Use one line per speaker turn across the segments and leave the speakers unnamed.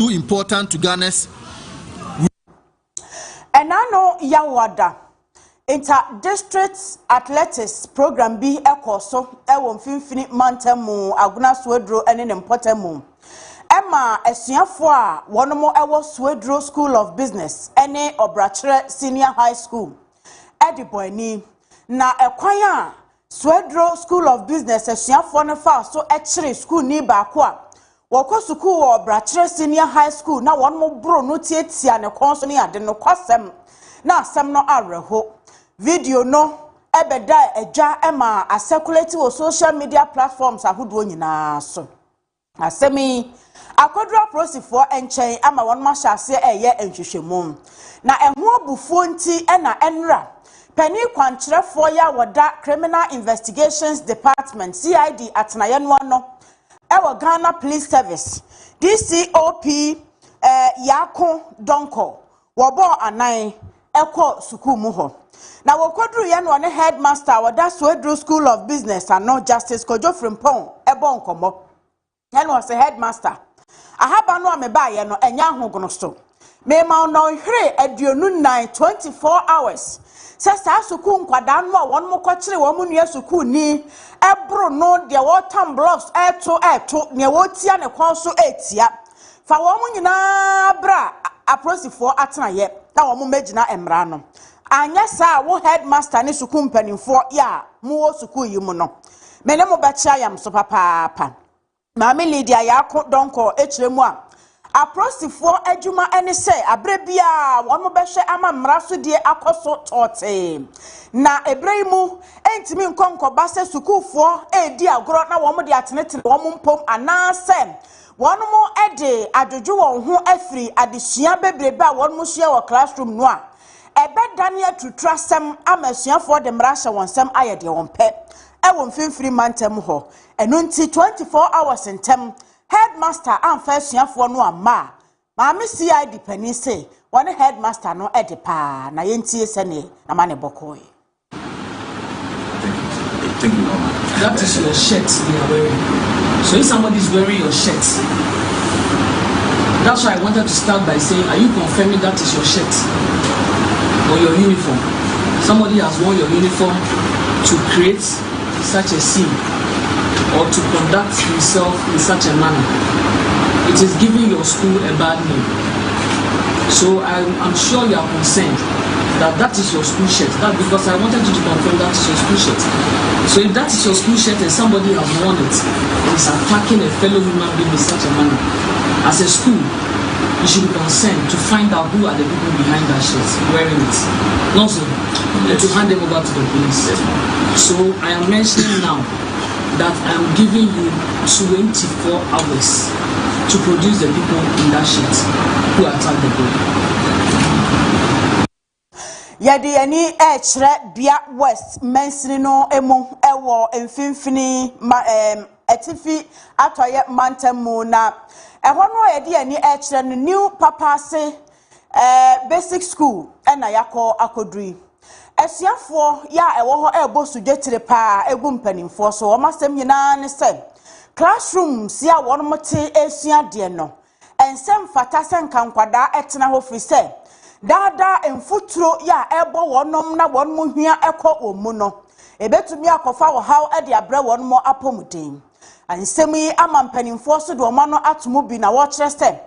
too important to Ghana's.
And I know Yawada Inter-District Athletics Program B Ekoso Ewon Finfini Mantemu Aguna Swedro and in Potemu. Emma Esiafo a wonomo ewo Swedro School of Business ene Obrachere Senior High School. Ediboyni na ekwanya Swedro School of Business Esiafo ne fa so echire school ni baako a woko school wo Obrachere Senior High School na wonomo bro no tietia ne konso ne ade no kwasem na asem no areho video no ebeda eja ema a circulate wo social media platforms ahodo nyina so asemi akodra prosifo enchen ama won ma hyase eye enhwehwemum na eho abufuo nti na enra pani kwankyerefo ya woda Criminal Investigations Department CID atnaye no no ewo Ghana Police Service DCOP Yako Donko wobo anan ekọ sukuu mu ho na wokodru ye no ne headmaster woda Swedro School of Business and no Justice Kojo Marfo ebo nkomo ye no se headmaster ahaba no ameba ye no enya ahogono so me ma no hire aduonu 24 hours se sa sukuu nkwada no won mo kwakire wo mu nua sukuu ni ebro no de water blocks eto ne wotia ne kon so etia fa wo mu nyina bra aprosifo atenaye na wo mu magina emra no anya sa wo headmaster ne sukuu mpanimfo ya mu wo sukuu yi mu no me ne mo becha yam so papa Mami Lydia Yako Donko echiremu a aprosifo adwuma ene se abrebia won mo behwe ama mraso die akoso tote na ebraimu entimi nkonkoba se sukufo edi agoro na won mo de atenetene won mo mpom anase won mo ede adwodwo won ho afiri adesua bebrebe a won mo hye wo classroom no a ebedane atutrasem amasuafo de mrahye wonsem ayede won pe ewon finfiri mantem ho eno nti 24 hours ntem headmaster amfa asuafo no ama maame CID pani say one headmaster no edepa na yentie sene na mane bokoy.
Thank you, Mama. That is your shirt they are wearing. So if somebody is wearing your shirt, that's why I wanted to start by saying, are you confirming that is your shirt or your uniform? Somebody has worn your uniform to create such a scene or to conduct himself in such a manner. It is giving your school a bad name. So I'm sure you are concerned that is your school shirt. That because I wanted you to confirm that is your school shirt. So if that is your school shirt and somebody has worn it and is attacking a fellow human being in such a manner, as a school, you should be concerned to find out who are the people behind that shirt wearing it. Not so, to hand them over to the police. So I am mentioning now that I am giving you 24 hours to produce the people in that shirt who attacked the boy.
Yadi ani echre bia west mensini no emu ewo mfimfini etifi atoye mantemu na eho no yadi ani echre no new papa se basic school ena yako akodri esiafo ya ewo ho ebo sudwetire pa egu mpanimfo so omasem nyina ne se classrooms ya won mote esua de no ensem fata se nkankwada etena ho firi se dada enfuturo ya ebo wonom na won mo hwia ekọ omu no ebetumi akofa wo haw ade abre won mo apomuden ansem yi ama mpanimfo so de o ma no atomo bi na wo kire se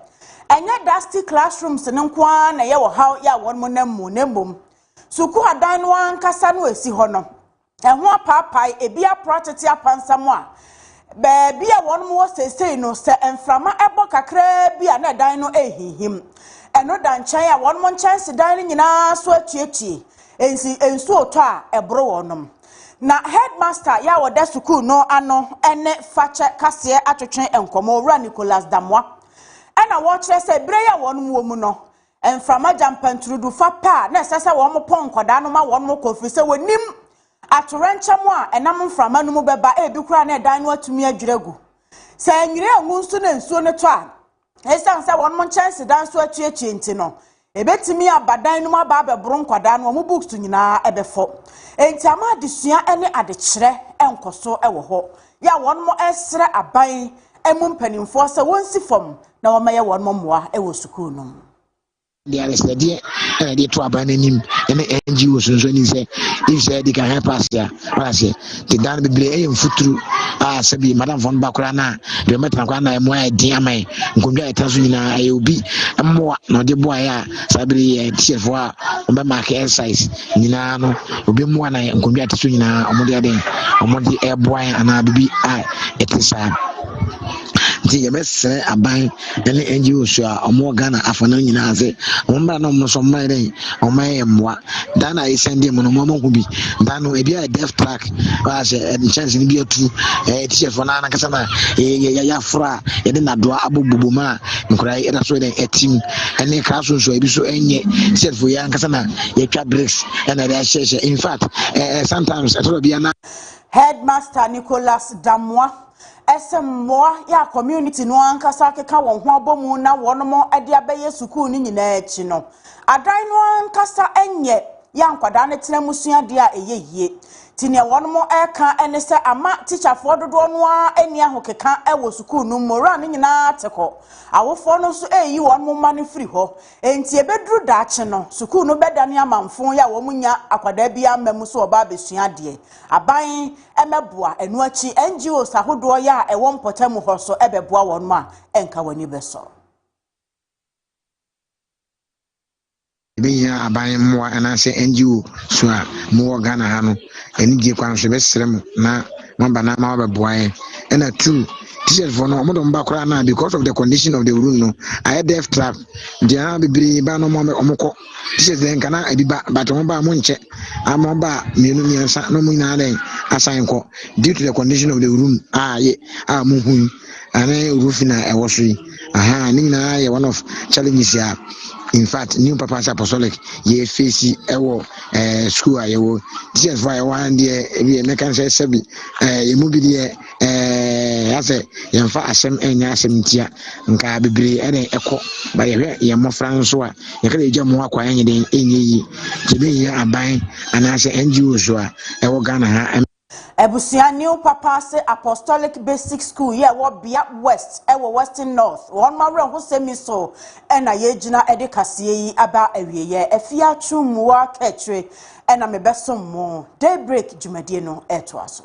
enye dusty classrooms ne nko na ye wo haw ya won mo nammu nembom suku adan no ankasa no esi ho no eho apaapai ebia protect apansam a beebi a won mo sesei no se enframa ebo kakra bia na dan no ehihim eno dan chan a won mo chance dan no nyina so atuatie ensu oto a ebro wonom na headmaster ya woda suku no ano ene fache kase atwetwen enkomo owura Nicholas Damwa ena wo kire se breya won wo mu no enframa jampantrudu fa pa na sese wo mo pon koda no ma won mo kofi se wonim atorenche mo a enam mframa no mu beba ebi kura na dan no atumi adwiregu se nwire anwu nso na nsuo ne to a esan se won mo chance dan so atuachi nti no ebetimi abadan no ma ba bebro nkoda no mo books nyina ebefo enti ama adesua ene adekire enkoso ewo ho ya won mo esre aban emu mpanimfoɔ sɛ wɔnsi fam na wɔmɛyɛ wɔn mmoa ɛwɔ sukuu no.
There is the dear and the two abandoning and the NGOs and so say if say they can help us there. What I say, the Dan be and foot through Sabi, Madame von Bakrana, the Metakana, and why dear my Kunga Tazuna, I will be a more not the boy, Sabri, teacher for Obama exercise, Nilano, will be more and Kunga Tazuna, Omodi air boy, and I be it is the best aban and the NGOs are more Ghana afternoon in Aze. Omba no so my day on my moi. Dana I send him on a moment would be Dano be a death track as a chance in be a true teacher for Nana Casana, Yafra, and then I draw Abu Bubuma, and cry at us with a team and the classrooms will be so any said for young Casana, a bricks and a share. In fact, sometimes I told be an
Headmaster Nicholas Damwa Esemmoa ya community no ankasa keka won ho abomu na wono ade abeye sukuu ni nyina echi no adan no ankasa enye ya nkwada ne tenamusua de a eyeyie tine wono eka ene se ama teacher fo dodo no a eni ahokeka ewo sukuu no mora ne nyina teko awofo no so eyi wono ma ne firi ho enti ebedru daache no sukuu no bedane amanfo ya wo munya akwada bia mamu so oba besua de aban emeboa enu achi NGOs ahodo ya ewo mpotamu ho so ebeboa wono a enka wani beso
Biya aban mo anase NGO so a mo Ghana ha no eni die kwan so besrem na mamba na ma beboa na two teachers for no mo don ba kra na because of the condition of the room no I death trap dia bibiri ba no mo omko teachers den kana abiba but mo ba mo nche amo ba mienu miensa no mo nyina den assign ko due to the condition of the room mo hu ana roofina e wo so yi aha ni na ye one of challenges ya. In fact, new papas apostolic ye face ewo school ayewo teachers for one day we can say sebi ye mu bi de ase ye mfa asem enya asem tia nka bebre ene ekọ ba ye mofra nso a ye ka eja mo akwa enye den enye yi tibe ye aban anase NGO so a ewo Ghana ha
Ebusia new papas apostolic basic school ye wo bia west ewo western north won ma wre ho semi so ena ye gina ede kase yi aba awieye afia twumuwa kachre ena mebeso mo daybreak jumadie no eto aso.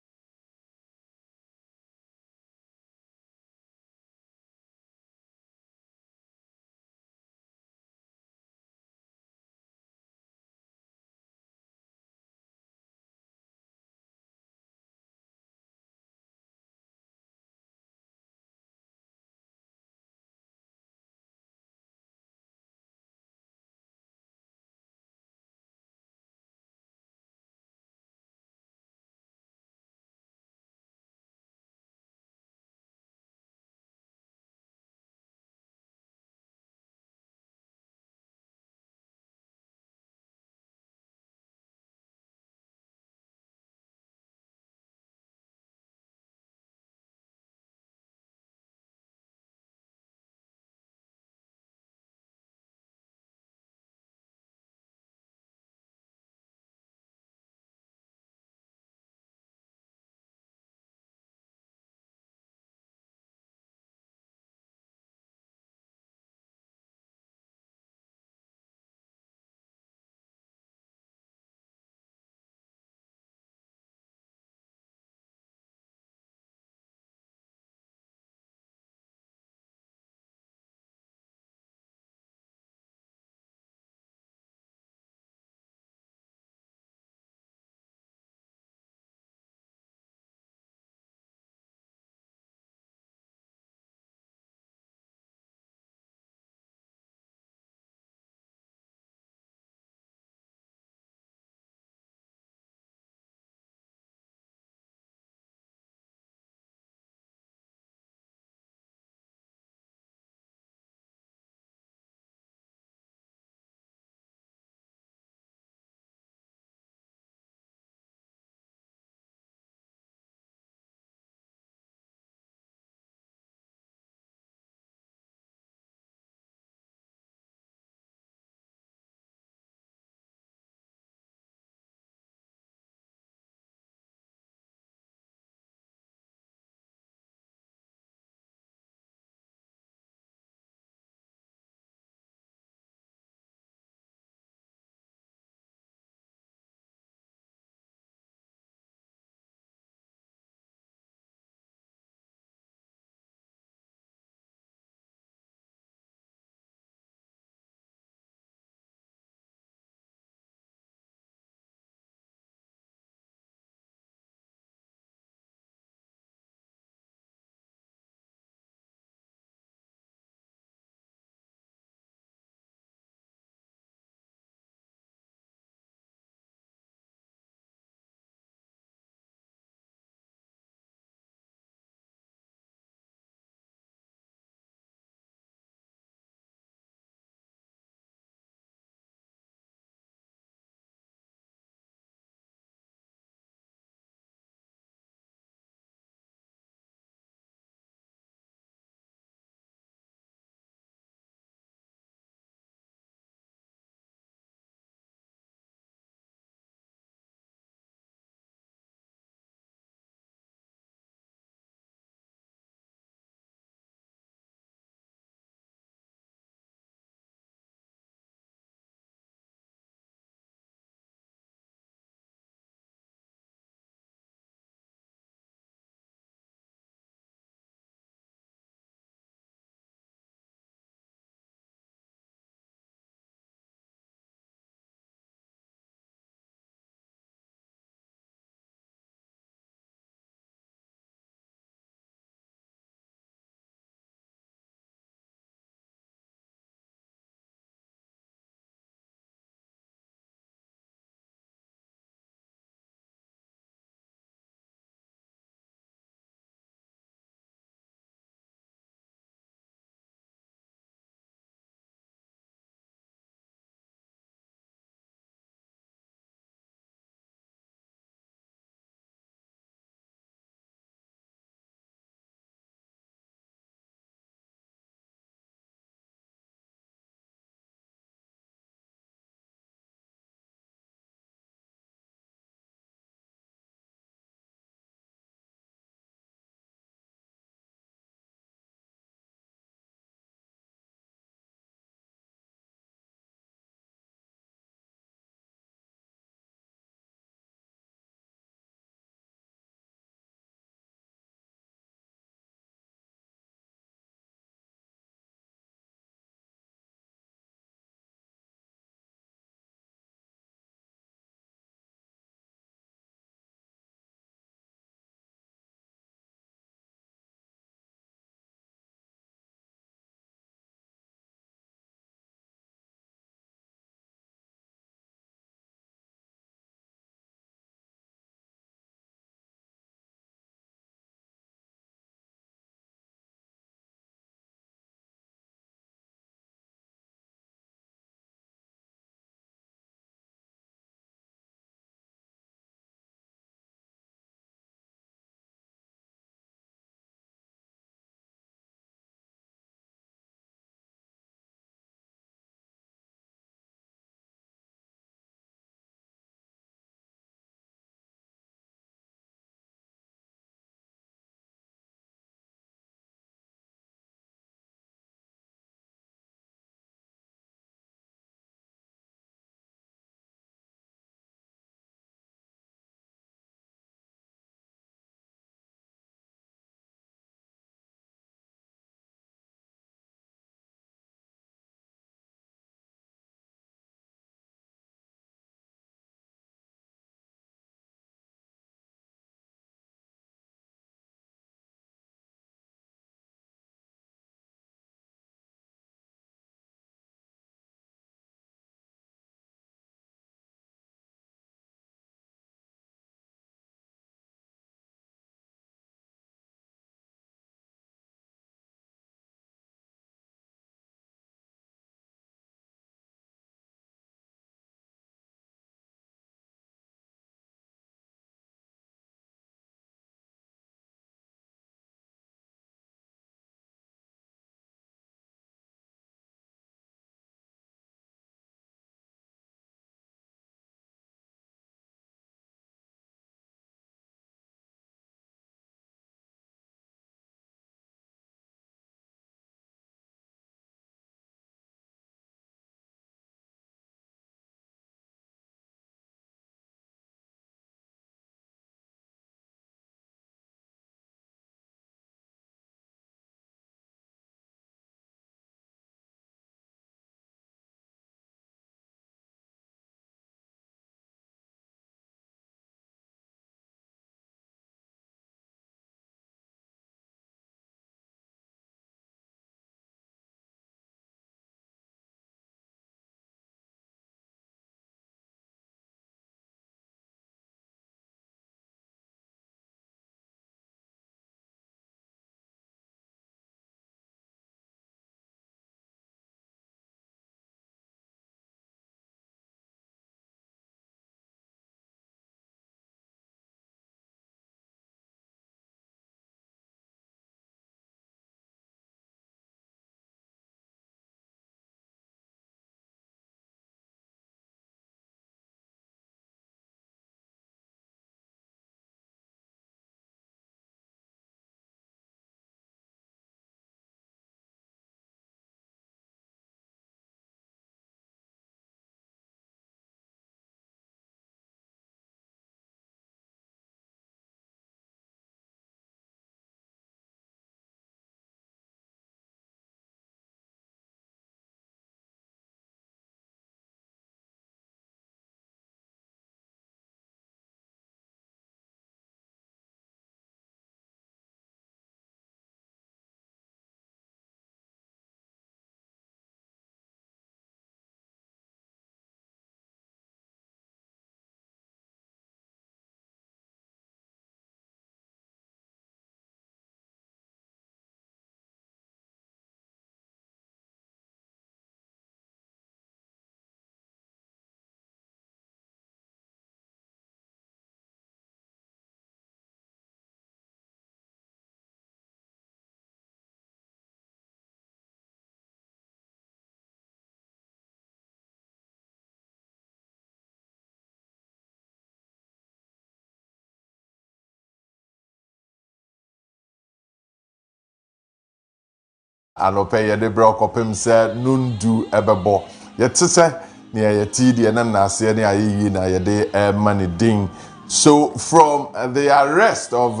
anope ye de bro kopem se nundu ebebo yete se ne yeti de na nase ne ayi na ye de money ding. So from the arrest of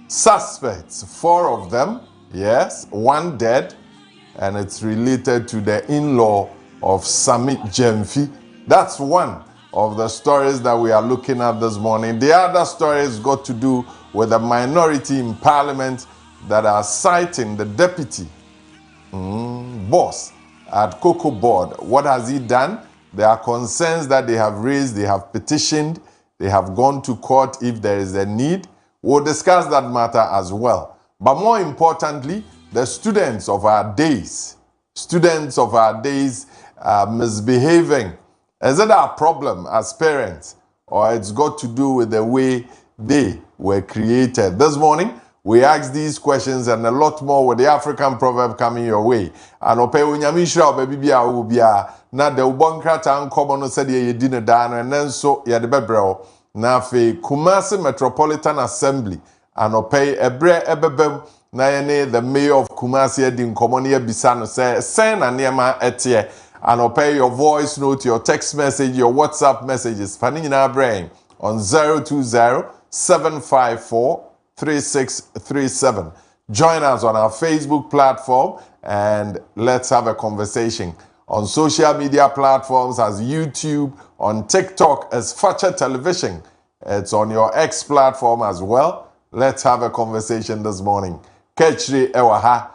suspects, 4 of them, yes, 1 dead, and it's related to the in-law of Samit Jemfi. That's one of the stories that we are looking at this morning. The other stories got to do with the minority in parliament that are citing the deputy boss at Cocoa Board. What has he done? There are concerns that they have raised, they have petitioned, they have gone to court if there is a need. We'll discuss that matter as well. But more importantly, the students of our days are misbehaving. Is it our problem as parents, or it's got to do with the way they were created? This morning, we ask these questions and a lot more with the African proverb coming your way. And ope unyamishra obebibia ubia na de ubonkrata ankomo no said ye dine dano and then so ye de bebreo na fe Kumasi Metropolitan Assembly and ope ebre ebebem na yene the mayor of Kumasi edin komoni bisano say sen na niema etie and ope your voice note, your text message, your WhatsApp messages fani na brain on 020-754-3637. Join us on our Facebook platform and let's have a conversation. On social media platforms as YouTube, on TikTok as Facha Television. It's on your X platform as well. Let's have a conversation this morning. Kaakyire ewaha,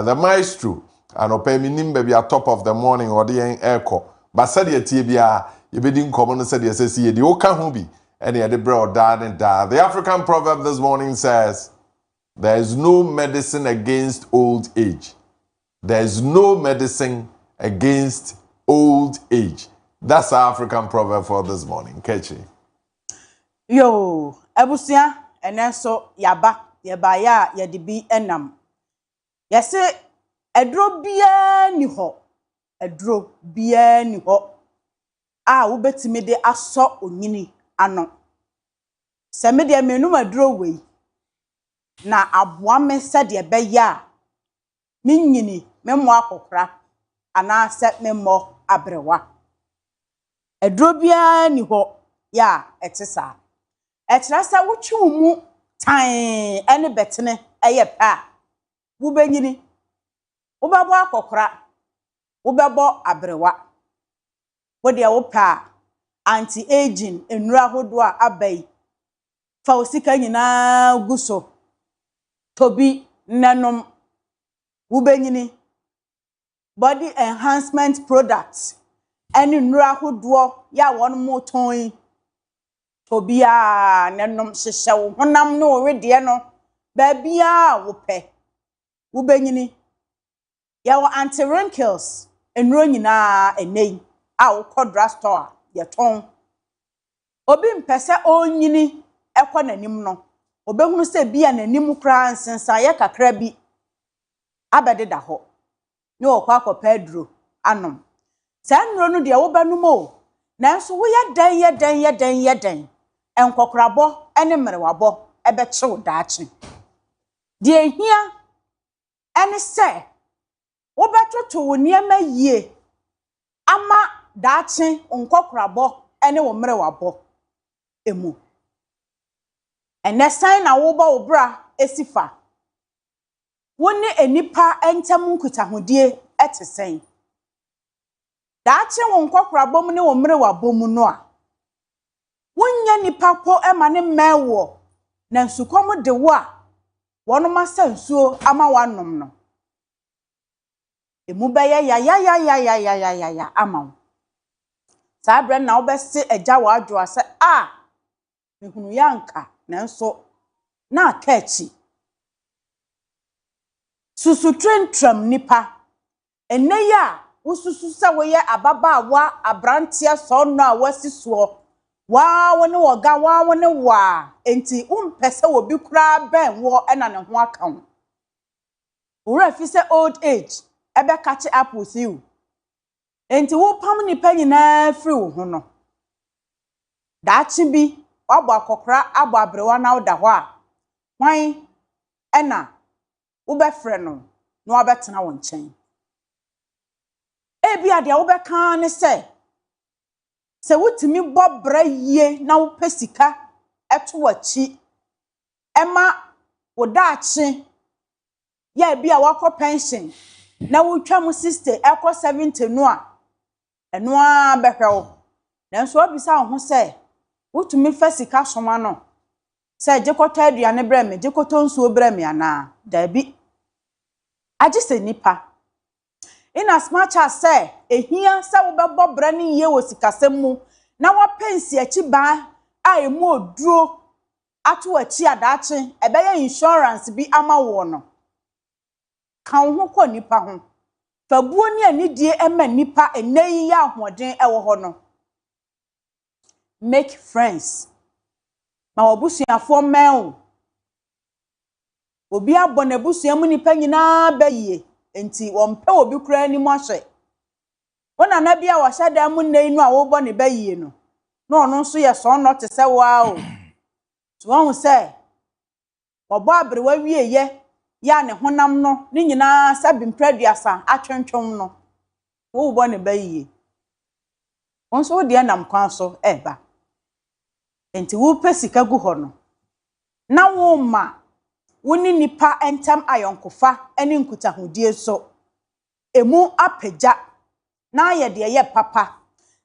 the Maestro and Opemi baby at top of the morning or the echo. But said ye tibia, you bidding common said ye says ye the oka hubi. And the bro dad and dad. The African proverb this morning says, there is no medicine against old age. There is no medicine against old age. That's our African proverb for this morning. Kaakyire.
Yo, ebusia, enenso yaba ya yedibi enam. Yese edro bia ni ho. Edro bia ni ho. Wobetimi de aso onyini ano. Se me de menum adro wei. Na aboa me se de beya. Minyini memmo akokra ana se memmo abrewa. Edro bia ni ho ya etisa. Etrasa wotwe mu tan ene betene eye pa. Wo benyini. Wo babo akokra. Wo bebo abrewa. Wo de wo pa anti-aging enura hodo a abai. Fa osika nyina guso. Tobi nanom. Wo benyini. Body enhancement products. Eni nura hodo ya won mo ton. Tobia nanom hyehyɛ wo honam no wede no ba bia wo pɛ wo benyini ya wo anti wrinkles enro nyina enei a wo kodra store ye ton obi mpɛsɛ onyini ekɔ nanim no obehunu sɛ bia nanim kra nsensa ye kakra bi abɛdeda hɔ ne wo kwa akɔpɛ aduro anom saa nnuro no de wo banum o nanso wo yɛ den enkokrabo ene merewabo ebe chew daachi die hia ene se wo betoto wo niema yie ama daachi nkokrabo ene wo merewabo emu ene san na wo ba obra esifa woni enipa entem nkutahodie etesen daachi wo nkokrabo mu ne wo merewabo mu no a wonya nipa po emane mewo na nsukom de wo a wono masa nsuo ama wanom no emu beye ya ama saa bre na obese eja wa adwo ase mehunu yanka nanso na Kaakyire susu trentram nipa ene ya wosusu se wo ye ababa wa abrantia so no a wasisuo wone woga wone wa enti umpese wo bi kura ben wo ena ne ho aka ho ora fi se old age ebe catch up with you enti wo pam ni pa nyina free wo ho no daachi bi wabo akokra abo abrewa na oda ho a hwan ena wo be frɛ no no abetena won chen e bia de wo beka ne se wutimi bobra yie na wo pesika eto wachi ema wo daachi ya bia wakọ pension na wotwa mu sister ekọ 70 no a eno a behwe wo nanso obisa ho se wutumi fasika soma no se jekoto aduane breme jekoto nsuo breme ana dabi agise nipa in as much as say ehia se wo bebo bra ne ye wo sikasem mu na wa pensi achi ba a emu oduro ato achi adaache ebeye insurance bi ama wo no kan ho kọ nipa ho fabuo ni anidie ema nipa eneyi ya ahoden ewo ho no make friends ma obusuafo men obi abọ na busua mu nipa nyina bayie enti wompe obi kura ni mo ahye wona na bia wa hyada mu nei no a wo bọ ne bayie no no ono nso ye so no te se wa o so won se obo abrewa wie ye ya ne honam no ni nyina sabi mpraduasa atwentwom no wo bọ ne bayie onso de nam kwan so eba enti wo pesika gu ho no na wo ma woni nipa entam ayonkofa eni nkutahodie so emu apagya na ye de ye papa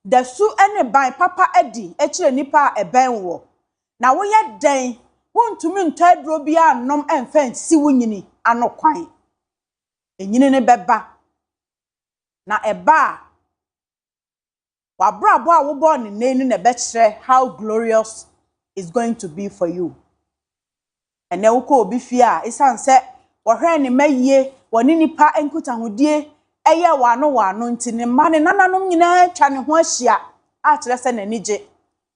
da su ene ban papa adi ekire nipa a eben wo na wo ye den wontumi ntaduro bia anom emfa nsi wunyini anokwan enyini ne beba na eba wabrabo a wo born ne neni ne bekire how glorious is going to be for you ene wo ko obi fi a isanse wo hwe ne mayie woni nipa enkutahodie eye wano nti ne ma ne nananom nyina twa ne ho ahia a kire se nanije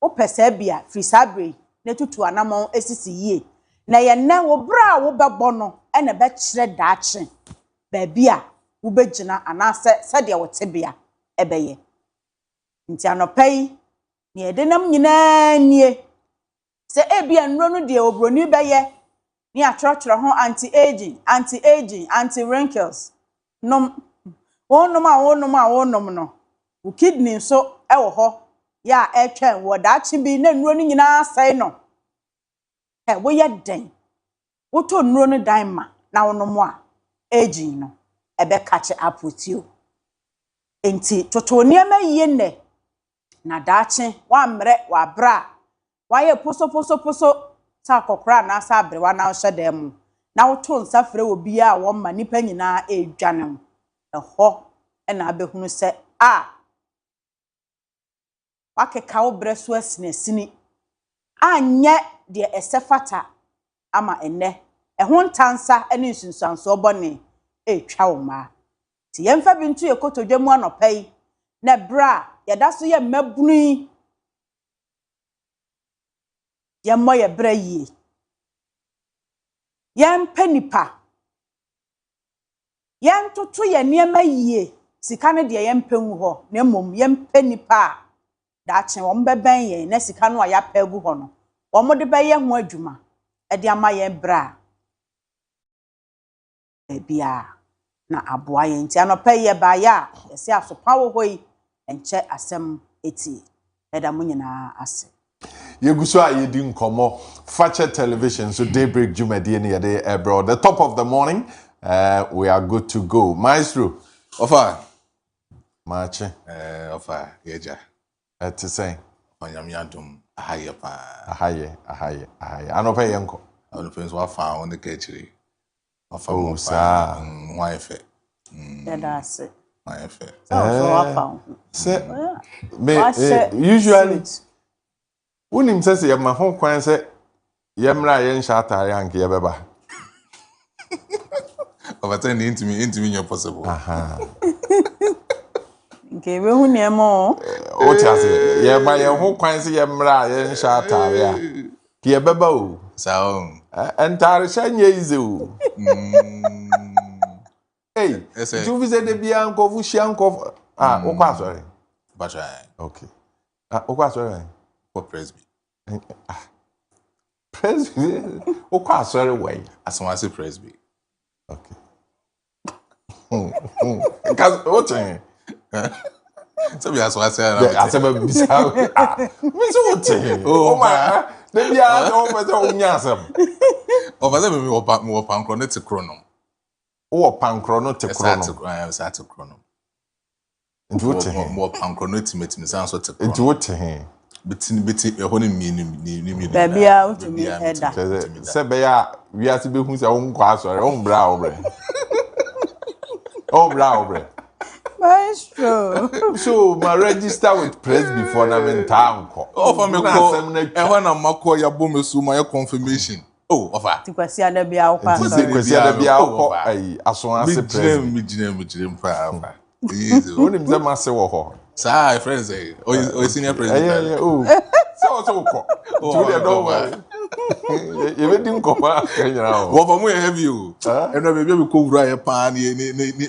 wo pese bia free sabre ne tutu anamon esisi yie na ye ne wo bra wo bebo no ene be kire daache ba bia wo begina anase se de wo tebea ebeye nti anopai ne edenam nyina nie se ebia nro no de obroni beye ni atrotro ho anti wrinkles nom wonom no wo kidney so ewo ho ya etwen wo daachi bi na nro no nyina sai no wo ye den wo to nro no dan ma na wonom a aging no ebe catch up with you enti toto niema yie ne na daachi wa mre wa bra wa ye poso sa kokra na sa abrewa na hyede mu na woto nsa frɛ obi a wo ma nipa nyina edwane ho na abehunu se wakeka wo breso asini anye de esefata ama enne ho ntansa ene nsunsuanso bɔne etwa wo ma ti yemfa bintu ekotodwamu anopai na bra yɛda so yɛ mabunu yɛmmɔ yɛ bra yie yɛmpa nipa yɛntoto yɛ nneɛma yie sika no de yɛmpa ngu hɔ na mmom yɛmpa nipa daache wɔn bɛbɛn yɛn na sika no a yɛapa gu hɔ no wɔn de bɛyɛ ho adwuma ɛde ama yɛn bra bia na aboa yɛn nti anɔpa yɛ baaya yɛse asopa wo hɔ yi enche asem eti eda mo nyina ase
yeguso a yedi nkomo Fache television so Daybreak Jumadi ni yede bro the top of the morning we are good to go Maestro
ofa
mache
ofa yeja
to say
onyamyadum ahaye pa
ahaye anope yenko
anope so afa on the Kaakyire ofa
mo sa
wife
eda ase
wife
so afa
me usually unim say ye ma ho kwan say ye mra ye nsha atare anke ye beba
overturn into me possible
nke we hu ne mo
o ti ase ye ma ye ho kwan say ye mra ye nsha atare a ke ye beba o
so
entare shanye ize o hey you visit the bianco vu shianco o kwa sorry
but
okay o kwa sorry
for presby
presby o kwa sorry way
as I say presby
okay Because what thing?
So we are so I say
I said bisa. Me so what thing? Oh my. Then ya no person unyasem.
Over there we were pankro te chrono.
O pankro no te chrono.
Sa te chrono.
Nti what thing?
More pankro no te metimi san so te chrono.
Nti what thing?
Biti e ho ni mi.
Baby out to me header.
Say be ya we ase be hu say on kwa asore on bra obre. On bra obre.
Maestro.
So my register with press before na me ntanko.
Oh for me ko e ho na makọ ya bom esu my confirmation. Oh offer.
Ti kwasi ada bia akwa
Ti
sorry.
kwasi ada bia akọ ai aso ase press.
Mi gire mpa.
Onim ze ma se wo ho.
Sir, friends say o senior president.
Yeah. Oh. So ko. To the door. You be dim ko pa kanyara o.
Wo for mo heavy o. E no be bi ko wura ye pa ni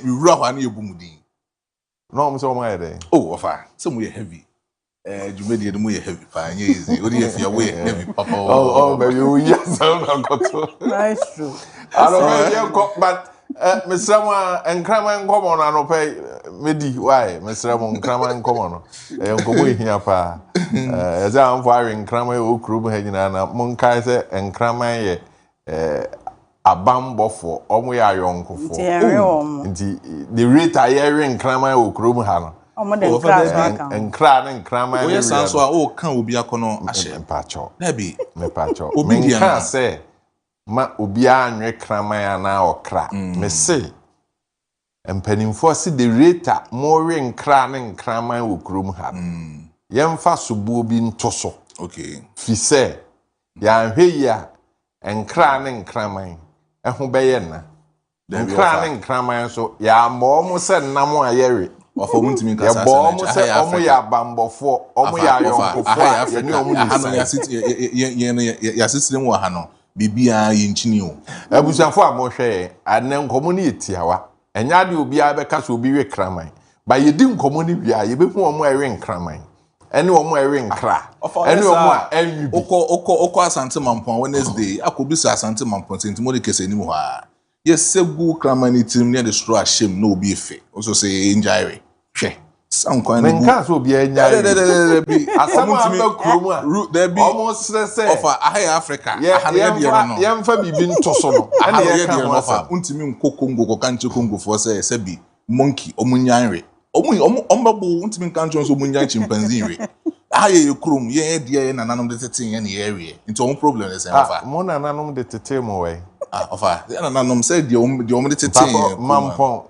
wura hwa na ebumudin.
No, I'm so mad there.
Oh, offer. Some we heavy. Jumedi no we heavy pa nye easy. Odi e fia we heavy papa.
Oh, baby, we yes sound got to.
Maestro.
I don't know you but Mr. Mo enkrama nkomo na no pay medi why Mr. Mo enkrama nkomo no. Nkomo ehia pa. Eza amfo awe enkrama e okuru ha nyina na monkai se enkrama ye abambofo omo ya yonkofo nti the rate ayewe nkrama okrom ha no
omo de
nkra ne nkrama
o yesan so a o kan obi akono ahye
mpacho
na bi
mepacho obi dia say ma obi anwe krama ya na okra me say empanimfo si the rate more nkra ne nkrama okrom ha yemfa sobo bi ntoso
okay
fi say ya hwe ya nkra ne nkraman ehun beye na nkra ne nkraman so ya mo se nam a yere
ofo muntimi kasa
ya bo mo se omo ya bambofo omo ya yonkofo ya ni omo ni
ya sitire mu ha no bibia ye nchini o
abusanfo a mo hwe anen nkomo ni etiawa enya de obi a be kasa obi we kraman ba ye di nkomo ni bia ye be hu omo ewe nkraman ene omo ewe nkra ene omo a enwi bi
oko asante mampon Wednesday akobisa asante mampon sentimo de kese ni mu ha yesegu kramani tim ne de stro ashem no obi efe oso say injire hwe sankwan
ne nka so obi enya
bi
asama akrom a
there be
almost say
of ahaya Africa
ahana no yemfa bibi ntoso no
ene ye de no fa untimi nkokongo ko kanche kongo fo say bi monkey omunyanre ombabu untimi kanche so omunyan chimpanzee re aye ekrum ye de na nanom de tete ye na ye area into one problem is fa
mo na nanom de tete mo we
ofa na nanom say de de tete
mampon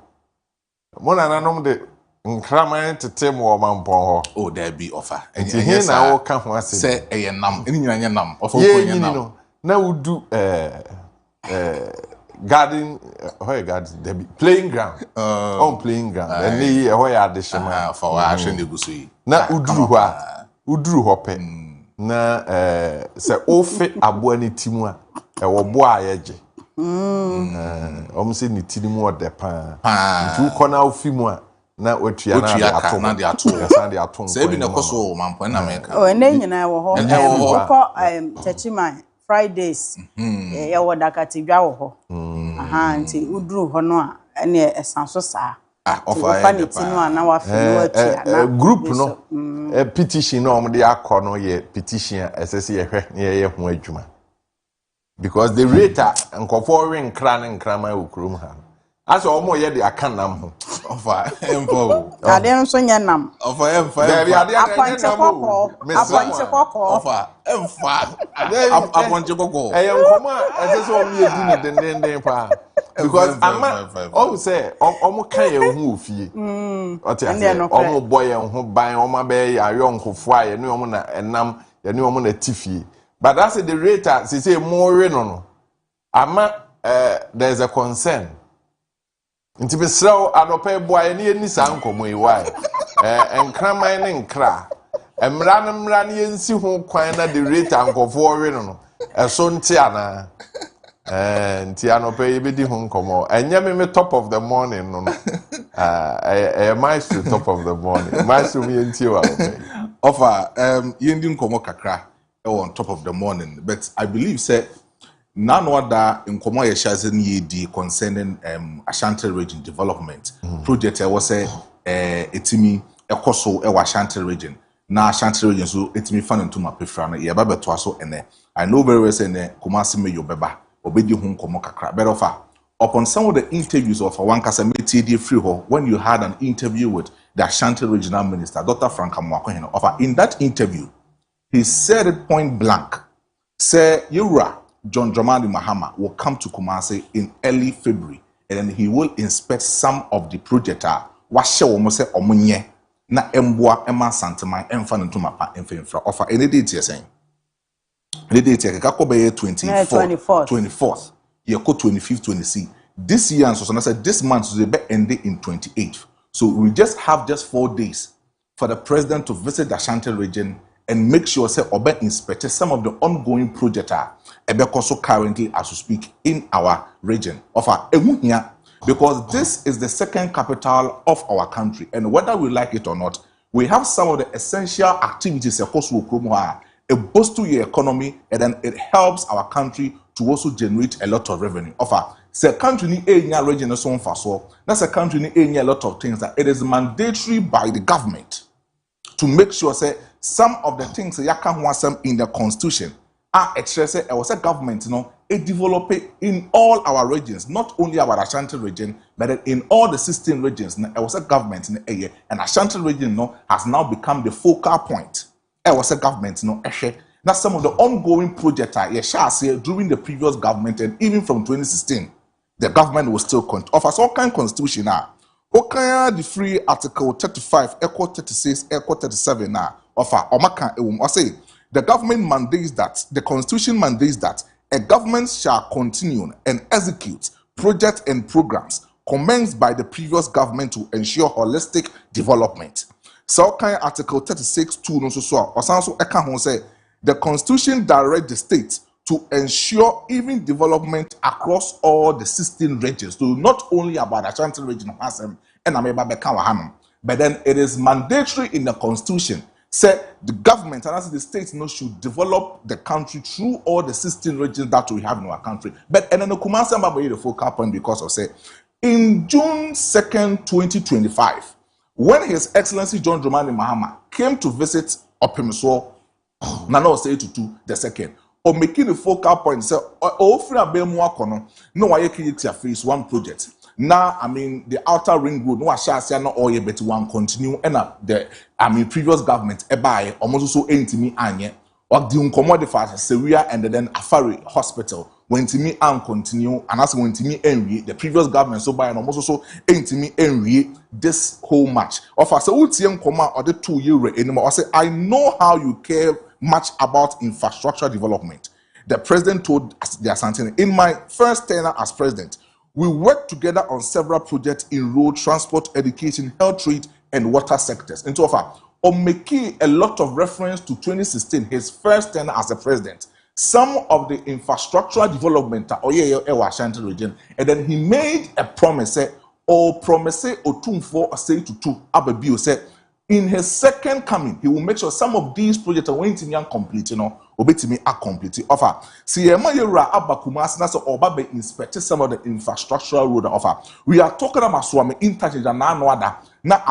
mo na nanom de nkraman tete mo mampon ho
oh there be ofa
enye na wo ka ho ase
say eye nam eni nyina nye nam ofa ko nye nam
na wudu garden garden there be playing ground on playing ground and ni ya de shema
fa wa ahwe ne gusu yi
na uduru ho pe na se ofe aboa ni timu a wo bo a yeje omse ni timu ode pa ntu ko na ofi mu a na otua na de atom
se bi na koso mampon na meka
o ene nyina wo ho ko Techiman Fridays ye wo dakati dwa wo ho aha nti uduru ho no a ene esanso saa
ofa
ni tinu ana wa fi otua na
group no petition no om de akọ ye petition ss ye hwe ye ho adwuma because the rate nkofo wen kra ne nkrama okrom ha ase omo ye de akanam ho
ofa emfo
ade nso nya nam
ofa emfa
aponche kokko
ofa emfa aponche kokko
nkoma ss omo ye di ne den pa because ama o say omo kan ye hu ofie oti ase omo boy ye hu ban omo be ayonkofo a ye ne omo na enam ye ne omo na tifie but that's the rate say more no ama there's a concern nti besraw anope boy ne ni sa nkomo yi why enkraman ne nkra emra ne yensi ho kwan na the rate ankofo we no eso nti ana nti anope ye bedi ho nkomo enye me top of the morning no maestro top of the morning maestro me nti wa
offer yendi nkomo kakra on top of the morning but I believe say none other in Komo Yeshazen Yedi concerning Ashanti region development project. I was a etimi ekoso e Ashanti region. Na Ashanti region so etimi fan into my prefrana. Ye baba twaso ene. I know very well say ne Kumasi me yo beba obedi hum komo kakra. Better offer. Upon some of the interviews of one Kasamiti free when you had an interview with the Ashanti regional minister, Dr. Frank Amwako, in that interview, he said it point blank. Say Yura John Dramani Mahama will come to Kumasi in early February, and then he will inspect some of the projects. Washe womose omunye na embua ema santema emfa ntumapa emfa offer any date you're saying. Any date you're 24th. You go 25th, 26th. This year, and so I said this month will be ending in 28th. So we just have 4 days for the president to visit the Ashanti region and make sure say Obe inspect some of the ongoing projects also currently as we speak in our region of our because this is the second capital of our country, and whether we like it or not, we have some of the essential activities across it boosts to your economy, and then it helps our country to also generate a lot of revenue. The country ni enya region so faso. That's a country ni enya a lot of things that it is mandatory by the government to make sure say some of the things that yaka want in the constitution are expressed. It was a government, it developed in all our regions, not only our Ashanti region, but in all the 16 regions. It was a government in the area, and Ashanti region has now become the focal point. It was a government, now some of the ongoing projects during the previous government, and even from 2016, the government was still offer some kind of constitution now. Okay, the free article 35, equal 36, equal 37 now offer or say the government mandates that the constitution mandates that a government shall continue and execute projects and programs commenced by the previous government to ensure holistic development. So kind article 36 2 no so or so say the constitution directs the state to ensure even development across all the 16 regions. So not only about Ashanti region of Assam and Ameba Bekawahanum, but then it is mandatory in the constitution. Say the government and as the state should develop the country through all the 16 regions that we have in our country. But and then the Kumasi Mbabaye the focal point because of say in June 2nd, 2025, when His Excellency John Dramani Mahama came to visit Opimiso, Nana say to the second, or making the focal point, say, oh, free a bemu akono, no, I can't face one project. Now, the outer ring road, no, I shall say, no, or you better one continue, and the, previous government, buy almost so me anye, or the uncommodify Syria and then Afari Hospital, when to me and continue, and as when to me envy, the previous government, so by and almost so to me envy this whole match. Of us, so command or the 2 year anymore. I say, I know how you care much about infrastructure development. The president told the Asantini, in my first tenure as president, we worked together on several projects in road, transport, education, health, trade, and water sectors. And so far, making a lot of reference to 2016, his first tenure as a president, some of the infrastructural development Ashanti region, and then he made a promise, in his second coming, he will make sure some of these projects are going to be complete, obetimi are complete. Offer. See, Mayura Abakumas Nasa Obabe inspected some of the infrastructural road offer. We are talking about Swami interchange and Nanwada. Now,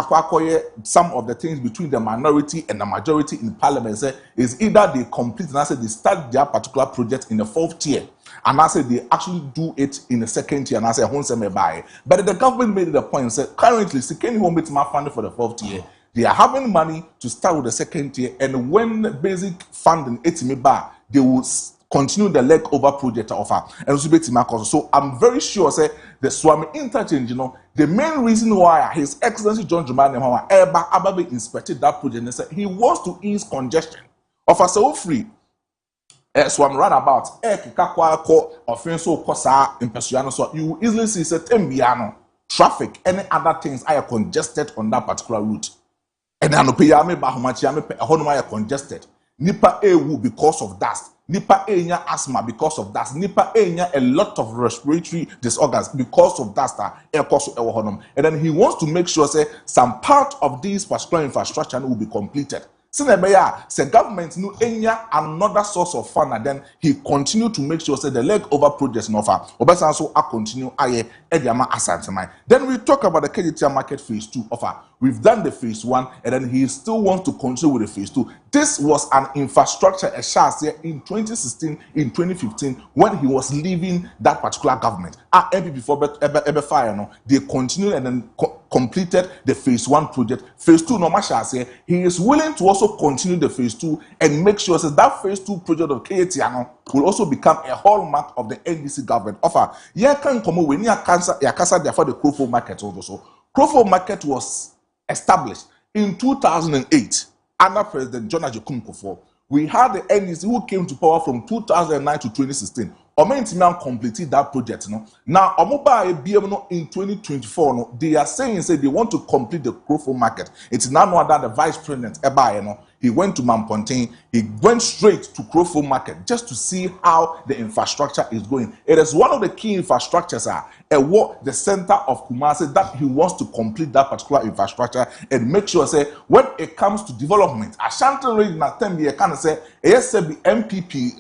some of the things between the minority and the majority in parliament is either they complete and I say they start their particular project in the 4th tier. And I said they actually do it in the 2nd tier, and I said, but the government made it a point and said, currently, seeking home bit more funding for the 4th tier. They are having money to start with the 2nd tier, and when basic funding they will continue the leg over project offer. And so I'm very sure say the Swami interchange, the main reason why His Excellency John Dramani Mahama inspected that project and said he wants to ease congestion. Offer so free. Swami roundabout, offense kosa impesuano, so you will easily see tembiano traffic, any other things are congested on that particular route. And I know payame bahumachiyame congested. Nipa ewu because of dust. Nipa enya asthma because of dust. Nipa enya a lot of respiratory disorders because of dust. And then he wants to make sure say some part of this particular infrastructure will be completed. Say government no enya another source of fund, and then he continue to make sure say the leg over projects no offer. Obesa also continue aye ediama asantemai. Then we talk about the KGTR market phase 2 offer. We've done the phase 1, and then he still wants to continue with the phase 2. This was an infrastructure a chance here in 2016, in 2015, when he was leaving that particular government. MP before fire, no, they continued and then completed the phase 1 project. Phase 2, no matter say he is willing to also continue the phase 2 and make sure that phase 2 project of KGTR will also become a hallmark of the NDC government offer. Yeah, can come when you cancer therefore the Krofo market also. Krofo market was established in 2008 under President John Ajay Kufuor. We had the NDC who came to power from 2009 to 2016. Omentimam completed that project. No? Now, Omoba in 2024, no, they are saying they want to complete the Krofo market. It's now that the vice president, he went to Mampontein, he went straight to Krofo market just to see how the infrastructure is going. It is one of the key infrastructures the center of Kumasi that he wants to complete that particular infrastructure and make sure when it comes to development, Ashanti region at can say MPP,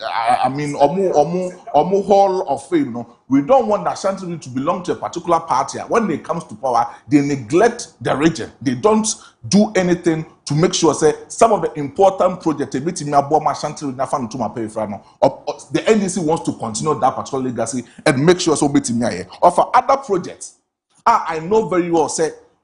Hall of Fame, no. We don't want the Ashanti region to belong to a particular party. When it comes to power, they neglect the region. They don't do anything to make sure some of the important projects the NDC wants to continue that particular legacy and make sure or for other projects. I know very well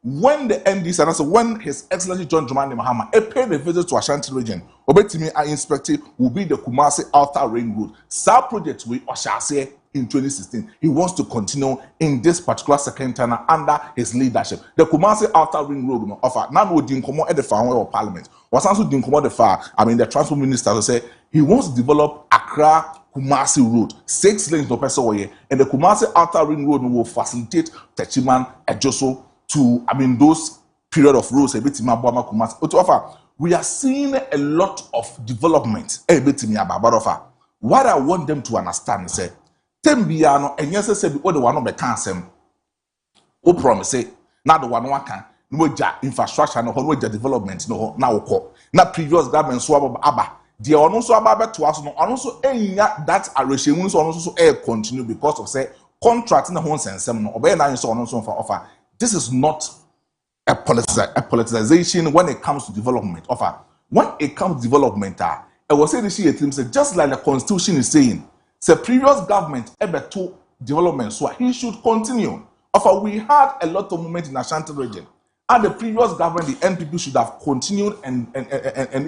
when the NDC and also when His Excellency John Dramani Mahama paid a visit to Ashanti region, Obetimi I inspected will be the Kumasi Outer Ring Road. That project we shall say in 2016. He wants to continue in this particular second term under his leadership. The Kumasi Outer Ring Road no offer. Now we didn't come at the far of Parliament. Was also didn't come at the far. The Transport Minister will say he wants to develop Accra Kumasi Road, 6 lanes no person way, and the Kumasi Outer Ring Road will facilitate Techiman Ejoso to those period of roads a bit Kumasi. But offer we are seeing a lot of development a bit what I want them to understand is Tembiano and yes said what the one of the cancel who promise now the one can no infrastructure no development no now previous government swab abba the also about to us no also that arrangement also continue because of contract in the home sense no obey na so for offer. This is not a politicization when it comes to development offer. When it comes to development I was saying this year just like the constitution is saying the previous government ever to development, so he should continue. Offer we had a lot of movement in Ashanti region, and the previous government, the NPP, should have continued and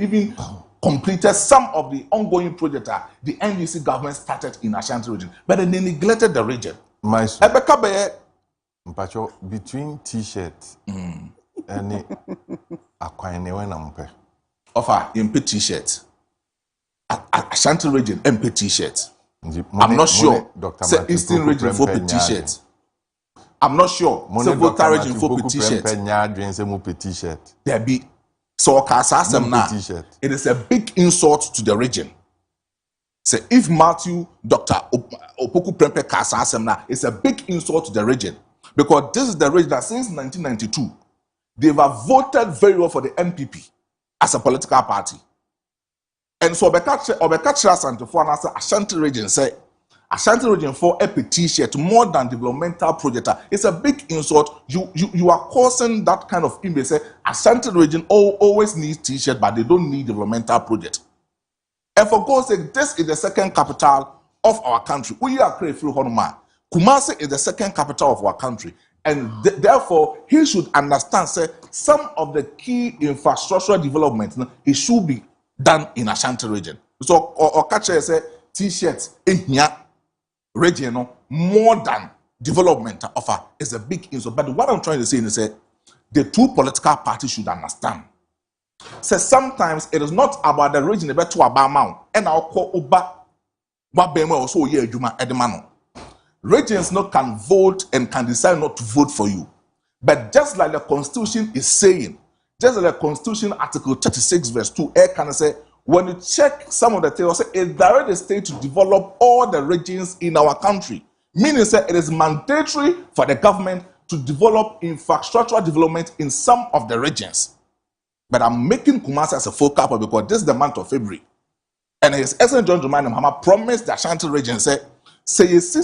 even completed some of the ongoing projects the NDC government started in Ashanti region, but then they neglected the region.
Between T-shirt and Akwaene
offer MP T-shirt, Ashanti region MP T-shirt. I'm not sure. Say Eastern region for T-shirt. I'm not sure. Say Volta region for T-shirt. There be so now. It is a big insult to the region. Say if Matthew Dr. Opoku Prempe Kasasem now, it's a big insult to the region because this is the region that since 1992 they've voted very well for the NPP as a political party. And so Obekachira Santefo and Ashanti region say Ashanti region for a T-shirt more than developmental project. It's a big insult. You are causing that kind of image. Say Ashanti region always needs T-shirt, but they don't need developmental project. And for God's sake, this is the second capital of our country. We are grateful, Honoma. Kumasi is the second capital of our country, and therefore he should understand. Say some of the key infrastructural development it should be done in Ashanti region. So, or catch say T-shirts in here region more than development offer is a big insult. But what I'm trying to say is the two political parties should understand. So sometimes it is not about the region but to Abamau and I'll call Uba Wabema also here Juma Edemano. Regions not can vote and can decide not to vote for you. But just like the constitution is saying, just like the Constitution, Article 36, verse 2, can say, when you check some of the things, it directs the state to develop all the regions in our country. Meaning, it is mandatory for the government to develop infrastructural development in some of the regions. But I'm making Kumasi as a focal point because this is the month of February. And His Excellency John Dramani Mahama promised the Ashanti region, say you see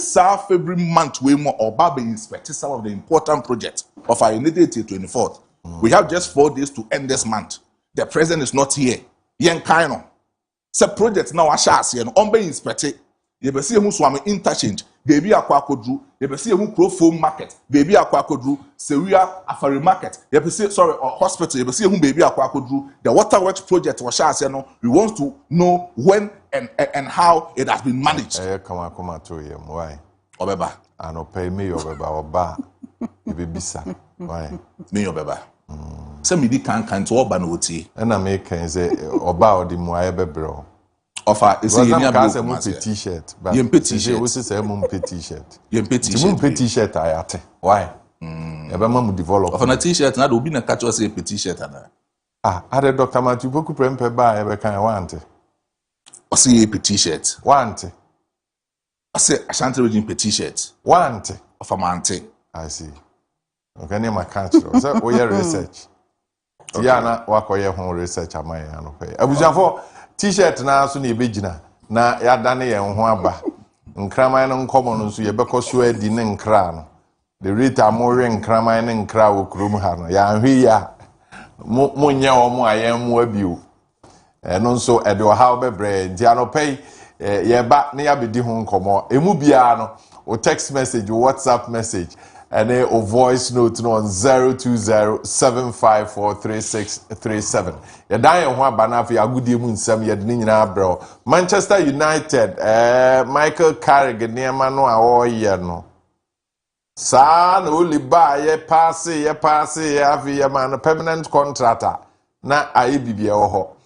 February month way more or Babe inspect some of the important projects of our unity till 24th. We have just 4 days to end this month. The president is not here. Yen Kaino. Say projects now are shas here. On be inspected. You be see who swami interchange. Baby akwa kodru. You be see who grow foam market. Baby akwa kodru. Seria Afari market. You be see sorry or hospital. You be see who baby akwa kodru. The waterworks project was shas here. We want to know when and how it has been managed.
Come to him. Why?
Obeba.
I no pay me Obeba Oba. You be bisa. Why?
Me Obeba. Say me di kan to Oba no oti.
And I make say Oba or the Moabe bro.
Offer is a
t-shirt.
But you
t-shirt. We say t-shirt.
You t-shirt.
T-shirt ayate. Why? Ebe mamu develop.
Offer na t-shirt na do bi na catch us say t-shirt ana.
Ade Dr. Matthew boku prempe ba ebe kan want.
O say t-shirt.
Want.
I say Ashanti region t-shirt.
Want.
Offer mante.
I see. Okay, name my country. So we research. Yeah, na wakoye ho research amay ano pay. Abujafo t-shirt na so na ebegina na ya dane ye ho aba. Nkraman no nkomo no nso ye beko so adi ne nkra no. The rate amore nkraman ne nkra wo krom ha no. Ya hwe ya mo nya o mo ayen mo abio. No nso e de o ha obebre nti ano pay ye ba ne ya bedi ho nkomo. Emu bia no o text message, o WhatsApp message. And a voice note on 020-754-3637. You die on one banana for your good evening, some yet bro. Manchester United, Michael Carrigan, near Mano, or no. San only buy ye pass, have a man a permanent contractor. Na IBB oho.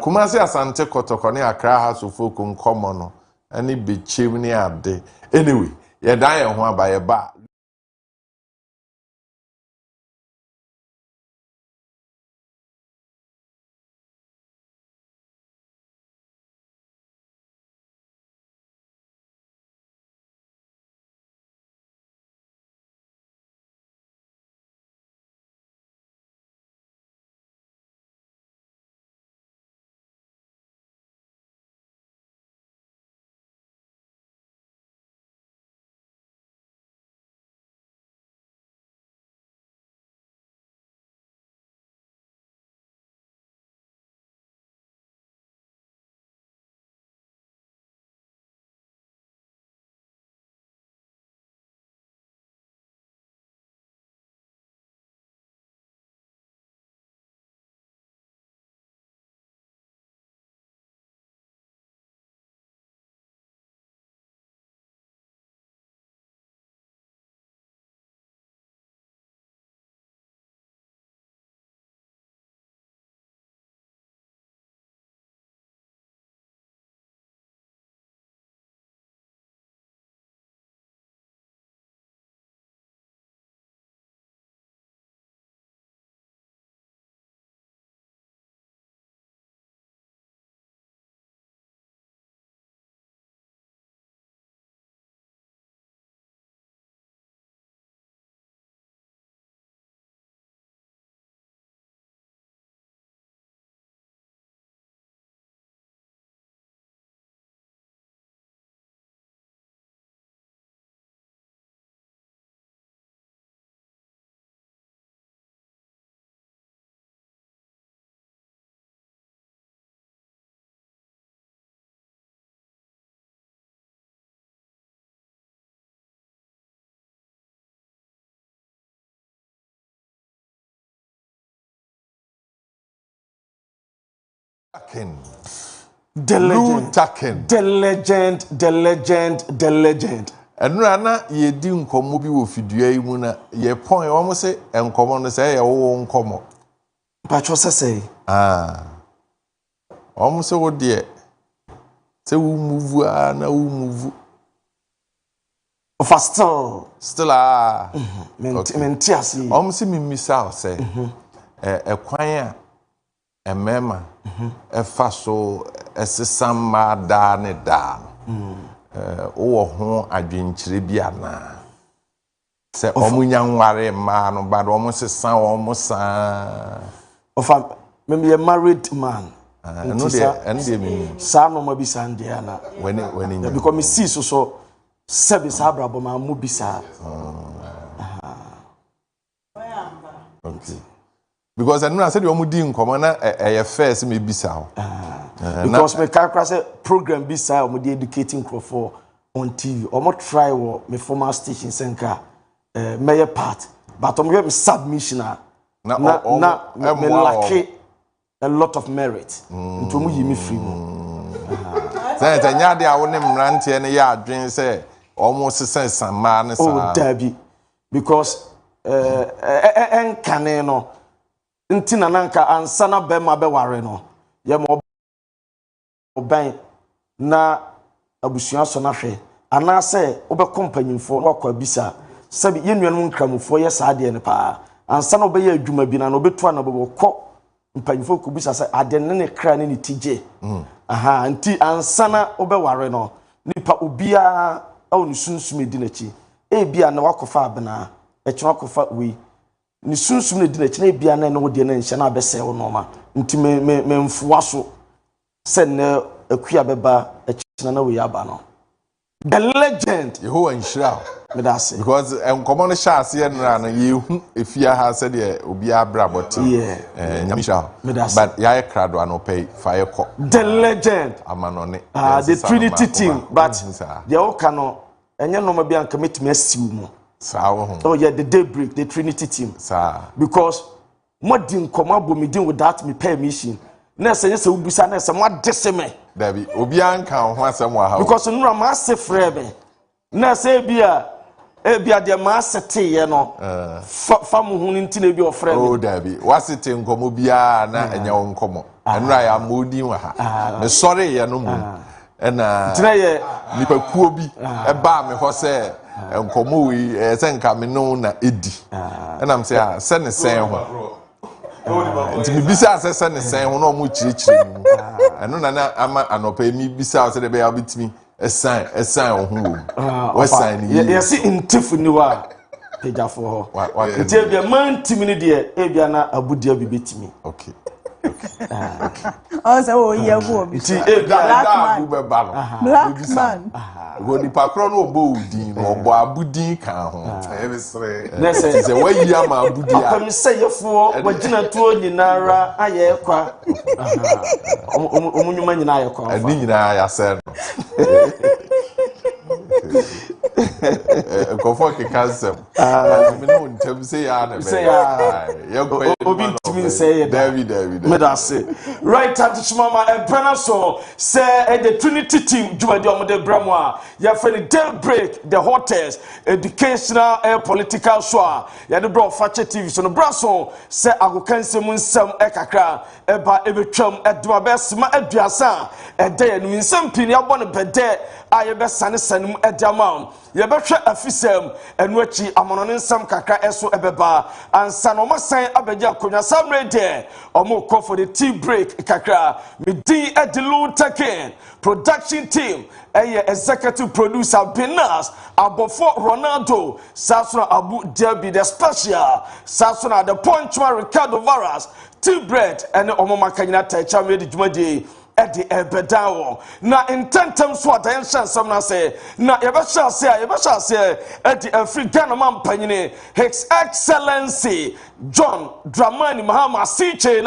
Kumasi Asante Kotokone Accra has of folk on common, and it be chimney at day. Anyway, you die on one by a bar.
The legend.
And Rana, ye dim come be with you, ye point almost say, and come on to say, I won't come up.
Patrosa say,
Almost so dear. Say, we move, now we move.
For still, Mentiasi.
Almost me miss out, say, a choir, a mema, a faso, a sesama dane dan. Ho adwenkyere bia na se omunyan ware ma no ba do mo sesan o mo san
ofa Maybe a married man.
No, and
Son of Mobis and Diana.
When
because me see so service Abraham Mubisa.
Okay. Because I know I said you are doing commander a first maybe so.
Because my character said program bisa or the educating for on TV or more try or my former station senka mayor part but I'm going submission na me lack a lot of merit into me free
say nya de a wonim rante ne ya adwen say almost sense some man
oh Debbie because enkane no ntina nanka ansana be ma be ware no ye mo ban na abusua so na hwe ana se obe companyfo no kwa bisa sabi ye nuanu nkramufo ye sa de ne pa ansana obe ye adwuma bi na obetu na obe ko mpanyfo ko bisa se ade ne kra ne tije aha nti ansana obe ware no nipa obia awu ne sunsum edi na chi bia na wakofa abena ekye wakofa we ni sunsum ne di na chi na bia na wo de na nhye na abese wo no ma nti me mfuwa so send akuya beba ekye na we aba no the legend
Yehovah nhyira
me da say
because enkomo no sha ase na na yehu efia ha se de obi abraboti nyamisha but ya krado anopay fire ko
the legend
amanone
the Trinity team but the okano enye no ma bia nka metime asiw mu
oh
yeah the Daybreak the Trinity team because modin koma bomidin without me permission na se nyese ubusa na se mo deseme
dabi obi anka ho asem wa ha
because nura ma se frebe na se bia de ma sete ye no fa mu hu nti na bi ofre
oh dabi wasete nkomo bia na enya wo nkomo enura ya modin wa ha me sorry ye no mu na
tina ye
nipa kuo bi ba me ho se nkomo wi se nka me no na edi na am se se ne sen ho nti mi bisa asese ne sen ho na omo chirichiri mu eno na ama anopa mi bisa ase de be ya bitimi esan ohun wo wesan ni
ye si intifu ni wa pejafo ho nti e bia man timi ni de e bia na abudia bi betimi
okay
oh so ye go obi
nti e bia da abu be ba no
black man
go di pakro no obo udin no obo abudin kan ho e be sere
na
se wayi ama abudia
apam se yefo wagina tuo nyinara aye kwa omunyuma nyina aye kwa
ani nyina ya ser no Kofo ke kansem me no ntem se ya na be
obi ntimi say
David
me da say right at chimama empana so say the Trinity team jumadi omode bramo a ya fani Daybreak the hottest educational and political show ya de bro fache TV so no braso say agokansem nsam kakra eba ebetwam eduma besma aduasa ede no nsam pini abo no bede aye be sane sanem ediama ye behwe afisem enu achi amono nsam kakra eso ebeba ansa no masan abeja konwa samre de omo call for the Daybreak kakra me di edilu taken production team executive producer Benas Abofo Ronaldo Sasuna Abu Dhabi the special Sasuna the Punchman Ricardo Varas T-Bread and Omoma Kanyina Taicha made Jumadi Eddie Ebedawo. Na intentem so attention some na say na yebesha say Eddie African man panyine His Excellency John Dramani Mahama Siche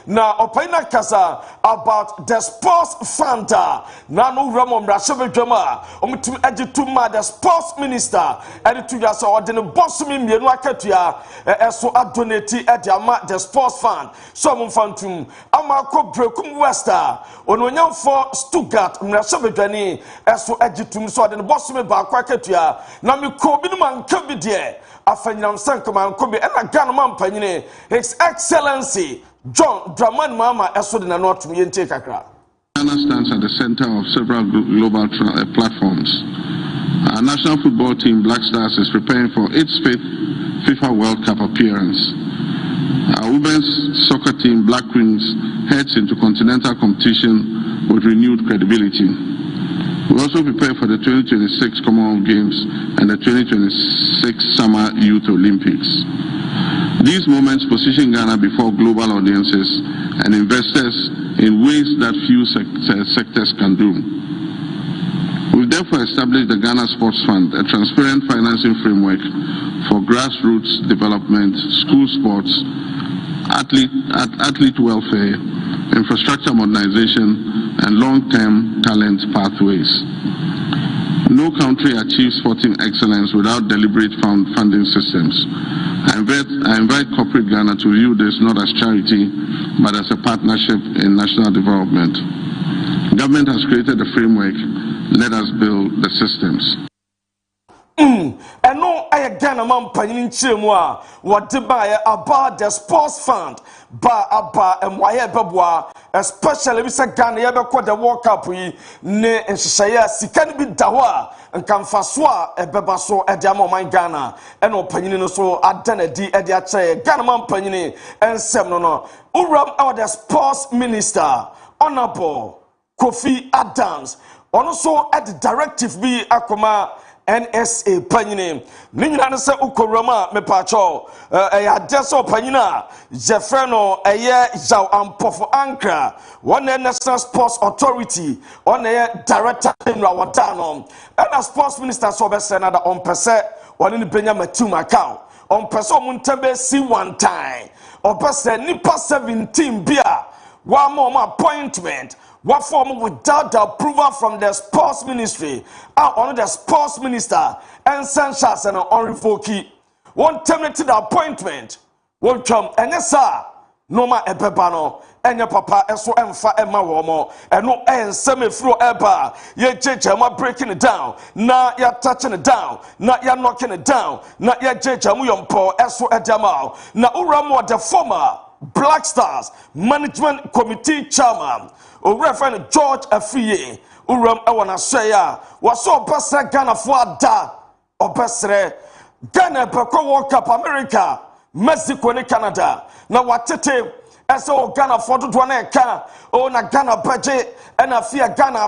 na opina kasa about the sports founder na no Ramon Rashebe Drama omutum agituma the sports minister and to ya so the boss mi mienu akatua eso adonate ediama the sports fund so mfantum ama ko brekum wester ononyam for Stuttgart Rashebe Dwani eso agitum so the boss mi ba kwa akatua na mi ko bi no man ka bi de afanyam sankoma ko bi na Ghana man panyine His Excellency John Dramani Mahama eso de na notum yente kakra.
Ghana stands at the center of several global platforms. Our national football team, Black Stars, is preparing for its fifth FIFA World Cup appearance. Our women's soccer team, Black Queens, heads into continental competition with renewed credibility. We also prepare for the 2026 Commonwealth Games and the 2026 Summer Youth Olympics. These moments position Ghana before global audiences and investors in ways that few sectors can do. We've therefore established the Ghana Sports Fund, a transparent financing framework for grassroots development, school sports, athlete welfare, infrastructure modernization, and long-term talent pathways. No country achieves sporting excellence without deliberate funding systems. I invite corporate Ghana to view this not as charity, but as a partnership in national development. Government has created a framework. Let us build the systems.
And no, I again a man paying chimwa, what to buy about the sports fund, ba and why babwa, especially Mr. Ghana, ever quite the walk up we ne and Shaya, si can be dawa, and can faswa a bebaso at Yamo my Ghana, and opinion so at Denedi at the chair, Ghana man paying and Semnono, Uram our the sports minister, Honorable Kofi Adams, also at the directive be Akoma. NSA Panini, Nina se Ukorama, me pacho, a deso Panina, Jeffreno, a year Zhao Ampofo Ankra, one National Sports Authority, on a director in Rawatano, and a sports minister so best another on percent, one in the Benjamin Tumacao, on Peso Muntabe see one time, or person Nipa 17 beer, one more appointment. What form without the approval from the sports ministry, on the sports minister, and Sanchez and Orifoki. One terminated the appointment. One come and yes, sir. No ma ebebano, and your papa, and so emfa Emma Womo, and no and semi flu eba. Ye judge, breaking it down. Now you're touching it down. Not you're knocking it down. Not your judge, Muyompo, and so edamau. Now Uramo, the former Black Stars Management Committee Chairman. O Reverend George Afia, Uram Awana Shaya, was so best Ghana for da, or best Ghana Bako World Cup America, Mexico and Canada. Now what tete, as all Ghana for the Dwaneka, oh na Ghana budget, and Afia Ghana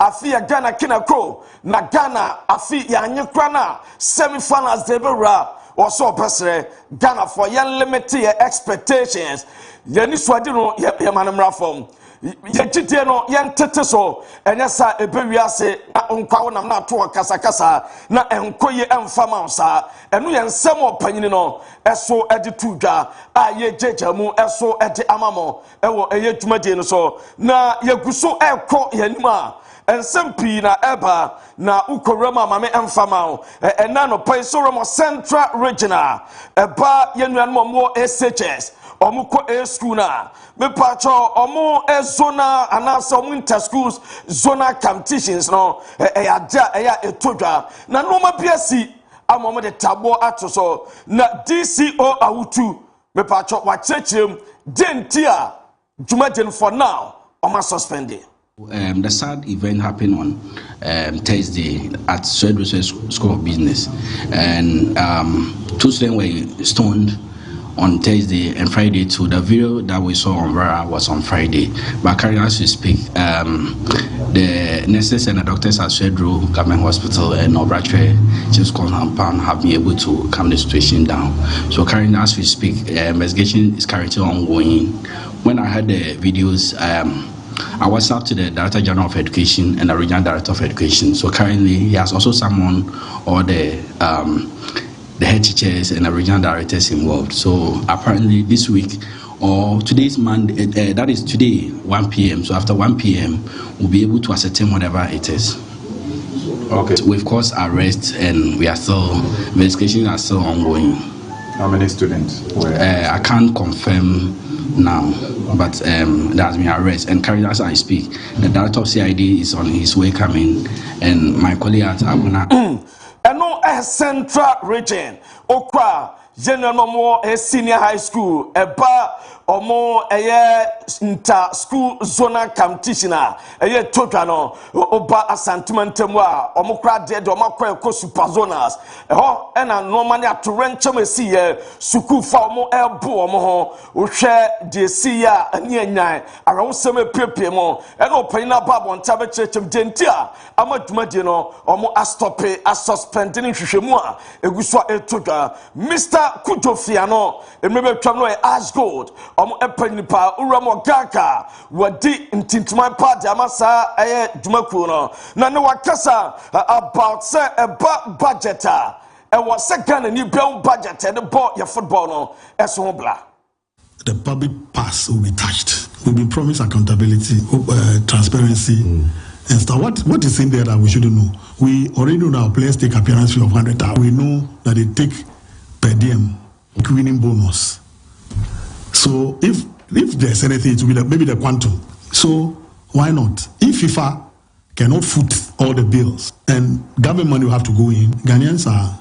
Afia Ghana Kinako, na Ghana Afia Yanyukrana, semi-finals debera, or so best Ghana for young limited expectations. Yaniswadino Yamanam Rafom. Yechite no yentete so enyesa ebewiase na onkwawo nam na to kasakasa na enkoye emfama sa enu yensem opanyini no eso ede tudwa a ye jejamu eso ede amamo ewo eye dwumade no so na yeguso ekọ yanima ensempi na eba na ukorama mame emfama ena no Paisoromo Central Regional eba yenuanmo mo SHS omuko a school na me pacho omu e zona anasa omu inter schools zona competitions no eya etodwa na no ma biasi amomo de tabo atoso na DCO awutu me pacho wa chechirem dentia jumaden for now oma suspended.
The sad event happened on Thursday at Swedru's School of Business, and 2 students were stoned on Thursday and Friday too. The video that we saw on Vera was on Friday. But currently, as we speak, the nurses and the doctors at Swedru Government Hospital and Obrachwe Chiefs Compound have been able to calm the situation down. So currently, as we speak, investigation is currently ongoing. When I heard the videos, I was up to the Director General of Education and the Regional Director of Education. So currently, he has also summoned all the head teachers and the regional directors involved. So apparently this week or today's Monday, that is today, 1 p.m. So after 1 p.m., we'll be able to ascertain whatever it is. Okay. So we've caused arrest and we are still, investigations are still ongoing.
How many students were?
I can't confirm now, but there has been arrest. And currently as I speak, the director of CID is on his way coming, and my colleague at Abuna.
And no Central Region, Okra, General Momo, a senior high school, a bar, omo inter school zonal competition totwa no oba asantimantemu a omo kra de omo akwa super zonals ho na normally atorenchem esi school fa omo elbo omo ho ohwe de si ya ani anyan arawosem epepie mo na opanyina babo ntabe chechem denti a amadumade no omo astope asuspending hwehwemu a eguso etotwa Mr. Kojo Marfo no emebe twam no ash gold omo epanipa uramo gaka wadi ntintima party amasa dumakuo no na ne wakasa about say budget was second ni bill budget the ball your football no eso bla.
The public purse will be touched. Will be promised accountability, transparency, and stuff. What is in there that we shouldn't know? We already know that our players take appearance fee of 100,000. We know that they take per diem winning bonus. So if there's anything, it will be maybe the quantum. So why not? If FIFA cannot foot all the bills and government money will have to go in, Ghanaians are.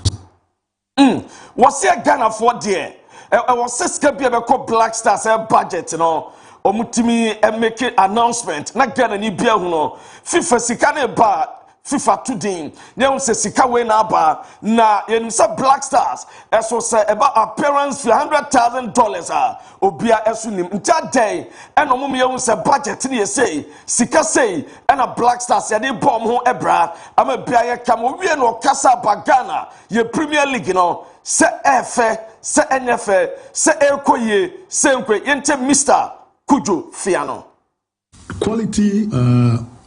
What's your Ghana for there? I was just going to Black Stars budget, you know. Omutimi make announcement. Na Ghana ni bia huno. FIFA sikane ba. FIFA today. Now say sika we na ba. Na yen say Black Stars. Eso say about appearance for $100,000. Obia esu nim. Nta day. Eno mo me say budget ni say. Sika say. Ena Black Stars ya de bom ho ebra. Ama bia ye kam owie no kasa ba Ghana. Ye Premier League no. Se efe. Se NFL. Se ekoye. Se nkwe. Yente Mr. Kojo Marfo.
Quality,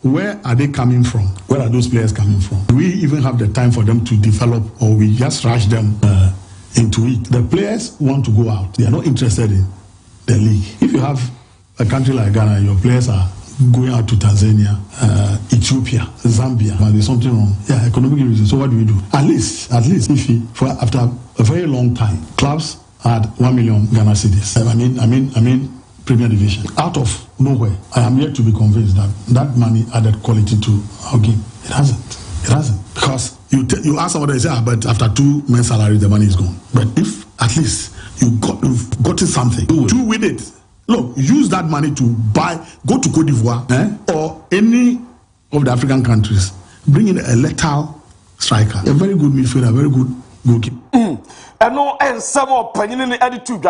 where are they coming from? Where are those players coming from? Do we even have the time for them to develop, or we just rush them into it? The players want to go out. They are not interested in the league. If you have a country like Ghana, your players are going out to Tanzania, Ethiopia, Zambia, but there's something wrong. Yeah, economic reasons. So what do we do? At least, if after a very long time, clubs had 1 million Ghana cedis. I mean, Premier Division. Out of nowhere, I am yet to be convinced that that money added quality to our game. It hasn't. Because you ask somebody, say, but after 2 months' salary, the money is gone. But if at least you've gotten something, do with it. Look, use that money to go to Cote d'Ivoire or any of the African countries, bring in a lethal striker, a very good midfielder, a very good goalkeeper.
Eno ensamo opanyini ni attitude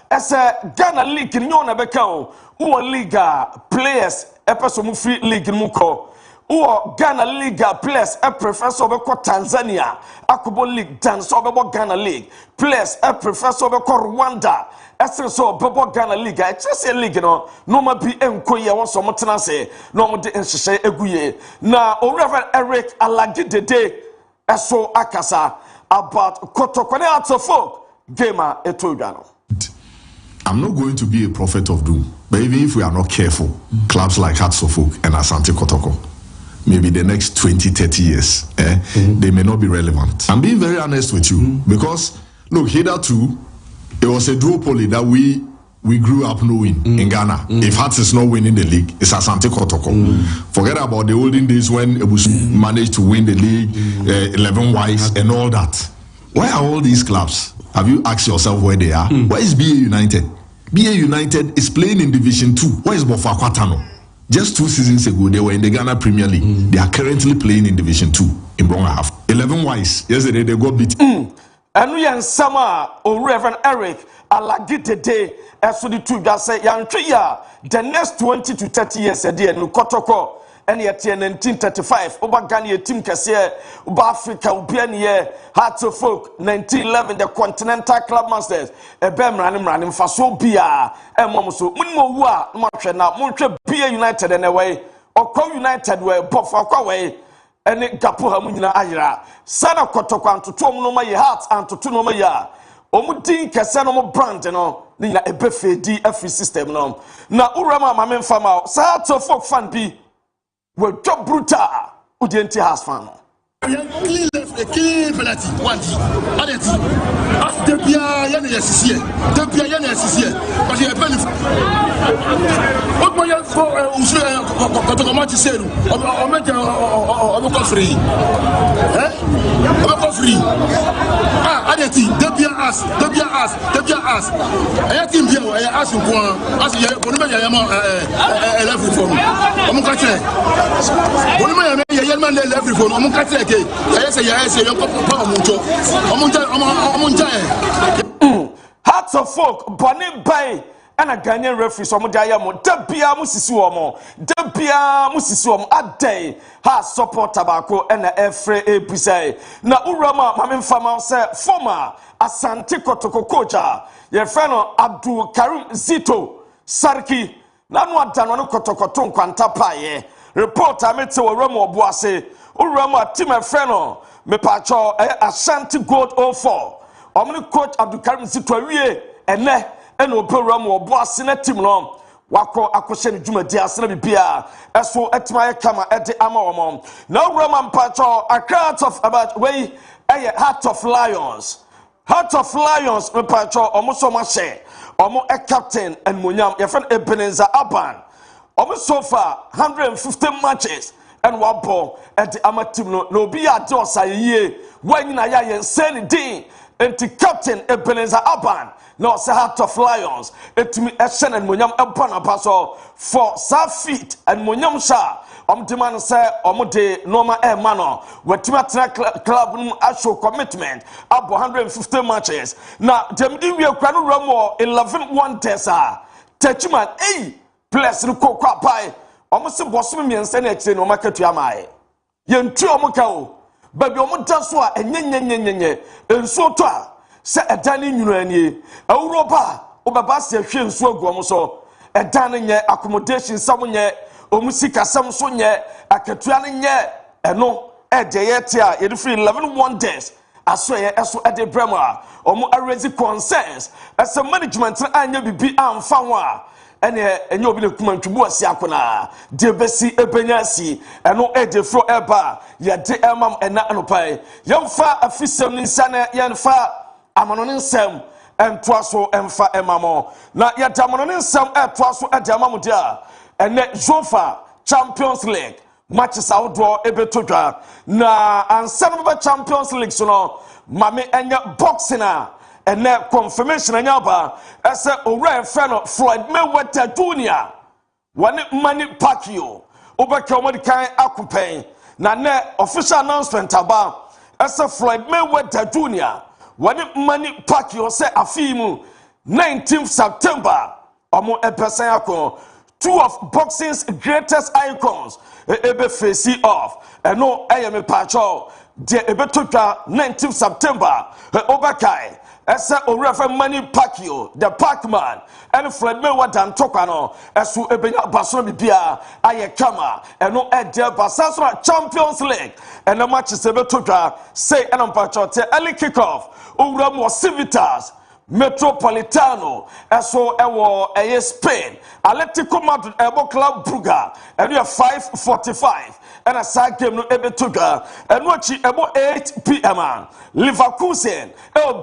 as a Ghana league ni ona beka o liga players epeso mu free league mu ko o Ghana league players e professor beko Tanzania akobo league dance obebo Ghana league players e professor beko Rwanda ese so obebo Ghana league e chese league no ma bi enkoye won so motena se no mo de enhyehe eguye na o Reverend Eric Alagidede eso akasa about Kotokwane Atofok gamer etogano.
I'm not going to be a prophet of doom, but even if we are not careful, clubs like Hearts of Oak and Asante Kotoko, maybe the next 20-30 years, they may not be relevant. I'm being very honest with you because look, hitherto it was a duopoly that we grew up knowing in Ghana. If Hearts is not winning the league, it's Asante Kotoko. Forget about the olden days when it was managed to win the league, 11 wise and all that. Why are all these clubs? Have you asked yourself where they are? Where is BA United? BA United is playing in Division 2. Where is Bofa Kwatano? Just 2 seasons ago, they were in the Ghana Premier League. They are currently playing in Division 2 in Bronga half. 11 wise. Yesterday they got beat.
And we and Sama or Reverend Eric Alagidede as the two guys say the next 20 to 30 years a day no Kotoko and yet 1935 over Ghana team kase over Africa ubianie Hearts of Folk 1911 the Continental Club Masters ebem ranim faso bia emomuso munmo wu a mahwe na monhwe BA United and away or United were bofa kwa way ene gapo ha munyina ayira sana Kotoko antoto no ma ye Hearts antoto no ma ya omudin kese no mo brand no ni na ebefedi every system no na urama ma memfama sa to folk fan bi we job brutal udienti has fan no
clean penalty one adeti after bia ya na yesisie but you benefit what boy for usre Kojo Marfo said, I'm free. I'm free. Ah, I think they ask. I think they ask you ask you level phone. I'm catch it. When my man level phone, I'm catch it. I say you
Hearts of folk, Bonnie Bay, and a Ghanaian referee, some of Diamo, Debia Musisuomo, Debia Musisuom, a day, has support tobacco and a Efre Epise. Na Urama, Mamin Fama, say, former Asante Kotoko Koja, your friend Abdul Karim Zito, Sarki, Nanwa Danano Kotokoton Quantapaye, reporter Mete Ramo Boise, Urama, Tim and Freno, Mepacho, Ashanti Gold 04. Omni coach Abdul Karim Zitwawie ene operam wo boase na team no wako akoshe ne dwuma dia asena bibia eso etima kama ede ama omo na Roman Pacho a crowd of about way Heart of Lions me Pacho omo so ma share omo captain and Munyam your friend Ebenezer Aban omo so far 150 matches and one ball at the ama team no be a dosa ye when na ya yen din enti captain Ebenezer Aban no say Heart of Lions etimi ehye and Munyam empana paso for feet and Munyam sha demand say de normal mano wetima club actual commitment up 150 matches na dem di we kwa no ramo 11 wonders Techiman plus no kokwa pai se bosom miense na ekire no makatu amae yentu omuka o baby omuda so a enyenyenyenyenye enso to a se edane nyunu anie Europa obaba se hwe enso agu omo so edane nye accommodation samunye omusika sam so nye akatua ne nye eno ede yete a yede free 11 wonders aso ye eso ede brema omo arezi concerns as a management anya bibi amfa ho a ene enye obi ne kuma ntwubu asi akona de besi ebenyasi eno ede fro eba ye de emam ena anopai yemfa afisem ni nsane yenfa amanonin nsem entwaso emfa emamo na ye damanonin nsem etwaso ede emam dia ene Zofa Champions League matches outdoor ebetodwa na ansanaba Champions League so no mame enya boxing ene confirmation enya ba ese owura friend Floyd Mayweather Jr. Wani Manny Pacquiao obeka omodikan akupen na ne official announcement aba ese Floyd Mayweather Jr. Wani Manny Pacquiao se afimu 19th September omo epesen akon two of boxing's greatest icons ebe face off eno ayeme pacho de ebe toka 19th September obakai ese orefa Manny Pacquiao the Pac-Man and Floyd Mayweather ntokwa no esu ebenya baso bibia aye kama eno ede basaso Champions League eno matches ebe toka say eno pacho te early kick-off owura mo Civitas Metropolitano eso ewo Spain Atletico Madrid ebo Club Brugge and you 5:45 and a side game no ebetoga and watch ebo 8 p.m. Leverkusen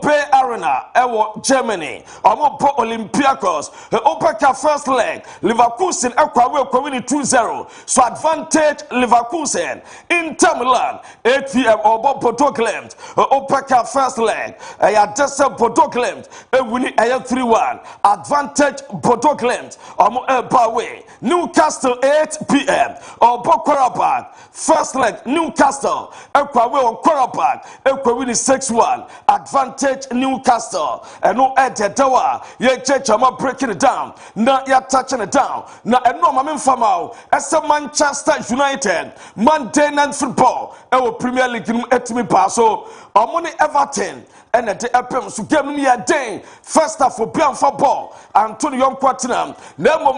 Bay Arena ewo Germany omo po Olympiacos Opeka first leg Leverkusen ekwa win 2-0 so advantage Leverkusen Inter Milan 8 p.m. obo Porto Clemt Opeka first leg Ayadesa Porto Clemt winning 3-1 advantage Porto Clemt omo Bawe Newcastle 8 p.m. obo Qarabag first leg Newcastle ekwa on Qarabag ekwa win 6-1 advantage Newcastle and no Ededawa ye chama breaking it down na ya touching it down na eno mame famao as Manchester United Monday Night Football Premier League etimi paso omoni Everton and the epem so game me a day first half for football Antonio Quatinam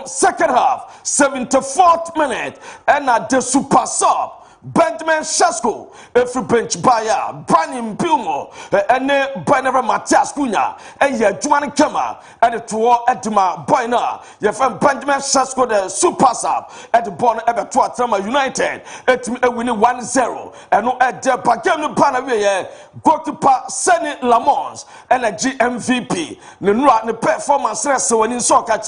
second half 74th minute and at the super sub Benjamin Shasko, every bench buyer, Brian Bilmo, and Beneva Matias Cunha, and ye Juan Kema, at the tour at Dima Boyna, your friend Benjamin Shasko, the super sub at the Bon Ebertua Trama United, at winning 1-0, and no at the Pagano Panaway, goalkeeper Senny Lamons, and a GMVP, the performance wrestling in soccer,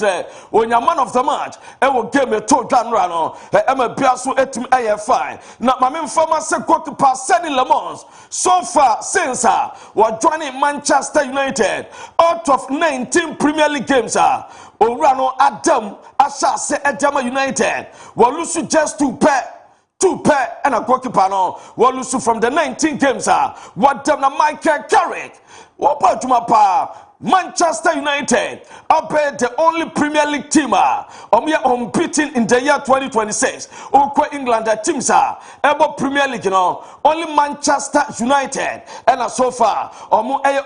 when you're man of the match, and will give me 2 gun run, and a Piasso at him AFI. Now, my main former goalkeeper Senny Lamons, so far since was joining Manchester United out of 19 Premier League games. Orano Adam Asha Adama United will lose just 2 pair and a goalkeeper no will lose from the 19 games. What them na Michael Carrick, what about Jumapa? Manchester United are the only Premier League team unbeaten in the year 2026. Oko England teams are able Premier League, only Manchester United and so far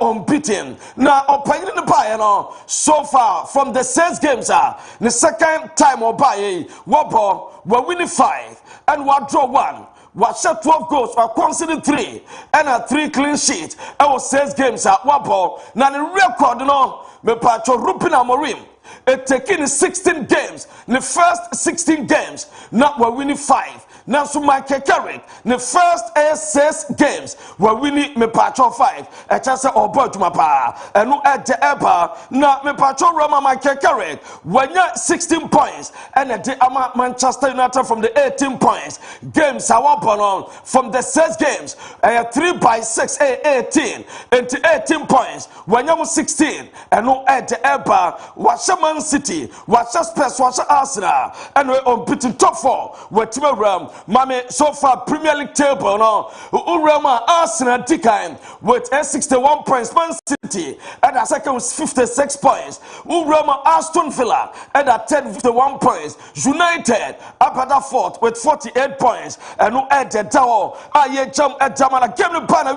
unbeaten. Now opinion the so far from the 6 games the second time or by we're winning 5 and we draw 1. Was shot 12 goals or conceded 3 and a 3 clean sheets. I was 6 games at Wabo. Now the record me pacho Rupina Morim. It taking 16 games. The first 16 games, now we're winning 5. Now so Michael Carrick, the first 6 games we're winning me pacho 5. A chance or boy to my pa. And no at the ever. Now me pacho Roma Michael Carrick. When you're 16 points and a day Manchester United from the 18 points. Games are on from the 6 games. 3 by 6, 18 into 18 points. When you're 16 and no at the ever. Watch Man City, watch Spurs, watch Arsenal, and we're unbeaten top 4. We're team around. Mame, so far Premier League table now. Urama Arsenal decline with 61 points. Man City at the second with 56 points. Urama Aston Villa at the 10 51 points. United up at the 4th with 48 points. And no at the tower. I jump at Jamana game the banner.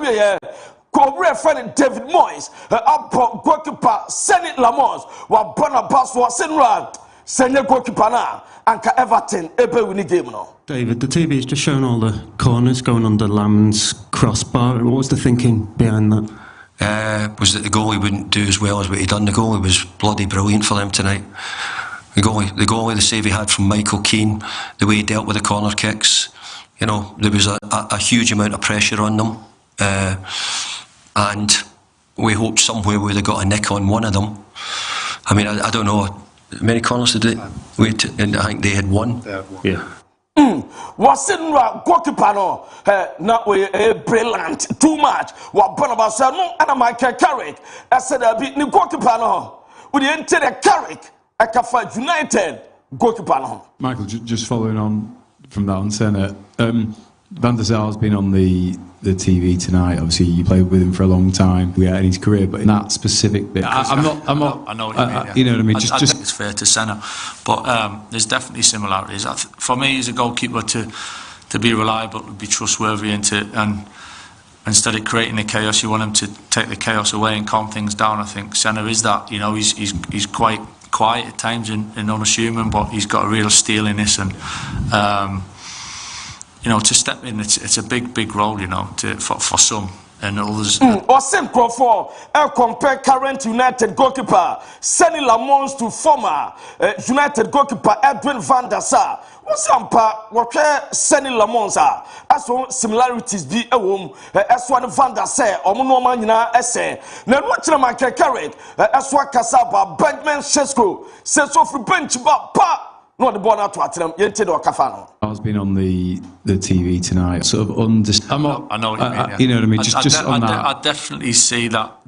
Friend David Moyes, up goalkeeper Senny Lamons, while Bonaparte was in run. Senior goalkeeper now, and Everton, ebe winning game now.
David, the TV has just shown all the corners going under Lam's crossbar. What was the thinking behind that?
Was that the goalie wouldn't do as well as what he done. The goalie was bloody brilliant for them tonight. The goalie, the save he had from Michael Keane, the way he dealt with the corner kicks. You know, there was a huge amount of pressure on them. And we hoped somewhere we would have got a nick on one of them. I mean, I don't know. How many corners did they? And I think they had 1.
Yeah.
Was in goalkeeper no? Not brilliant. Too much. What Bonaba said no. And Michael Carrick. I said I beat the goalkeeper no. We didn't take a Carrick. I can fight United goalkeeper no.
Michael, just following on from that on Senna. Van der Sar's been on the TV tonight. Obviously, you played with him for a long time. We had in his career, but in that specific bit,
I'm not. I know what you mean. Yeah.
You know what I mean.
I think it's fair to Senna, but there's definitely similarities. For me, as a goalkeeper, to be reliable, to be trustworthy, and instead of creating the chaos, you want him to take the chaos away and calm things down. I think Senna is that. You know, he's quite quiet at times and unassuming, but he's got a real steeliness and. You know, to step in, it's a big role, you know, for some and others.
Osim Crawford, compare current United goalkeeper Senny Lamons to former United goalkeeper Edwin van der Sar. What's what Senny Lamons are? As well similarities be a womb, as one van der Sar, or Monomania essay. Now, watching Michael Carrick, as what Casaba, Benjamin Shasko, says off the bench, but no, the ball out to them.
I've been on the TV tonight. Sort of understand.
I know what you mean. Yeah.
You know what I mean. Just on that.
I definitely see that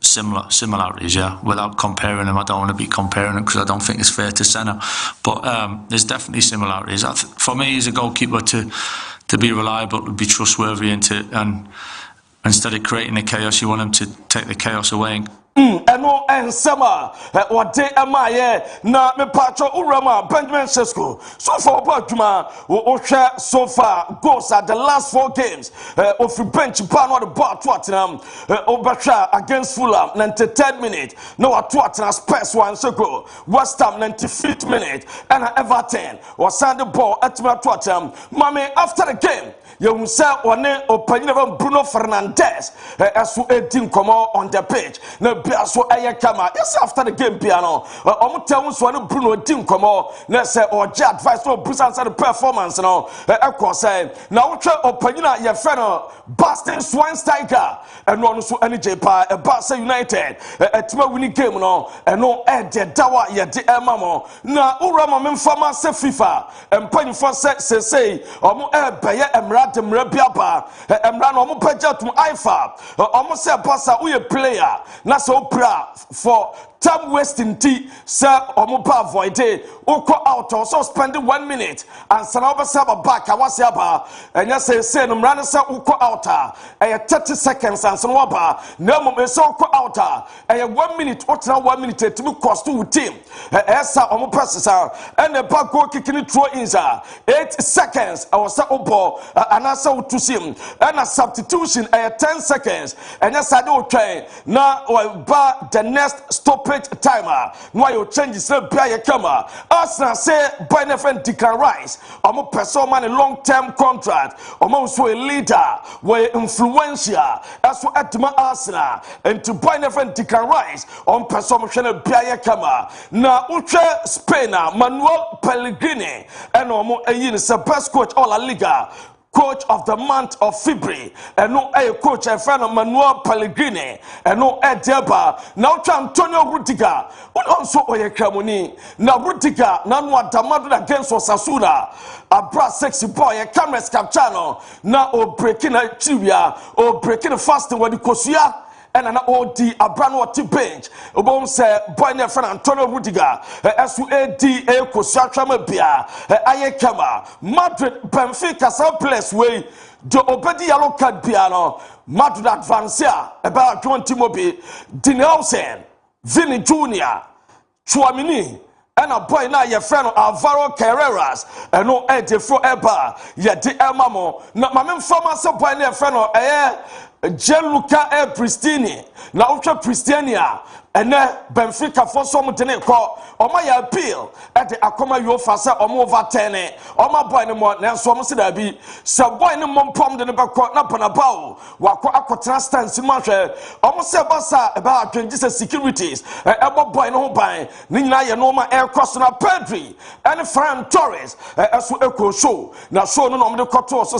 similarities. Yeah, without comparing them, I don't want to be comparing them because I don't think it's fair to Senna. But there's definitely similarities. For me, as a goalkeeper, to be reliable, to be trustworthy, and instead of creating the chaos, you want him to take the chaos away
eno ensema ode emaye na me pacho urama Benjamin Sesko so far obadwuma o hwe so far goals at the last 4 games of bench ban on the bar to atenam obetwa against Fulham 93rd minute no to atenam Spurs 1 goal West Ham 95th minute and Everton was send the ball at to atenam mame after the game you say one opinion Bruno Fernandes as we edin komo on the pitch na bia so kama yes after the game piano tell so Bruno edin komo na say oje advice no Bruce answer the performance no say na wo twa opinion ye friend Boston Schweinsteiger and no so any pa Barca United etima winning game no no de dawa ye de emamo na urama memfama se FIFA empanifo say omo beye emra de mrabiaba emra no omo pagya tum IFAB omo say Barca we player na so pra for time wasting tea sir omo pa avoid oko out so spend 1 minute and sana obasa back awase aba enya say no mra say oko out 30 seconds and so oba na mo say oko out 1 minute otra 1 minute to cost to team esa omo processor and the back goal kicking throw in 8 seconds I was say obo and asa to sim and a substitution 10 seconds and yes I do try na ba the next stoppage timer no you change say bia kama Arsenal say by friend Declan Rice omo person man long term contract omo so a leader we influential as for atma Arsenal and to buy friend Declan Rice on person hwe bia kama na utwe Spain Manuel Pellegrini and omo eyin say best coach all La Liga coach of the month of February and no coach a friend of Manuel Pellegrini and no Deba now Antonio Rudiger also Oyekramoni now Rudiger now Damadu against Osasuna a brass sexy boy a cameras capchano now o breaking a trivia or breaking the fasting when the Kosia and an OD a brand new bench. Obom say boy ne friend Antonio Rudiger SUAD a Kosia Bia Ayekama Madrid Benfica some place way the obedi yellow card piano Madrid advance about 20 mobi Dinelsen Vini Jr. Chouamini and a boy na your friend Alvaro Carreras and no Edefro Eba ye de Emamo na mamem former so boy ne friend Gianluca Pristini na ultra Pristina and Benfica for some tene call or my appeal at the Akoma Yofasa or more vatene or my boy no more now so much that be so boy no more pom the back up on a bow wako aqua stance in Marshall almost say basa about Jesus securities about boy no buy Nina Yanoma air crossing a Pedri and Fran Torres as we echo show now show no the court so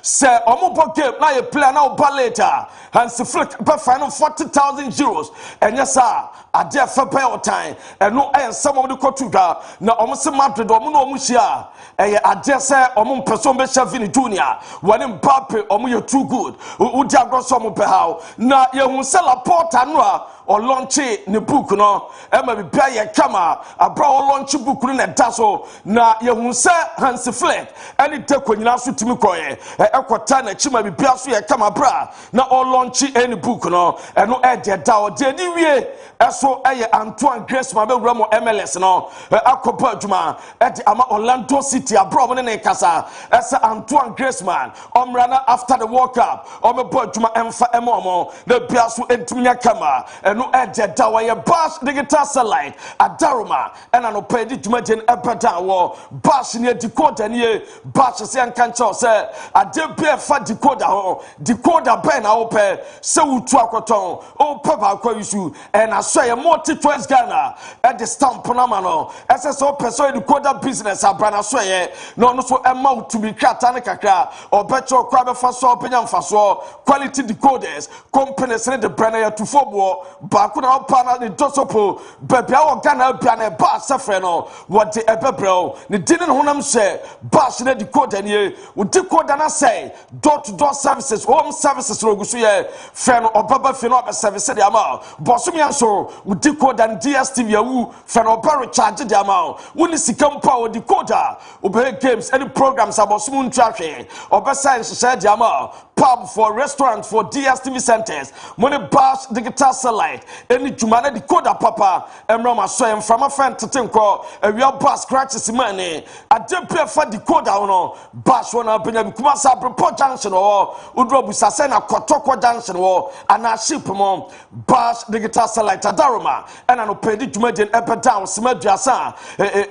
say almost game now you play now later and the flick but final 40,000 euros and yes a dear for pay time and no and some of the cotuga na almost Madrid or no mushia a dear say or person be Vini Jr. when Mbappe or you too good udia go some how na you sell a port anwa or launch ne book no e ma bia ye kama abra or launch book no na daso na you say Hansi Flick any take kwanyina so timi koye ekwota na chima bia so ye kama bra na or launch any book no e no e de da o de ni wie eso eye Antoine Griezmann be wura mo MLS no akopa adwuma e de ama Orlando City abra mo ne kasa ese Antoine Griezmann omrana after the World Cup omepa adwuma emfa emomo na bia so entumnya kama no edge dawa ye bash digital satellite adaroma and an opedi dwumaden ebeda wo bash ne decoder ne bash se ankancha say adebia fa decoder ho decoder ben na ope se wutu akoton ope ba kwa isu and aso ye multi choice Ghana at the stamp na ma no SSO person decoder business abrana so ye no so ema to be krata ne kakra obecho kwa be fa so openya mfaso quality decoders companies ne de brand ya to fobo bakuna opana ni dosopo bebia wo Ghana bia na ba safre no what the ebebrel ni dinin honam se bash na decoder ni wo decoder na say door to door services home services rogusu ye fe no obaba fe no be service de ama bosumi anso wo decoder DSTV ya wu fe no ba recharge de ama wo ni sikampa wo decoder obe games any programs abosumu ntwahwe obe science share de ama pub for restaurant for DSTV centers money bash digital satellite satellite any jumana di koda papa emra ma so em from a friend tetenko awia bus scratches money adepia fa di koda no bash wona benya bi kuma sa prepo junction o udro busase na kotoko junction o ana ship mo bash digital satellite adaroma ena no pedi jumadien ebe down simaduasa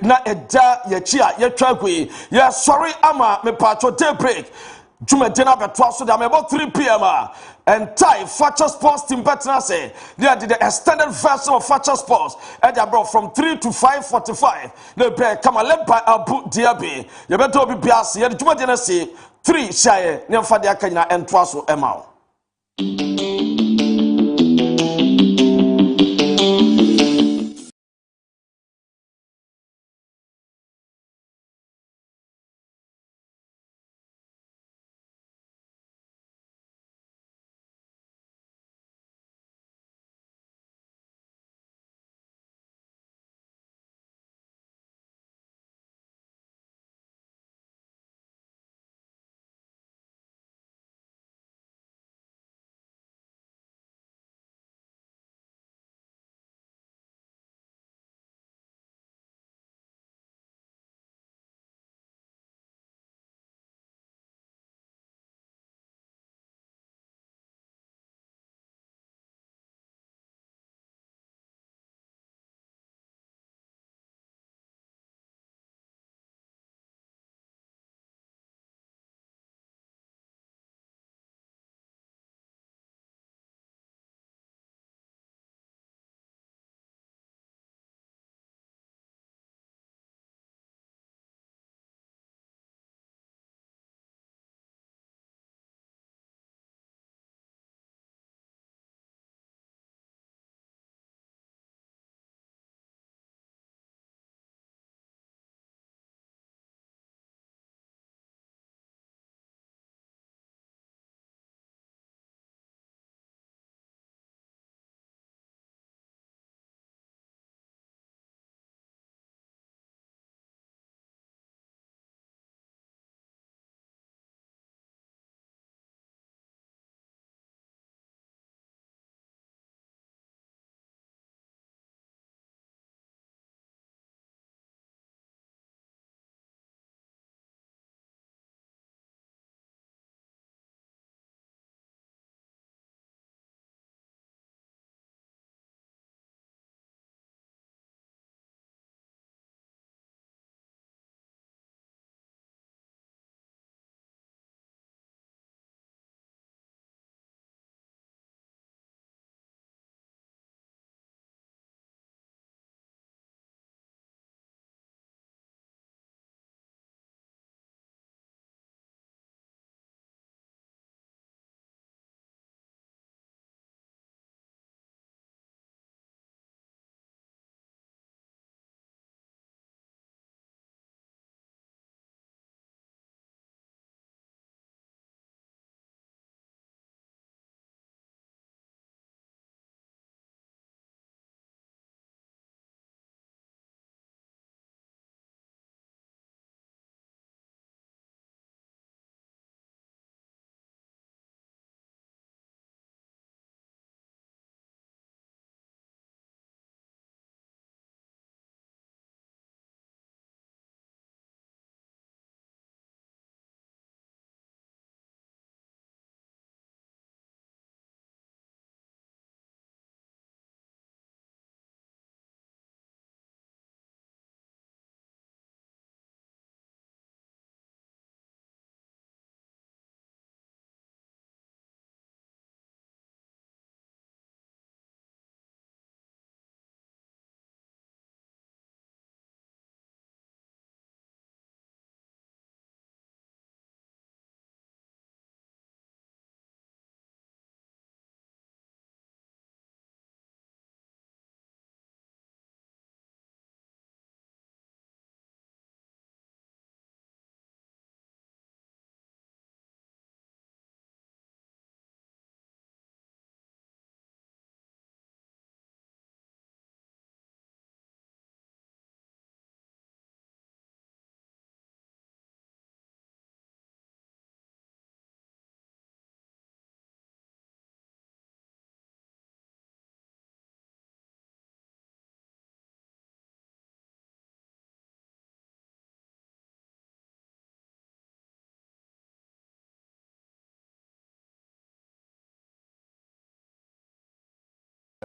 na eja ye chia ye twagwe ye sorry ama me pacho Daybreak Jumadina betwa so that about 3 p.m. And Thai Fatcher Sports team better say they did the extended version of Fatcher Sports and they brought from 3 to 5:45. They be come led by Abu Diaby. You better be biasi. You Jumadina say 3 shy. Nyamfa dia kanya and twaso emao.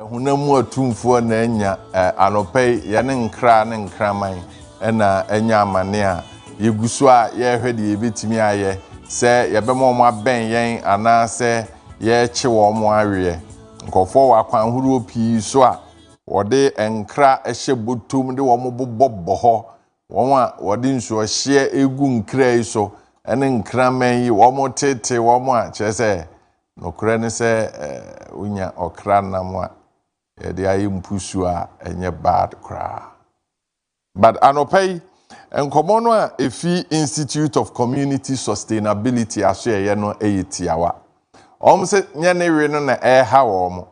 Hunamu atumfuo na enya anopei yene nkra ne nkraman na enya amane a yeguso a ye hwede yebetimi aye se yebema omo aben yen ana se ye kye wo mo awe nkofo wa kwan huru opi so a wode nkra ehye botom de wo mo bobbo ho won a wode nsuo hye egu nkra yi so ene nkraman yi wo mo tete wo mo a chese nokure ne se unya okra namwa they are impusua enye bad cra. But anopei enkomono a efi Institute of Community Sustainability aso ye no eyetiawa. Se nye ne we no na ha wo mo.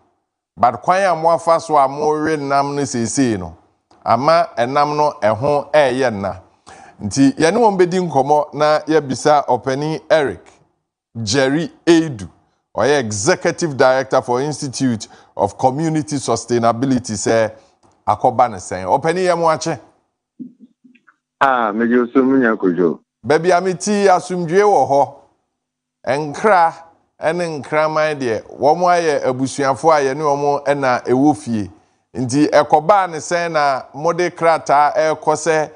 But kwan a mo afa so a mo we nam no sesei no. Ama enam no ho ye na. Nti ye ne won bedi nkomo na ye bisa Openi Eric Jerry Edu, or Executive Director for Institute of Community Sustainability, say akoba ne sen openi ye mo ache
me jo so munya kojo
baby amiti asumdwe wo ho enkra ene nkraman de wo mo aye abusuafo aye ne wo mo na ewofie nti ekoba ne sen na mode krata ekose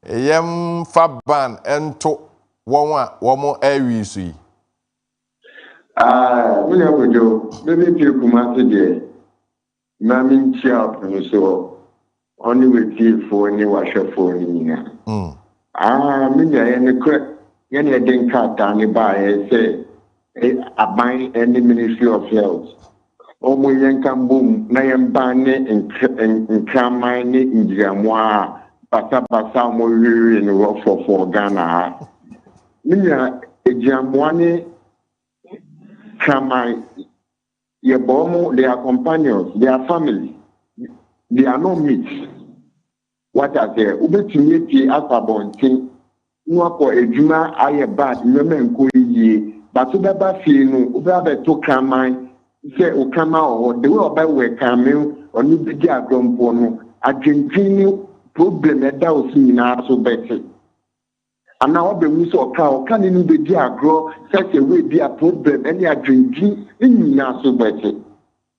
yem faban ento wo mo awi so yi
munya kojo bebe ti kuma se de na min chia no so oni weti fo ni washe fo ni na munya ye ne kre ye ne den kata ni ba ye se aban any Ministry of Health omo yen kan bom na yen ban ne nkraman ne ngiramwa basa mo wiwi ni wo for Ghana munya egiramwa ne Kamai, your bomo, their companions, their family, they are not meat. What are they? Ubeti as a bonting, no for a juma, I a bad, women go ye, but to the bafino, Uber to Kamai, say Okama or the way about where Camille or New Bidia Grompono, Argentine problem that was in our so better. And now the use of cow can in the grow such a way be a problem any are drinking in so better.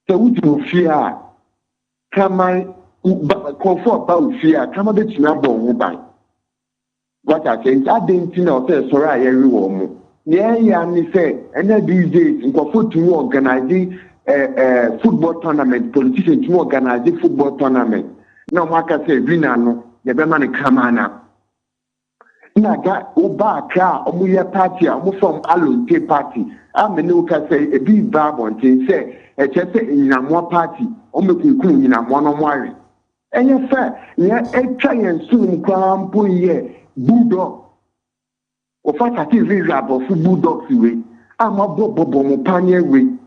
So we do fear. Come I comfort about fear, come a bit number by. What I think I didn't know say sorry every woman. Yeah, and say and these days in comfort to organizing football tournament, politicians to organize football tournament. Now what I say Vinano, the man come on. Naga Obaka, Omuya party, from Alunte party. I'm a new say a big babon say a chest in a more party, Omuku in a one. And yes, sir, yeah, a try and soon come puye bulldog. Of what I think is about bulldogs away. I'm a bobo mopanya way.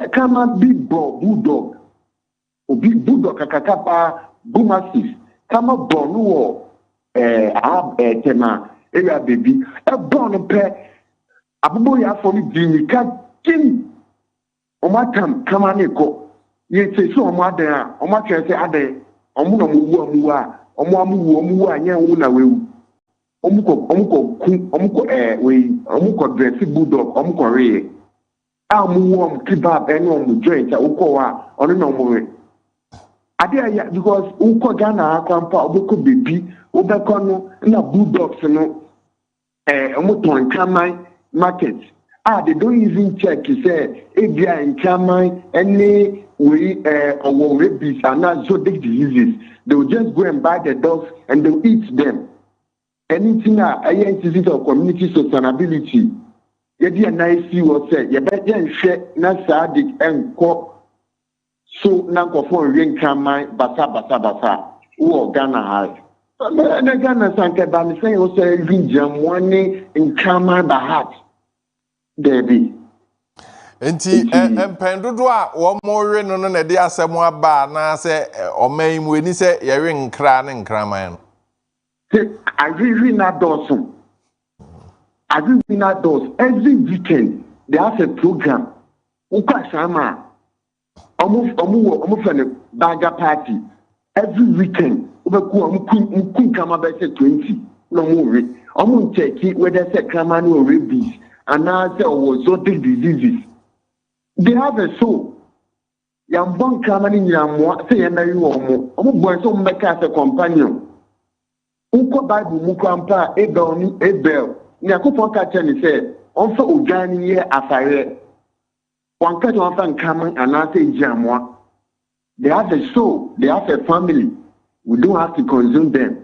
Come on, big bulldog. O big bulldog, kakapa, boomasis. Come on, bon tema area baby a born pair abubo ya for me dini ka kim o matam kama ne ko ye se so o ma dan o ma twa se ade o mu no mu wa o mu amu anya wu na wewu o mu ko we o mu ko dress bulldog o mu ko re a mu wo mu kebab ene o mu joint o ko wa ono no mu re ade because o ko Ghana akwampa o ko baby Obekono na bulldogs no omoton Kamai market they don't even check to say ebia in Kamai any way or rabies and zoonotic diseases. They will just go and buy the dogs and they'll eat them. Anything Institute of Community Sustainability yedi nice what say you better share na sadik and co so na go for ring Kamai basa who Ghana has. Na Ghana sanke ba me say o say region one in Kama Bahat Debbie
enti empendodo a wo mo we no na de asemo aba na say oman mu eni say ye we nkra ne nkraman no
I really not dozen every weekend they have a program ukasama omu fene baga party every weekend Obeku Kama be say 20 no more. Omu check whether say Kama no rabies and now say zoonotic diseases. They have a show. Yam bon kamani nyamwa say yandari womo. Omo boy so mbeka as a companion. Unko Bible mukwampa Abel. Ni akufo ka cheni say onfa ojani ye afare. Wanka to onfa nkaman anase jamwa. They have a soul, they have a family. We don't have to consume them.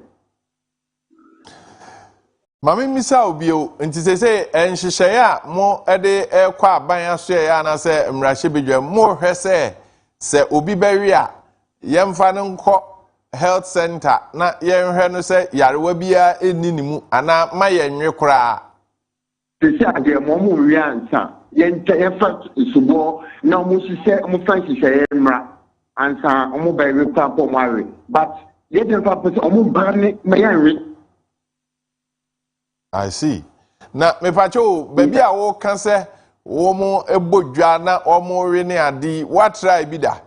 Mami misa obio nti se enhyehyeye mo ede ekwa aban aso ya na se mrahye bedwa mo hwese se obi beri a yemfa ne nko health center na yenhwe no se yarewa bia eninimu ana ma yenwe kura
se ade mo mo wi ansa yenta yefa subo na mo hyehyɛ mo fa hyehyɛ mra ansa mo beri kwa po mo awe but yeden fa pese mo ba ne ma yenwe.
I see. Na me pacho baby a wo kan se wo mo ebodwa na o mo we ne ade what try bi da.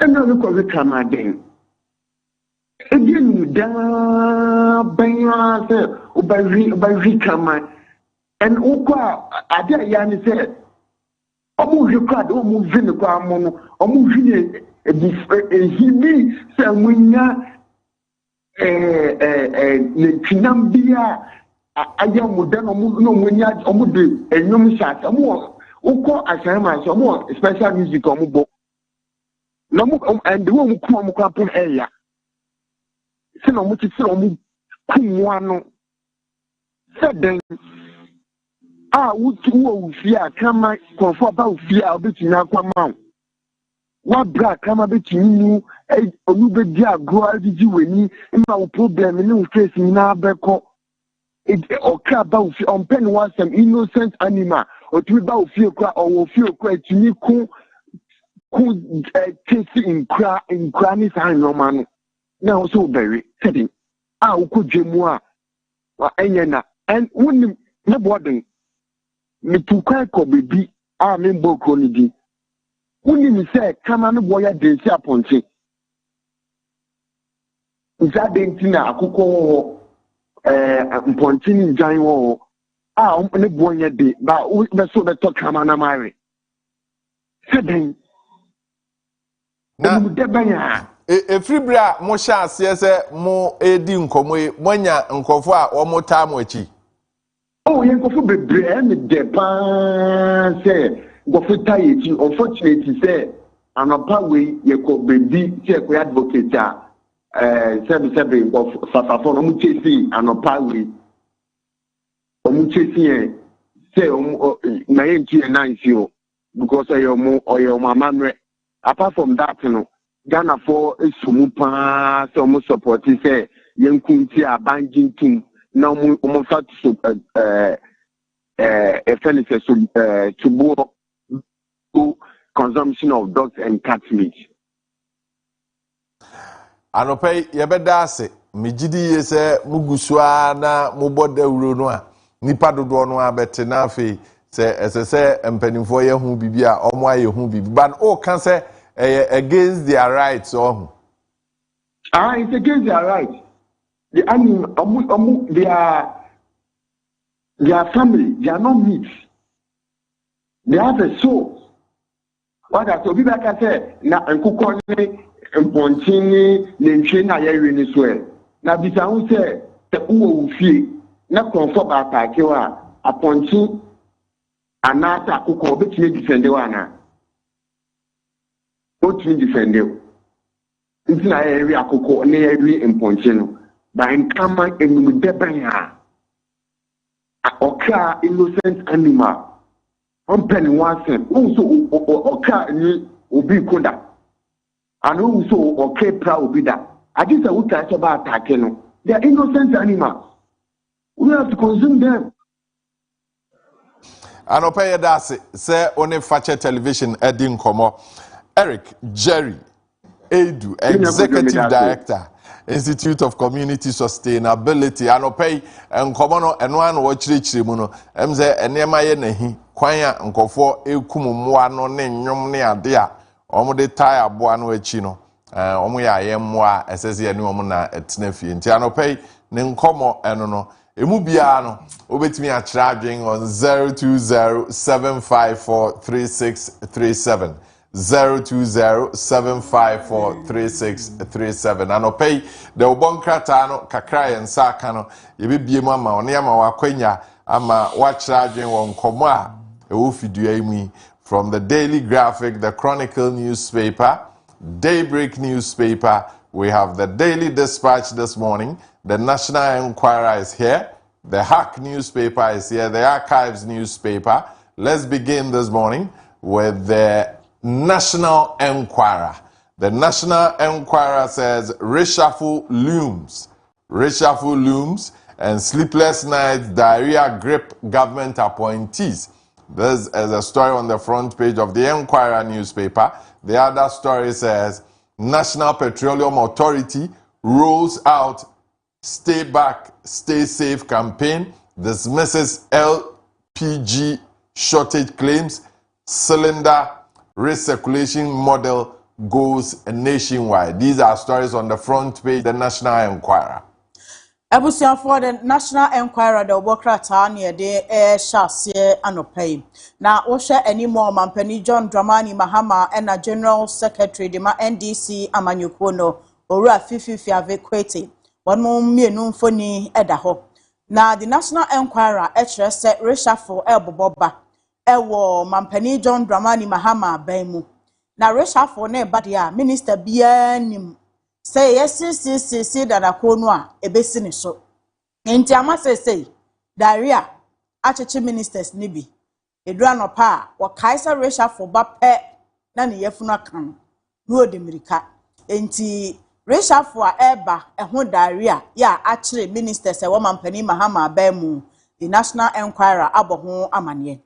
Ena no ko kama den. Edi nu da banya se obari kama en ukwa ade ya ni se omo hwekwa de omo vini kwa amo no omo hwini ehibi se munya Kinambia aya modern no munya omude enyom chat omo ukọ assignment omo special music omo bo no mo and the one ku omo kwa pon eya se no mo ti se omo kunwa no se den wuti wo ufia kama konfo ba ufia obetunya kwa ma wa bra kama betinu olube di agro adiji weni ma wo problem ni wo face ni na abeko oka ba wo fi on pen one some innocent animal otu ba wo fi okra owo fi okra tuni ku tesi inkra ni sa nyoma no na wo so very setting wo ko dwemu a wa enye na and woni ne boarding me tukwa ko bebi me mboko ni di woni mi say kama no boya densi aponte nza dentina akukọ wo mponte ni njan wo ne boya de ba be so be to kama na mare seden na mu de banya
efribra mo sha ase se mo edi nkomo monya nkofo a wo mo ta mo achi
ye nkofo bebre me de pa se Gofita yeti unfortunately say anapa we ye ko bebi say ko advocate seven of safafo no mu chesi anapa we omu chesi say na yenki enancio because oyo mamamre apart from that no Ghana for esumu pa say omu support say yenkunti abanjin king na omu fat so fenise so tubo consumption of dogs and cat meat.
Anopay yebeda ase megidi yese mugusua na muboda wuro no a nipa dodo no abete na afi se esese empanimfo ye hu bibi a omo aye hu bibi but o kan se against their rights oh
it's against their rights. The animal their family, they are not meat. They have a soul. What I so people can say na nkuko ni mpontini nentwe na yewe ni so e na bisa hu say te uwo ufie na konfo ba atake wa aponti anata akukọ betime defend wa na otime defend nti na yewe akukọ na yewe mponti no ba nkama enum deban ha oka innocent animal on penny one cent. Also, oka ni obi koda. And also, okay, proud obi da. I just say we can about attacking. They are innocent animals. We have to consume them.
Anopay dasi say one fache television Edin Komo. Eric Jerry Edu, Executive Director, Institute of Community Sustainability. Anopay and Komono and one watch rich muno. Emze enema ye nehi. Kwanya nkofo ekumu mwa no ne nwom ne ade a omo de tie aboa no achi no omo ya ye mwa esese ye ne omo na etena fie nti anopay ne nkomo eno no emu bia no obetimi a kira adwen on 0207543637 020-754-3637. And pay the Obonkratano, Kakra and Sakano, Yebi Mama, Oniama Wakwenya, Ama Wachrajin Won Koma, Eufiduemi, from the Daily Graphic, the Chronicle newspaper, Daybreak newspaper. We have the Daily Dispatch this morning. The National Enquirer is here. The Hack newspaper is here. The Archives newspaper. Let's begin this morning with the National Enquirer. The National Enquirer says reshuffle looms. Reshuffle looms and sleepless nights, diarrhea grip government appointees. This is a story on the front page of the Enquirer newspaper. The other story says National Petroleum Authority rolls out Stay Back, Stay Safe campaign, dismisses LPG shortage claims, cylinder recirculation model goes nationwide. These are stories on the front page, the National Enquirer.
Ebusian for the National Enquirer, the Wokrata near the air chassis anopai. Now, Osha anymore, Mampeni John Dramani Mahama and a General Secretary, the NDC Amanyukono, Ora Fifi Fiavequete. One more meanum funny edaho. Now, the National Enquirer, set reshuffle elbow bobba. Ewo Mampeni John Dramani Mahama Bemu. Now, reshuffle ne badia, Minister Bianim. Say yes, that a conwa, a basin so. Inti amase say, diarrhea, acheche ministers nibi. Edran opa, wa kaisa resha for bape, nani yefuna kan, no demirika. Inti resha for eba, ehon diarrhea, ya actually ministers a woman penny Mahama Bemu, the National Enquirer abohon amanye.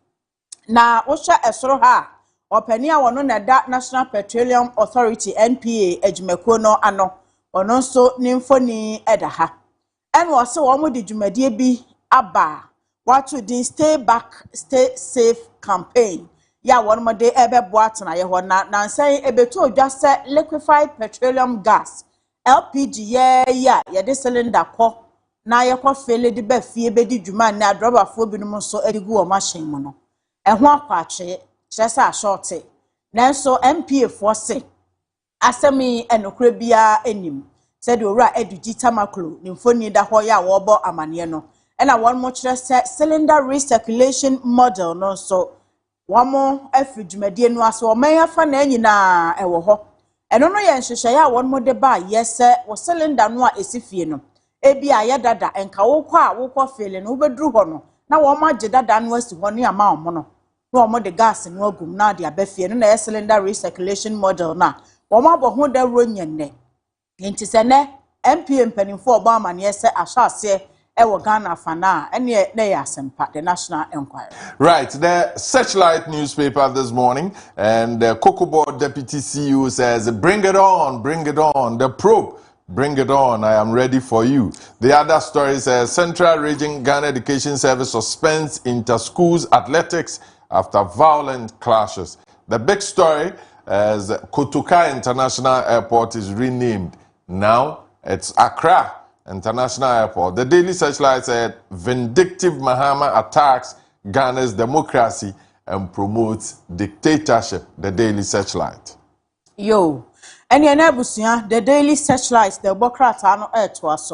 Na osha esoro ha. Openia wano na da National Petroleum Authority NPA ejumekuno ano ono so nimfoni edaha en wose wo mo di dwumadie bi aba watu din Stay Back Stay Safe campaign ya won mo de ebebo atena ye ho na nansan ebetu odwa se liquefied petroleum gas LPG ya de cylinder ko na ye ko fele de ba fie be di dwuma na adrobafo binum so edigu o machine mo no eho akwache Chesa shorty. Nanso MPA force asemi enokre bia enim. Said ora edugita maklo nimfoni da ho ya wo amane no. Ena won mo kire cylinder recirculation model no so wamo afidwumadie no aso o man afa na nyina ewo ho. Eno no ye nhwehwe ya won mo de ba yese wo cylinder no a esifie no. Ebi aye dada enka wokọ fele no ubedru ho no. Na wo ma gye dada no asi ho ne ama omo no. No more the gas in Wogum na the abefie no na cylinder recirculation model na woma bohu da ronye ne nti se ne MPM panimfo Obama ne se ahase e wo Ghana fana ene na ya sempa the National Enquirer.
Right, the Searchlight newspaper this morning, and the Cocoa Board Deputy CEO says, bring it on, the probe, bring it on, I am ready for you. The other story says, Central Region Ghana Education Service suspends inter-schools athletics after violent clashes. The big story is Kotoka International Airport is renamed. Now it's Accra International Airport. The Daily Searchlight said vindictive Mahama attacks Ghana's democracy and promotes dictatorship. The Daily Searchlight.
Yo, and Yenabusia, the Daily Searchlight, the Bokrata no air to us.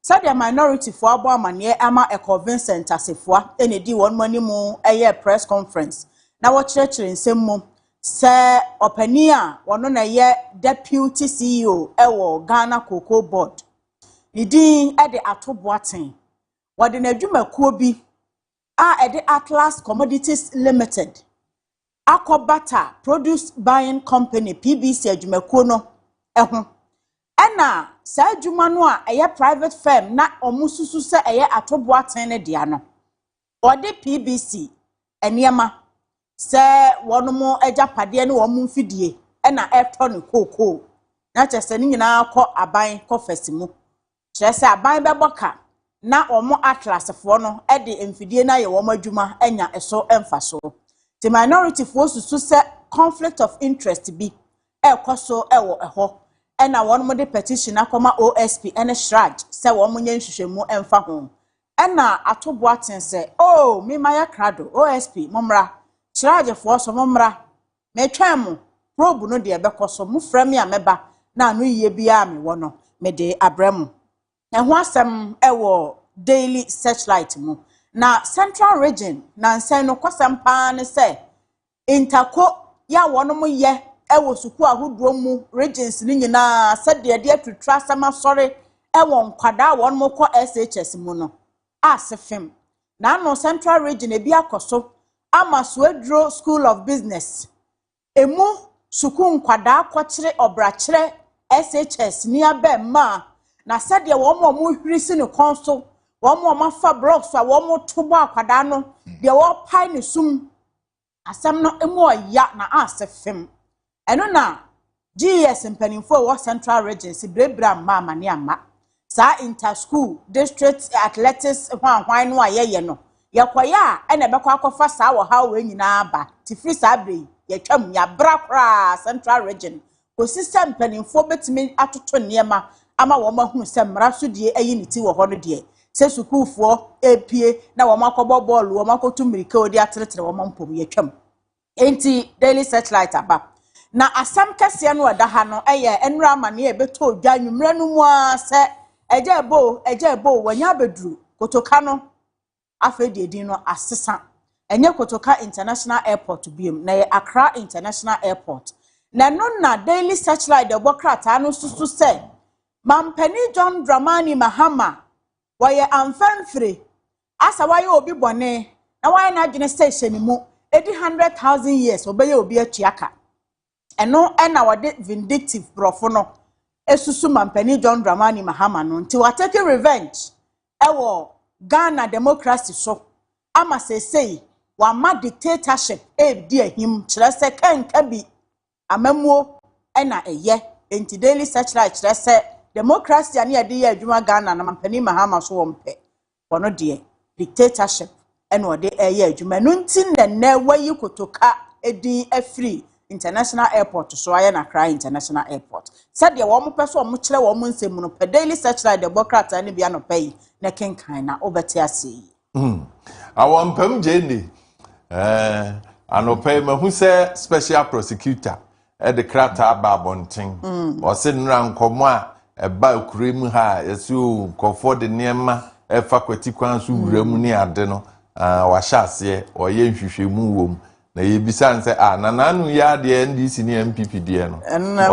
Said the minority for Abamanie Ama Eco Vincent Asifwa, ND 1 money mo a year press conference. Now what church in Semo, Sir Openia, one a year deputy CEO, Ewo Ghana Cocoa Board. Nidin at the Atobuatin. What in a Juma Kobi are at the Atlas Commodities Limited. Akobata Produce Buying Company, PBC Jumekono, Ana sa adwuma no a eye private firm na omususu se eye atoboaten ne dia no ode PBC eniema se wonomo ajapade ne wo mfidie na eto ne koko na chese ni nyina akọ aban kofasimu chese aban beboka na omo atlas fo no e de mfidie na ye wo madwuma anya eso emfaso the minority fo susu se conflict of interest bi ekoso ewo eho ena won mo de petition akoma OSP ene shraj se wo mo nyenhwehwemu emfa ho ena atoboaten se me maya krado OSP momra shraj fo so momra me twam probe no de ebekọ so mu frame a meba na anu yie bia me wo no me de abremu ho asem ewo daily searchlight mu na central region na nsen no kwasem pa ne se intako ya wono mu ye ewo suku ahodo mu regions ni nyina sede de atutra sama sori ewo nkwada wono mu kọ SHS mu no asefem na no central region ebi akoso ama Suedro School of Business emu suku nkwada akọkire obrachire SHS ni abemma na sede wo mo hwirisi ne konso wo mo mafa blocks a wo mo tobo akwada no de wo pai ne sum asam no emu oya na asefem eno na GS mpanimfo wo central region si brebra mama ne ama sa inter school district athletics hwan no ayeye no yakoya ene bekọ akọfa sa wo ha we nyina aba ti free sabre yatwam ya brakra central region ko system mpanimfo betimi atoto niema ama wo mahunu se mra so die ayi ne ti wo ho no die se sukuufo epie na wo makobo ball wo makotu mirika odi ateretere wo mampom yatwam enti daily searchlight aba na asam kase no wada ha no eye enra amane ebeto odwa nwumra no mu a se ejebo wanya beduru kotoka no afedi edin no asesa enye kotoka international airport biem na ye Accra international airport na no na daily searchlight de bokrata no susu se Mampani John Dramani Mahama waye amfanfre asa waye obi bone na waye na adwene station mu edi 100,000 years obeye obi atuaka eno ena wade vindictive brofo no esusu Mampani John Dramani Mahama no nti wa take revenge ewo Ghana democracy so ama sesei wa ma dictatorship di ahim kire se kanka bi amamuo ena eye enti daily searchlight kire se democracy ani ade ya adwuma Ghana na Mampani Mahama so wompe wono de dictatorship eno de eye adwuma no nti nne wayi kotoka edi afri international airport so aye na Accra international airport said ye wo mo peso mo kire wo mo nsem no pe daily searchlight democrat ani bia no pay na kenkan na obete ase
awampam jeni anopay mahu se special prosecutor e de krata babonten o se nra nkomo a eba okuremu ha yesu kofo de niema e fakwati kwan so wuramu ni ade no wa hyase o ye nhwehwemu wom na yebisa nse nananu ya de NDC ni MPP de no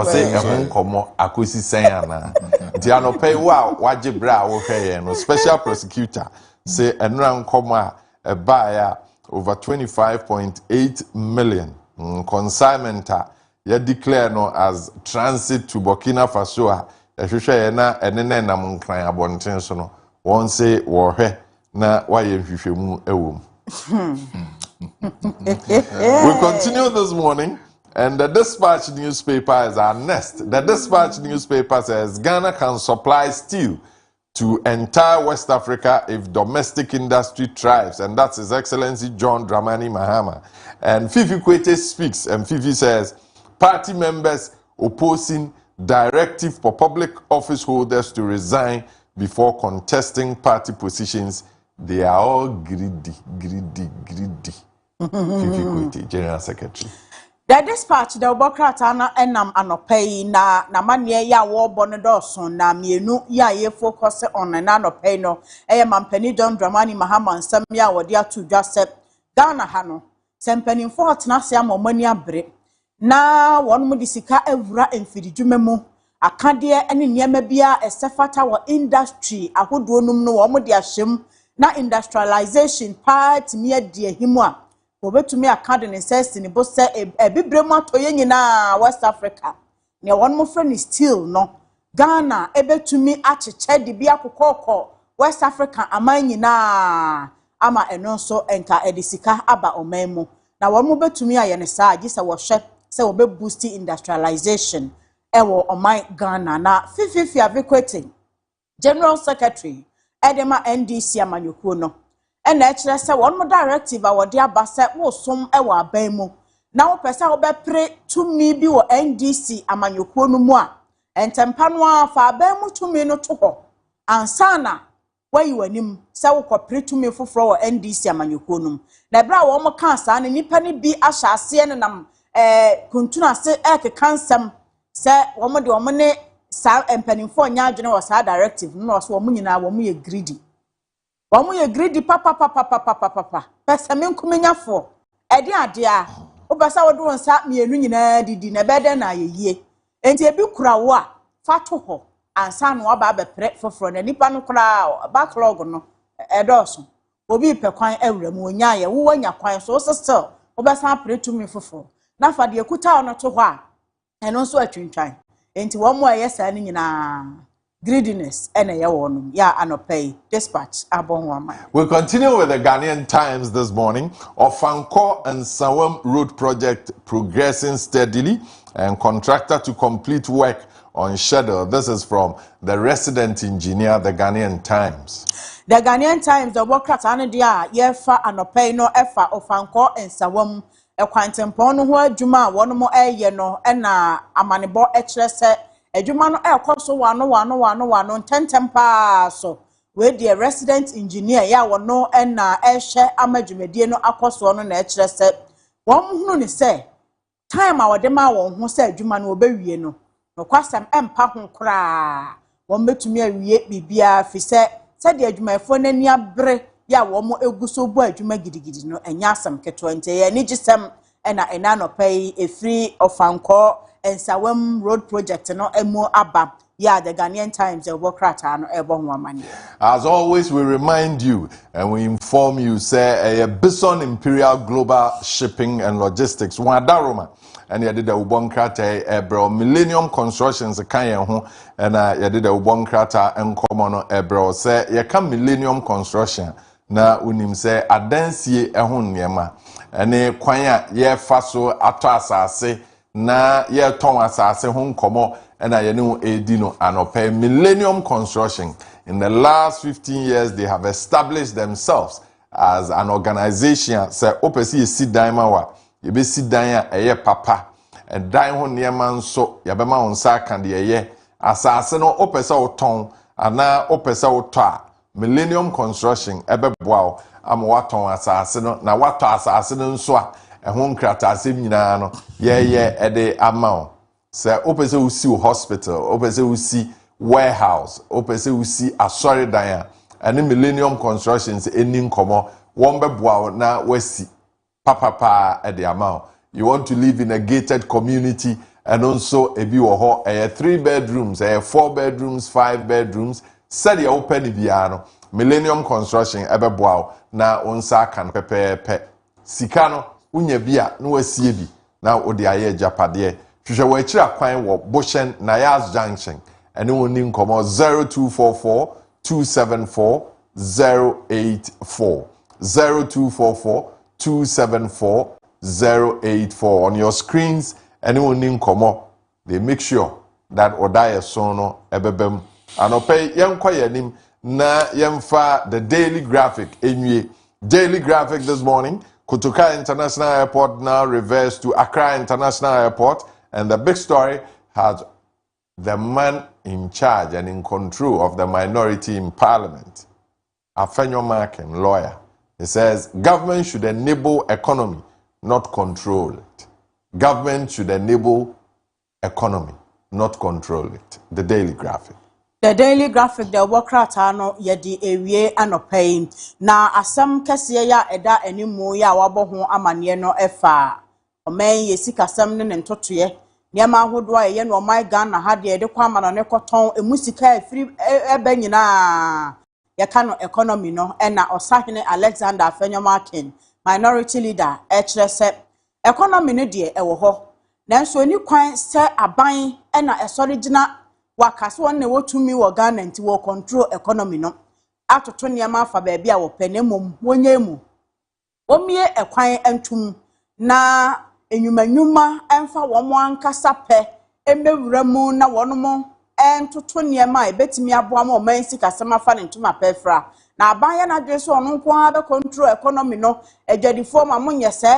o se e nkomo akosi sen ana nti anopay waje bra wo hweye no special prosecutor say enra nkomo a eba ya over 25.8 million consignment ya declare no as transit to Burkina Faso a ehwehwe na enene nam nkran abonten so no won say wo hwe na waye hwehwemu ewom. We continue this morning, and the Dispatch newspaper is our next. The Dispatch newspaper says Ghana can supply steel to entire West Africa if domestic industry thrives, and that's His Excellency John Dramani Mahama. And Fifi Kwete speaks, and Fifi says party members opposing directive for public office holders to resign before contesting party positions. They are all greedy. Fifi Kwete, General Secretary.
The Dispatch the Obokrata na enam anopay na manye ya wo bonedoso na mienu ya ye focus on na anopay no Mampani John Dramani Mahama nsam ya wodi atu dwasep Ghana ha no sempani fo hotna se amomani abre na won mu disika evura emfididwuma mu akade ene niema bia esefata wo industry ahodo num no wo mu de ahyem na industrialization part me de ahimu a obetumi akade ne sense ni bo se ebibremu atoye nyina West Africa ne won mo friend still no Ghana ebetumi acheche de bia kokoko West Africa amanyina ama eno so enka edisika aba omemu na won mo betumi aye ne saa gise wo hwe se wo be boost industrialization ewo oman Ghana na fififi avekwete General Secretary Edema NDC amanyokuo no ena ekire se won mo directive awode abase wo som ewo aban mu na wo pese wo be pre tumi bi wo NDC amanyokuo no mu a entempa no afa aban mu tumi no to ho ansana wayi wanim se wo kopre tumi foforo wo NDC amanyokuo no na bra wo mo kan sa ne nipa ne bi ahyase ne nam kuntuna se kansam se womo de womo ne sa empanimfo nya adwene wo sa directive no so womo nyina womo ye greedy papa pesa me nkumenyafo ede ade a obasa wo do nsa mienu nyina didi na bede na yeye enti ebi kura wo a fato ho ansa no aba bepre foforo na nipa no kura backlog no edoso obi pekwan awuramu onya ye wo wanya kwan so still obasa apretumi foforo na fa de ekuta ono to ho a eno nso atwintwan enti wo mo ayesa ni nyina greediness and a yawn, ya anopay dispatch abonwama.
We continue with the Ghanaian Times this morning. Ofanko and Sawam Road project progressing steadily and contractor to complete work on schedule. This is from the resident engineer, the Ghanaian Times.
The Ghanaian Times, the workers and dia yefa anopay no efa Ofanko and Sawam a quantum pono who juma one more no and amanibo HLS. Ejuma no ekoso wano tentem pa so we the resident engineer ya wono na ehye amadwumedie no akoso no na ekire se won hunu ni se time a wode ma won ho se ejuma no obewie no kwasam empa ho kra won betumi awie bibia fi se de adwumafo nani abre ya won mo eguso bu adwuma gidigidi no enya asam keto ente ye ni gisem na enano pay efri Ofanko and Sawam Road project no emo aba ya the Ghanaian Times the workrata no ebo ho.
As always, we remind you and we inform you say a Bison Imperial Global Shipping and Logistics Wadaroma and you did the ubonkrata ebro Millennium Constructions kan ho and you did the ubonkrata and common ebro say you can Millennium Construction na unim say adansie ehun niema ene kwan a ye fa so ato asase na ye ton asase ho nkomo na ye ne edi no anope Millennium Construction. In the last 15 years they have established themselves as an organization. Say opesi si dan ma wa ye be si dan a eye papa e dan ho niema nso ye be ma onsa kan de ye asase no opesa oton ana opesa oto Millennium Construction ebeboa am waton asase no na wato asase no nso a ehun krata asem nyina no ye ede amount se opese usi hospital opese usi warehouse opese usi asori dan and Millennium Constructions eni nkomo won beboa na wasi papa ede amount. You want to live in a gated community and also ebi wo ho 3 bedrooms 4 bedrooms 5 bedrooms said you open biano Millennium Construction ebeboa na onsa kan pepepe sika no unya bia na wasie bi na odi aye japade hwehwe wa akira kwan wo Boshen Nayas Junction ene woni nkomo 0244 274 084 0244 274 084 on your screens ene woni nkomo. They make sure that odaye sono ebebem anope yenkwa yanim na yemfa the Daily Graphic enwie. Daily Graphic this morning, Kotoka International Airport now reversed to Accra International Airport, and the big story has the man in charge and in control of the minority in parliament, Afenyo Markin, lawyer. He says government should enable economy, not control it. Government should enable economy, not control it. The Daily Graphic.
The Daily Graphic, the workrata no yedi ewie anopain na asam kese ya eda enimu ya wabo ho amane no efa omen yesika sam ne ntotoye niam ahodo a ye no my Ghana ha de de kwa amano ne koton emusika efiri ebe nyina ya kano economy no na osahene Alexander Afenyo Markin minority leader HLS economy no de ewo ho nanso ni kwan se aban na esorigina wakase won ne wotumi wo Ghana nti wo control economy no atoto niam afa ba bia wo penemom wonyemu omie ekwan entum na enyumanyuma emfa wo ankasa pe emewuramu na wonom entoto niam a ebetimi aboa ma oman sikasema fa ne ntuma pefra na abanya na dwe so ono nko ha control economy no edwadifo ma monye se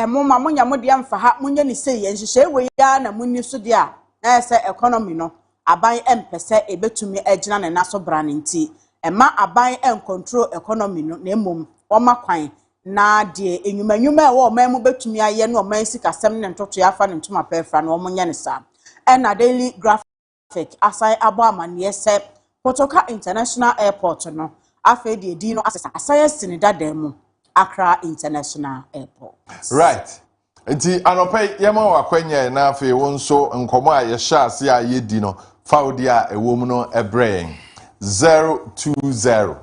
mo ma monya mo de amfa ha monye ni se ye nhihye we ya na munni so de a na se economy no aban empese ebetumi agina ne naso brane nti ema aban en control economy no na emom oma kwan na de enyuma e wo man mu betumi aye no man sikasem ne ntoto ya fa ne ntoma pefra no mo nya ne sa na daily graphic asai abo amane se Potoka International Airport no afa de di no asesa asai sini dada mu Accra International Airport.
Right. Enti anope yema wakwenya na afa wonso nkomo a ye sha ase a ye di no faudi a ewom no ebreen 020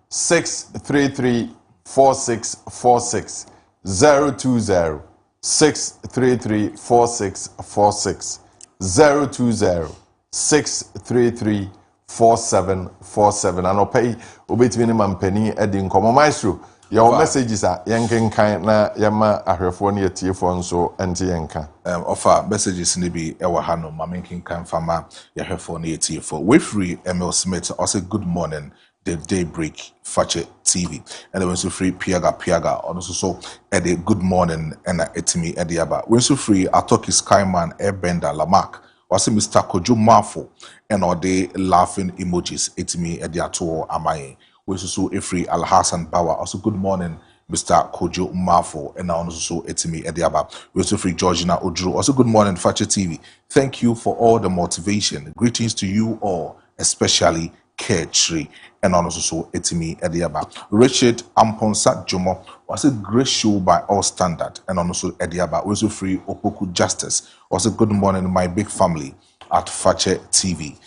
633 4646 020 633 4646 020 633 4747 anope obetimi ne mampani edi nkomo maestro your messages are yankenkan na yama ahwefo ne yetiefo nso enti yanka
offer messages ni bi ewa hano mamenkenkan fama yahwefo ne yetiefo we free Emil Smith also good morning the Daybreak Fache TV and then so free Piaga also so at a good morning and etimi ediaba when so free Atoki Skyman Airbender Lamarck also Mr. Kojo Marfo and all the laughing emojis etimi ediato amaye we so free Al Hassan Bawa also good morning Mr. Kojo Marfo and also etimi ediaba we so free Georgina Odru also good morning Fache TV. Thank you for all the motivation. Greetings to you all, especially Kaakyire and also etimi ediaba. Richard Amponsa Jomo was a great show by all standard and also ediaba. We so free Opoku Justice was a good morning my big family at Fache TV.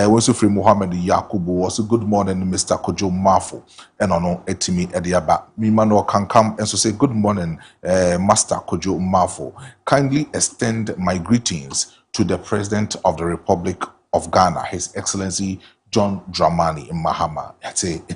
We so free Muhammad Yakubu was a good morning Mr. Kojo Marfo and ono etimi ediaba. Mimano Kankam and so say good morning Master Kojo Marfo. Kindly extend my greetings to the President of the Republic of Ghana, His Excellency John Dramani Mahama.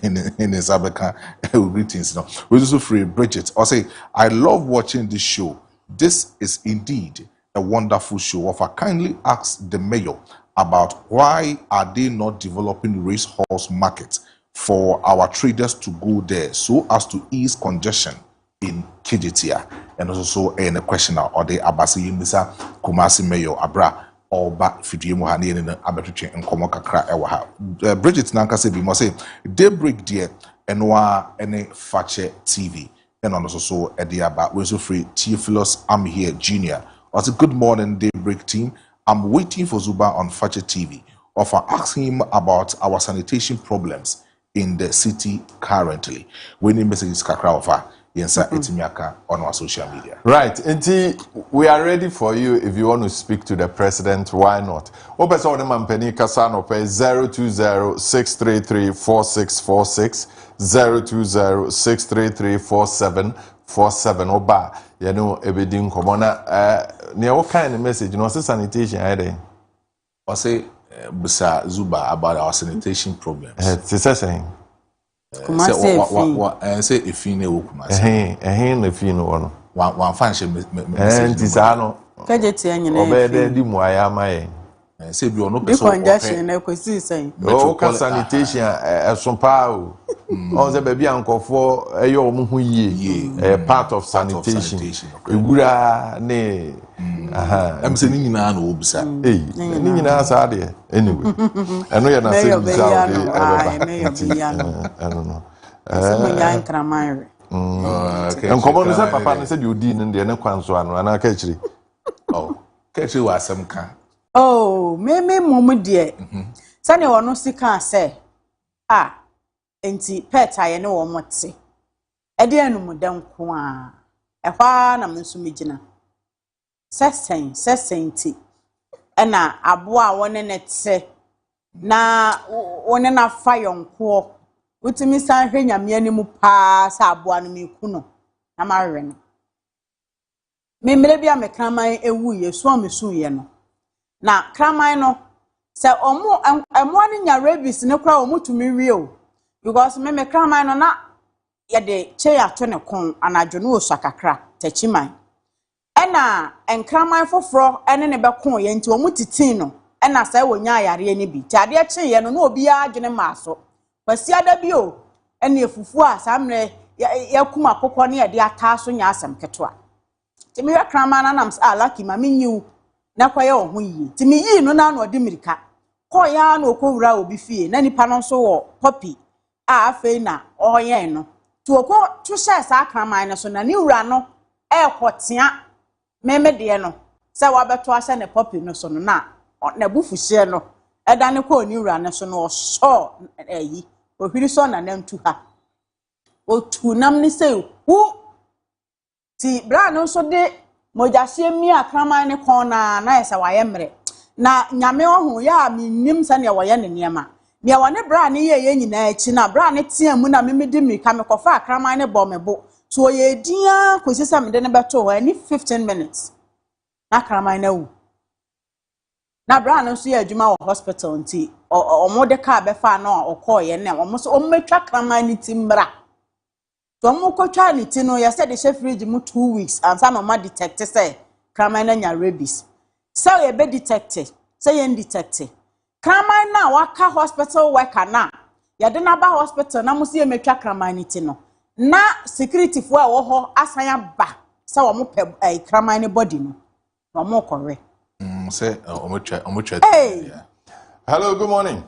In his Abeka greetings. No, we also free Bridget. I say, I love watching this show. This is indeed a wonderful show. If I kindly ask the mayor about why are they not developing racehorse market for our traders to go there so as to ease congestion in Kijitia, and also in a question or the Abasi Yimisa Kumasi Mayor Abra. Or back Fidimu Hani and Abertuche and Komokakra Ewaha. Bridget Nankase be must say Daybreak dear and any Fache TV and also Ediaba Weso Free Theophilus I'm here Junior. Also good morning Daybreak team. I'm waiting for Zuba on Fache TV. Offer asking him about our sanitation problems in the city currently. We need messages Kakra offer. Yensa etimiaka on our social media.
Right. Inti, we are ready for you if you want to speak to the president. Why not? Opesa on the mampeni kasano pay 020-633-4646 020-633-4747 oba. You know, ebedin komona near what kind of message? You know, sanitation I
say Busa Zuba about our sanitation problems.
It's saying.
Say if you know Kumasi.
If you know
one function
Tisano. Obede di muaya mai.
Say you no
person. Saying.
Oh, sanitation somehow. On the baby uncle for a part of sanitation. Igura ne.
I'm saying na no obisa.
Ni na sa de anyway. I know you're not saying this out there. I don't know. And come on, say papa said you did in the next one so and Kaakyire.
Oh, Kaakyire was some kind.
Oh, me momo dear. Sani wano sika say, enti pet aye ne wo mote. Ede anu mu dan ko a. Ehwa na menso megina. Sesen ti. Ena aboa wone ne tse. Na wone na fa yonko. Utimi san hwe nyame animu pa sa aboa no meku no. Na mawe no. Me mele bia me kraman ewu ye so amesu ye no. Na kraman no se omo ni nya rabies ne kra omo tumi wie o. Because me kraman no na ye de che ya to ne kon anadwo no osu akakra tachiman. Ena enkraman foforo ene ne be kon ye nti omo titin no ena sai wonya ayare ne bi. Tade a chen ye no na obi a dwene maaso. Kwasi ada bi o ene efufu a samre ya kuma kokko ne ye de ata so nya asem keto ti me kraman na nam lucky ma menyiu na kwaye ohun yi ti me yi no na no de mirika ko ya na okowura obi fie na nipa no so wo poppy afei na ɔyɛn no to okɔ to hyɛ saa kraman no so na ne wura no ɛkɔtea meme de no sɛ wabeto ahyɛ ne popi no so no na bufuhye no ɛda ne kɔ ne wura no so no ɔsɔ ayi ohwiri so na nantu ha otu nam ne sɛ hu ti bra no so de mojahye mi akraman ne kon na ɛsɛ wayɛ mmerɛ na nyame ohu ya minnim sɛ ne wɔyɛ ne niema ne wɔne bra ne yɛ nyinaa akyi na bra ne tea mu na memedi mirika me kɔfa akraman ne bɔ me bo so ye dia kosi sɛ me de ne beto hɔ ani 15 minutes na akraman na wu na bra no so yɛ adwuma wɔ hospital nti ɔmo de ka befa na ɔkɔ yɛ ne ɔmo so ɔmetwa akraman ne ti mbra so ɔmo kɔtwa ne ti no yɛ sɛ de hyɛ fridge mu 2 weeks ansa na ɔma detect sɛ akraman na nya rabies sɛ yɛ be detect sɛ yɛ detect kraman na waka hospital worker na yɛde na ba hospital na mo so yɛ metwa akraman ne ti no na security fo a wo ho asan aba sɛ wo mo pɛ kraman ne body no wo mo kɔre
say omotwa
hello good morning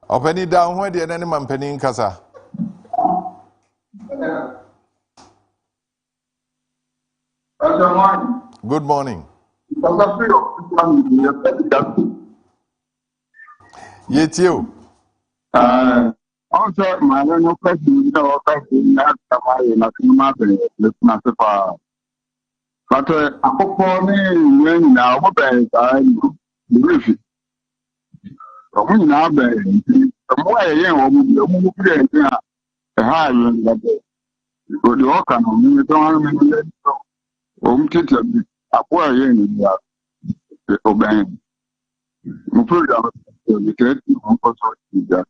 openi down ho de na ne mampani nkasa good morning yetio
also my no question no question na tamai na kuma be na sefa but akoko ni yen na wo be sai ni refi o mu na be mo yen wo mu pre ntia ha yen da be o de o kan o mi to an mi le o mu tete bi apo yen ni ya o ben mo program the create one person ya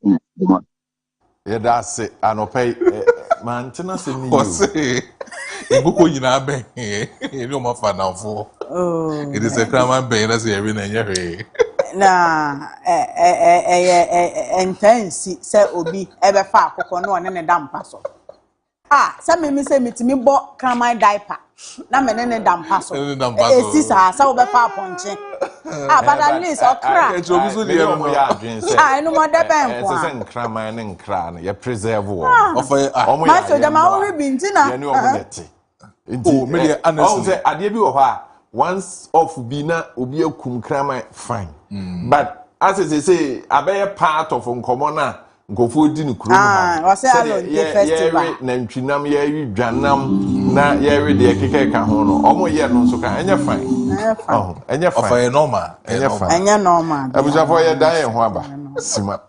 yeah that's it anopai man tena se ni
you ebuko nyina ben e no ma fa na fo it is a crime ben na say every na nyehwe
na intense say obi ebe fa akoko no ne dampa so say me say mitimi bo kraman diaper na me ne dampa so esi sa wo be fa ponche but at least okra
e obi so de no ya adwen say
no mo de ben ko
say kraman ne nkra no ye preserve wo
omo ya so jama wo bi ntina
ye ne omo neti nti
me de honestly
say ade bi wo ha once off bi na obi akum kraman fine but as I say abeye part of nkomo na nkofo di ne kuro no
wa say alon the festival
na ntwinam ye wi dwanam na ye wi de keke ka ho no omo ye no nso ka enye fine enye fine
of normal
enye normal
abuja for ye dan ye ho aba sima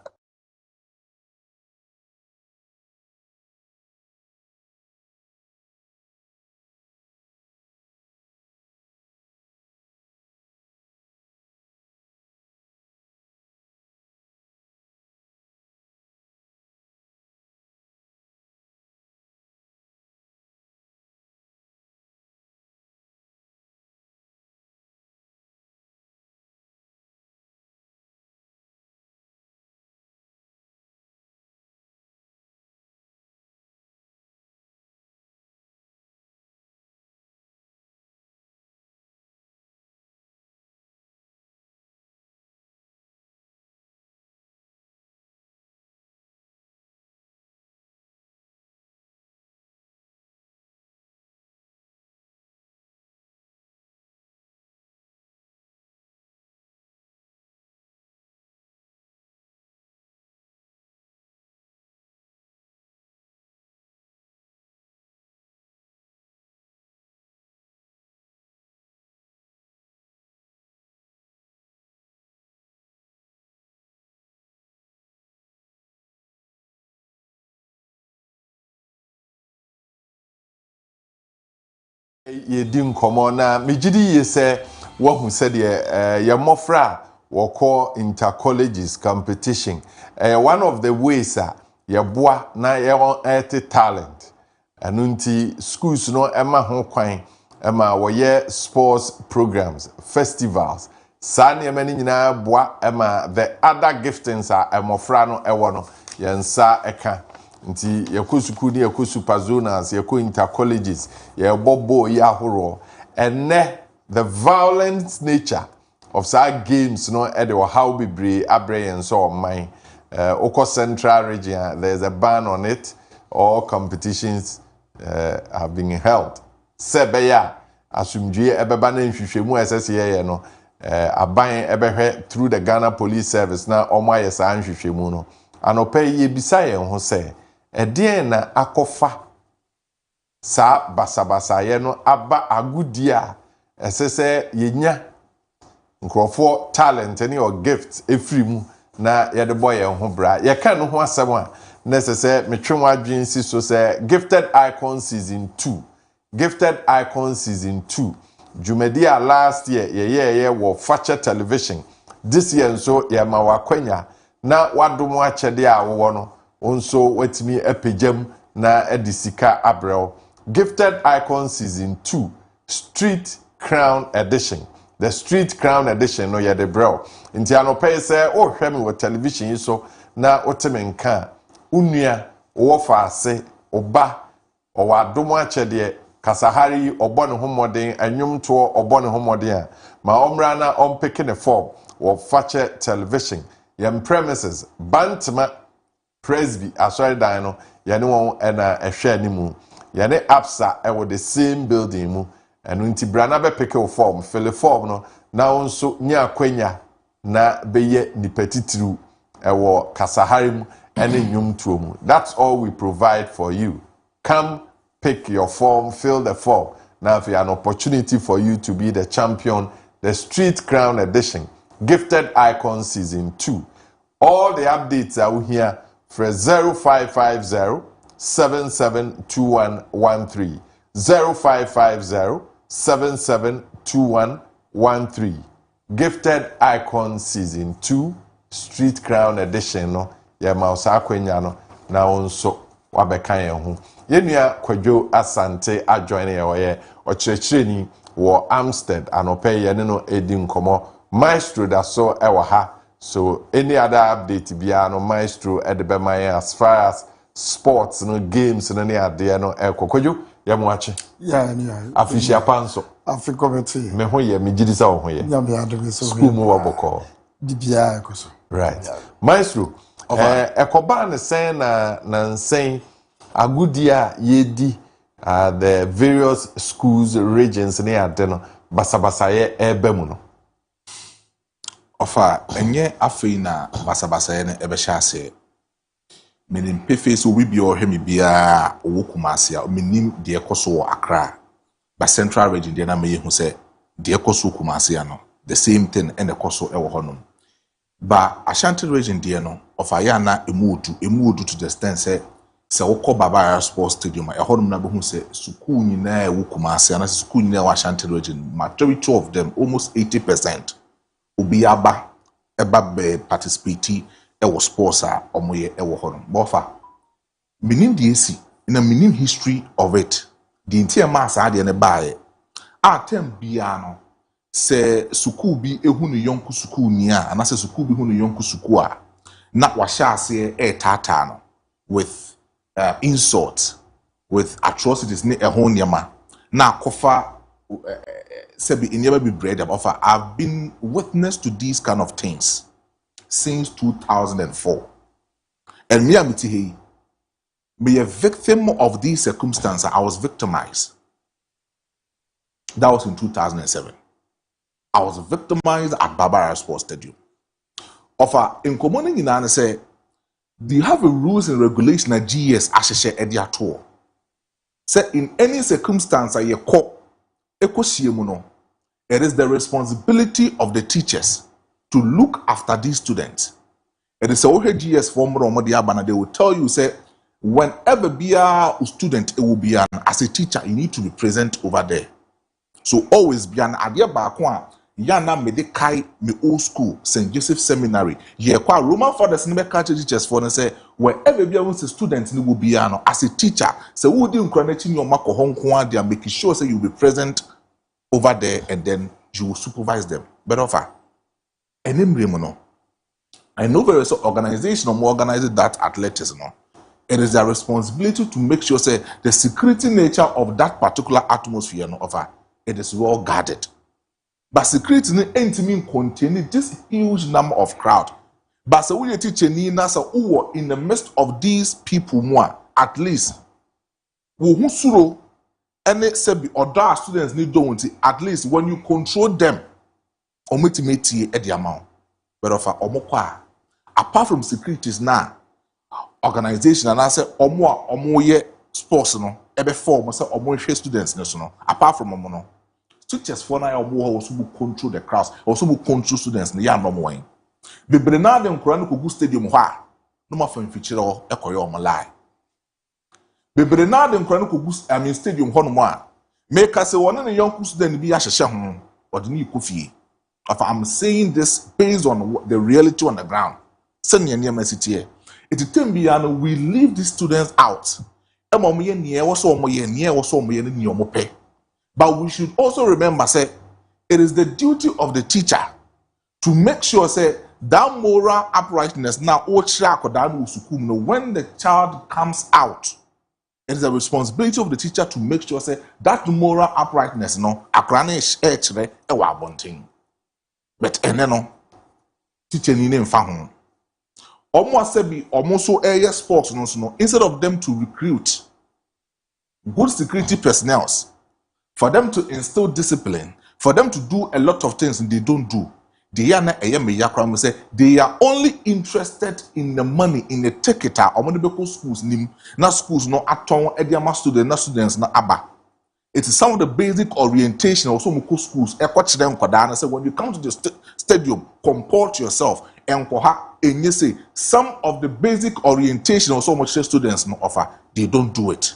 ye di nkomo na mejidi ye se wo hu se de ye mofra wo call inter colleges competition one of the ways ye boa na ye talent anunti schools no ema ho kwan ema wo ye sports programs festivals sane ema ni nyina boa ema the other giftings emofra no ewo no ye nsa eka nti yakosuku ni yakosupa zonas yako inter colleges ya bobo ya horo ene the violent nature of our games no e de how bebre abre and so mine Oko Central region, there's a ban on it. All competitions have been held. Sebeya, asumdue ebeba na nhwehwemu SSA no, aban ebehwe through the Ghana Police Service na omo aye sa nhwehwemu no. Anope ye bisa ye ho se, edien na akofa sa basabasa ye no aba agudia esese yenya nkrofo talent any or gift efrimu na ye de boy ye ho bra ye kan no ho asem a necessary metwenwa adwen si so say Gifted Icon season 2 Gifted Icon season 2 Jumedia last year ye wo Fache television this year nso ye ma wakwanya na wadomo achede a wo no onso watimi epejam na edisika abrel Gifted Icon season 2 Street Crown edition. The Street Crown edition no ye de bro. Inti anope say oh hwe me wo television so na oteme nka unua wo fa ase oba o wadomo achede kasahari obone homoden anwum to obone homoden a ma omra na ompeke ne form wo Fache television yem premises Bantama Presby asori dan no ye ne won na ehwe animu ye ne Absa e wo the same building mu enu nti brana be peke wo form fill form no na onso nya kwanya na beye nipetitiru e wo kasahari mu ene nyum tuo mu. That's all we provide for you. Come pick your form, fill the form. Now if you have an opportunity for you to be the champion, the Street Crown edition, Gifted Icon season 2. All the updates are here for 0550 772113. 0550 772113. Gifted Icon season 2, Street Crown edition no. Ya mausa akwenya no na onso wabekan ye ho. Yenua Kojo Asante adjoin ye oye ochirechireni wo Amstead anope ye ne no edi nkomo Maestro da so ewa ha. So any other update bia no Maestro edebe man as far as sports no games no ne ade no Kojo ya muache
ya ni
afishia panso
afikometi
me ho ye me gidisa wo ho ye
ya me adome so
school mu waboko
bibia ekoso
right Maestro ekoba ne sen na nsen agudia yedi the various schools regions ne ade no basabasa ye ebemu no
ofa enye afei na basabasa ye ne ebe hyase menim pefe so we bi ohwemi bia owokumase a menim de ekoso wo Accra ba Central region de na me hu se de ekoso kumase no the same thing ene ekoso ewo honom ba Ashanti region de no ofa ya na emuodu to the extent se wokọ Baba Sports Stadium honom na be hu se school nyina ewo kumase na school nyina wa Ashanti region majority of them almost 80% obi aba eba be participate ewo sports a omoye ewo honom bofa minim de esi na minim history of it the entire mass ade ne baaye atem bia no se school bi ehu no yonku school ni a na se school bi hu no yonku school a na wahya ase tata no with insults with atrocities ne ehon niama na kofa sebi inyeba bi bread offer. I've been witness to these kind of things since 2004 and me amiti he be a victim of these circumstances. I was victimized. That was in 2007. I was victimized at Barbara Sports Stadium. Offer in commanding in Anna say, do you have a rules and regulation at GS Asheshe Edia tour? Say in any circumstance you call it is the responsibility of the teachers to look after these students. It is a GS form they will tell you say whenever be a student it will be an as a teacher you need to be present over there. So always be an idea back one. Yana me de kai me old school St. Joseph Seminary. Ye kwa Roman fathers never catch teachers for and say wherever be a student will be an as a teacher. So who do incarnating your mako hong kong they are making sure say you'll be present over there and then you will supervise them. But offer and no. I know there is an organization or more organized that athleticism. It is their responsibility to make sure say the security nature of that particular atmosphere no offer it is well guarded. But security ain't mean containing this huge number of crowd. But so we teacher ni na so in the midst of these people more at least wo husuro ene sebi other students need don't at least when you control them ometimeti e the amount but of omokwa apart from securities now organization and I say omo ye sports no ebe form say omo hwe students no apart from omo no teachers for na omo also control the crowds also control students no ya no mo wen bebre na dem kora no kogu stadium ho a no ma fan fichire ho ekoye omo lie bebre na dem kora no kogu stadium ho no mo a make us say one na young student bi ahyehye ho odini ikofie I'm saying this based on the reality on the ground. We leave these students out. But we should also remember, say, it is the duty of the teacher to make sure, say, that moral uprightness now, when the child comes out, it is the responsibility of the teacher to make sure, say, that moral uprightness, no, but no teacher ni ne mfa ho omo asebi omo so area sports no instead of them to recruit good security personnel for them to instill discipline for them to do a lot of things they don't do they are na say they are only interested in the money in the ticket omo de be schools nim na schools no aton ediama students na aba. It is some of the basic orientation also muko schools. Say when you come to the stadium, comport yourself and you say some of the basic orientation also much students no offer. They don't do it.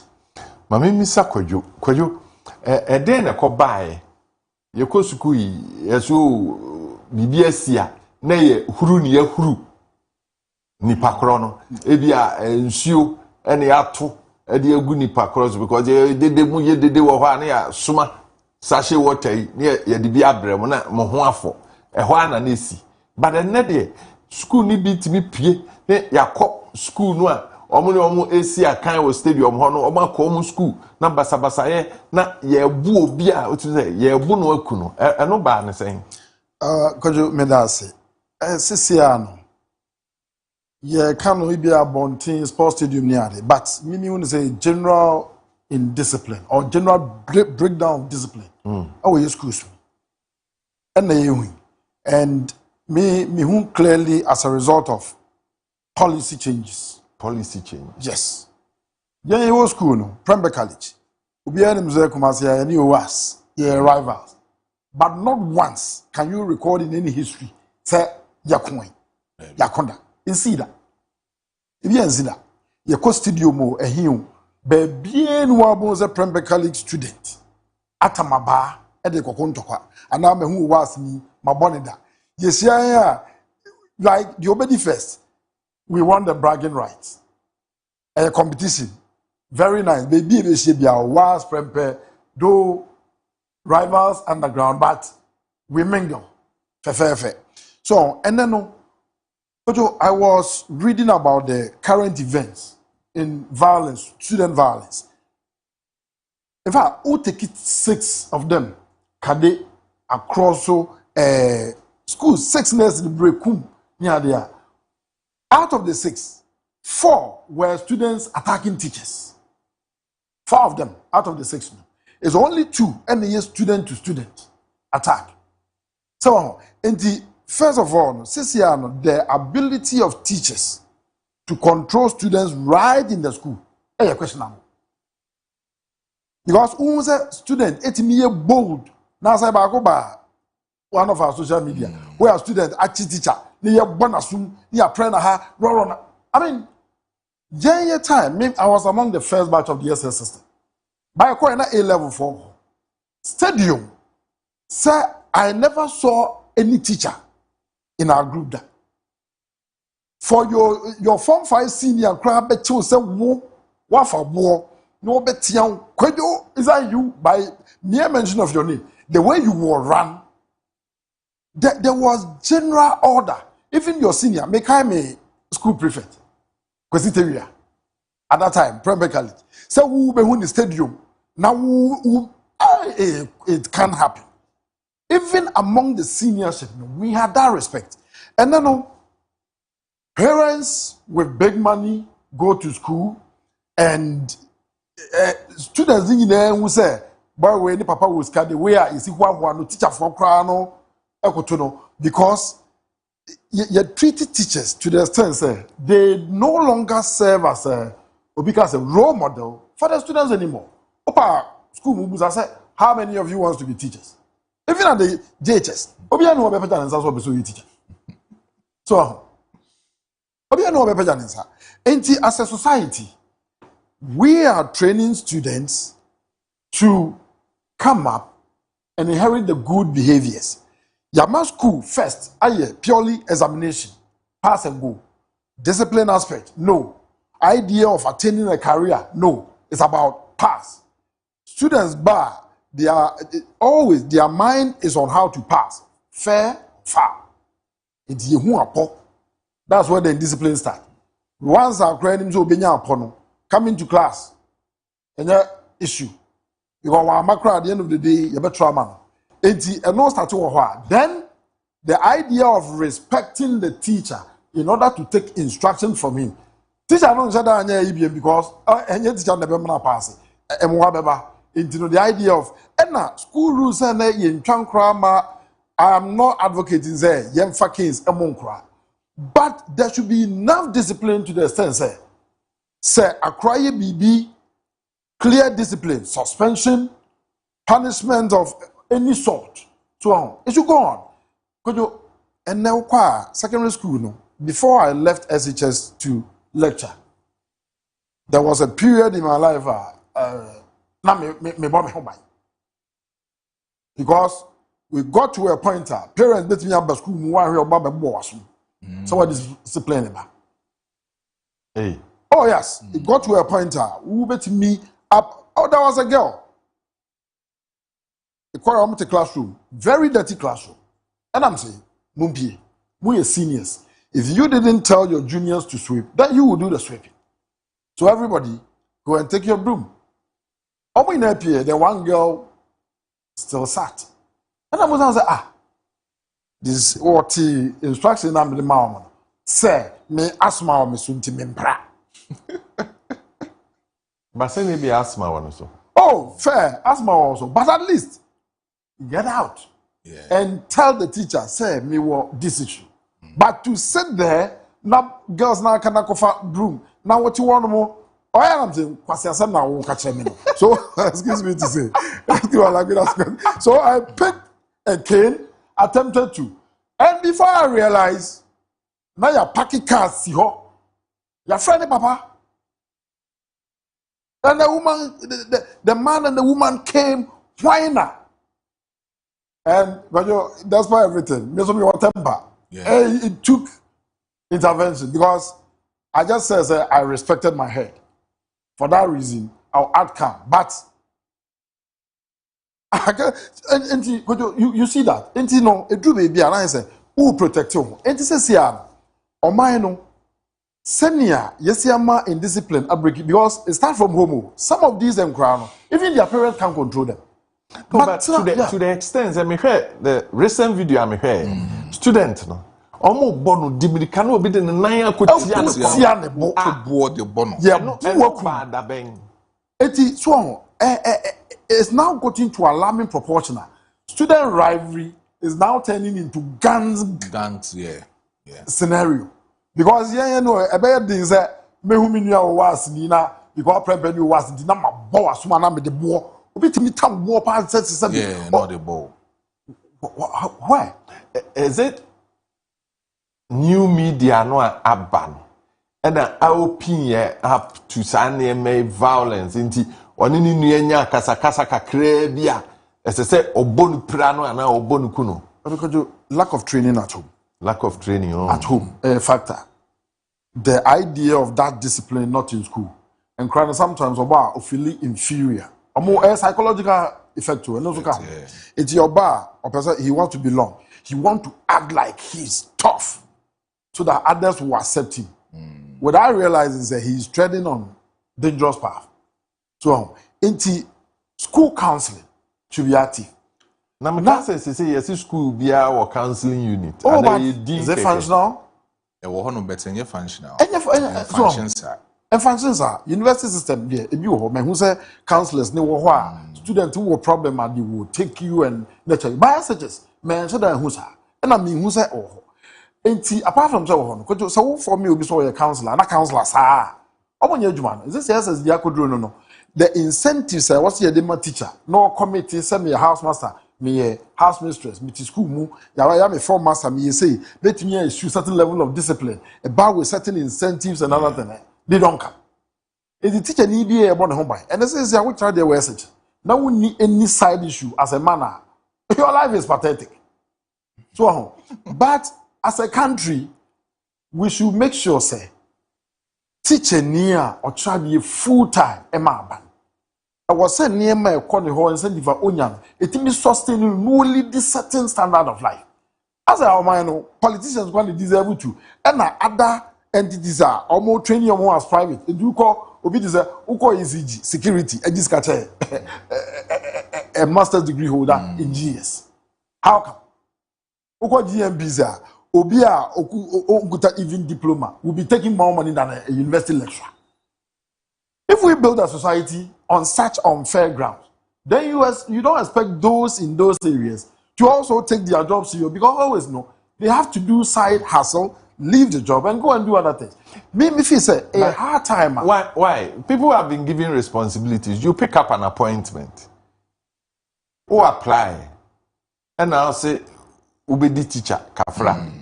Mami misa Kojo then a kobaye ye ko school yeso BBS na ye huru ni ye huru nipa kro no ebia nsuo ene ato edi egu nipa cross because they wo ho na ya suma sachet water ni ya de bi abrem na mo ho afọ ho ana na esi but then de school ni bi timi pie ne yakọ school no a omo esi akan wo stadium ho no omo akọ omo school na basabasa ye na ye bu obi a otu say ye bu no aku no eno ba ne sen
Kojo medase sisia no yeah, can be a bonting sports stadium near it, but meaning say general in discipline or general breakdown of discipline. Oh, yes, schools. And me who clearly as a result of policy changes.
Policy change.
Yes. Yeah, you was school no, Prembe College. Ubi mzee kumasia yani was yeah rivals. But not once can you record in any history say yakoi yakonda. Insida. If you insida, you go studio mo ehim. Be bien wabo ze Prembe College student. Atamaba ede kokontokwa. Ana me who was me mabonida. Yes yeah. Like the obedi first. We won the bragging rights. A competition. Very nice. Baby we should be our was Prembe do rivals underground, but we mingle. Fe. So and then I was reading about the current events in violence, student violence. In fact, who take it 6 of them? Can they across schools 6 years in the break? Near out of the 6, 4 were students attacking teachers. 4 of them out of the 6. It's only 2 any student to student attack. So in the first of all, the ability of teachers to control students right in the school. A question now. Because who's a student, it's me bold. Now say ba one of our social media, where a student actually teacher, they are bonasum, they are praying ha, run. I mean, during time, I was among the first batch of the SS system. By a A-level for stadium, sir, I never saw any teacher in our group that for your form 5 senior crab bet you say what for war no bet young Kojo is that you by mere mention of your name the way you were run there was general order even your senior make I a school prefect Kwesiteria at that time Prembe College so who be in the stadium now it can happen. Even among the seniorship, we had that respect. And then, parents with big money go to school, and students in there who say, "Boy, when the papa was carried away, is he one teacher for crown because you treated teachers to the extent say they no longer serve as a role model for the students anymore. Opa school moves. I said, how many of you wants to be teachers? Even at the JHS, Obia no better than us be teacher. So, Obia no better than us. And as a society, we are training students to come up and inherit the good behaviors. Yama school first, purely examination, pass and go. Discipline aspect, no. Idea of attaining a career, no. It's about pass. Students bar, they are always, their mind is on how to pass. Fair, foul. It's that's where the discipline start. Once our credit to come into class, and that issue. Because at the end of the day, you better trauma. Then the idea of respecting the teacher in order to take instruction from him. Teacher don't say that because any teacher never pass it. The idea of school rules and in I am not advocating there yemfa case but there should be enough discipline to the extent say acquire BB clear discipline, suspension, punishment of any sort. So it should go on. Kojo, and now secondary school no. Before I left SHS to lecture, there was a period in my life because we got to a point parents let me have school somebody discipline about.
Hey.
Oh yes, it got to a point who bet me up. Oh, there was a girl. The classroom, very dirty classroom. And I'm saying, Mumpi, we are seniors. If you didn't tell your juniors to sweep, then you will do the sweeping. So everybody, go and take your broom. Over in here, the one girl still sat. And I was like, this is what the instruction I'm the mom. Say, me asthma me sunti me mpra.
But say maybe asthma one also.
Oh, fair, asthma also. But at least get out and tell the teacher, say me what this issue. But to sit there, now girls now can offer broom. Now what you want more? Oh, I'm saying, so excuse me to say. So I picked a cane, attempted to, and before I realized, now you're packing cars, see ho, your friend papa. And the woman, the man and the woman came whining. And but that's why everything. Me so temper. It took intervention because I just said I respected my head. For that reason, I'll act calm. But you see that? And you know, it do baby and I say, who protect you? And this is here. Or mine no. Senior, yes, in discipline, because it starts from home. Some of these crown, even their parents can't control them.
No, but to the extent, I heard the recent video. I heard student no. Omo bono dibiri kanu obi de nnan akotia
ne bo
de bono.
Yeah,
no bad abeng.
Eti so it's now gotten to alarming proportional. Student rivalry is now turning into gangs, scenario. Because you know, a better thing is me who mean you was Nina because prepare you was Nina my boss man am the ball. Obi timi tam war pass said
yeah, not the ball.
Why?
Is it new media no aban? And opinion up to sane violence into one in Nuenya Casacasa Cacrebia as I say Obonu Prano and now Obonu Kuno.
Because you lack of training at home.
Lack of training
at home, a factor. The idea of that discipline not in school, and crying sometimes about feeling inferior, a more psychological effect to it. It's your bar, or person he wants to belong. He wants to act like he's tough, so that others will accept him. What I realize is that he's treading on dangerous path. So, into school counseling should be active.
Now, my say yes, school be our counseling unit.
Oh, but is it functional?
ɛwɔ hɔ no better nyɛ functional
functions are university system there ebi wɔ hɔ mehu sɛ counselors ne wɔ hɔ a student who problem and they will take you and lecture by such men so that who sa and I mean who say oh enti apart from so no kojo so for me obi so yɛ counselor na counselor saa omonye adwuma no is this SS dia kodro no the incentives I was here the teacher no committee send me a house master me house mistress me to school mu ya me form master me say let me issue certain level of discipline about with certain incentives and other thing they don't come if the teacher need be about home by and this is I will try their message now we need any side issue as a man your life is pathetic so but as a country we should make sure say teacher near or try be full time emaban I was saying near my corner hall and send for onion it means sustaining only this certain standard of life as I know politicians going to deserve to and other entities are almost training more as private and you call obi say uko ECG security and this catch a master's degree holder in GS how come uko GMBs obi a okuta even diploma will be taking more money than a university lecturer. If we build a society on such unfair grounds, then you don't expect those in those areas to also take their jobs serious because always know they have to do side hustle, leave the job and go and do other things. Me feel say a hard time.
Why? People have been given responsibilities. You pick up an appointment, or apply, and I'll say, "Ubedi teacher kafra."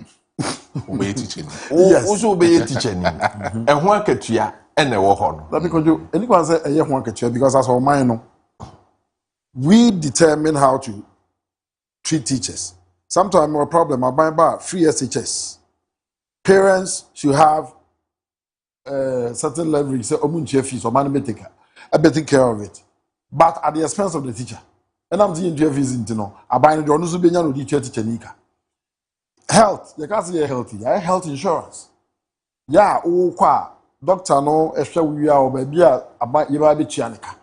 Obey teaching.
Yes. Also obey teaching. And one ketua and a walk.
That because you anyone say a one ketua because that's all mine. We determine how to treat teachers. Sometimes our problem about free SHS. Parents should have certain leverage. Say omunche fees or money taker. I taking care of it, but at the expense of the teacher. And I'm seeing fees into no. I buy the ones who be no teacher nika. Health, you can't say healthy. I health insurance. Yeah, doctor no extra we are baby about you be chianika.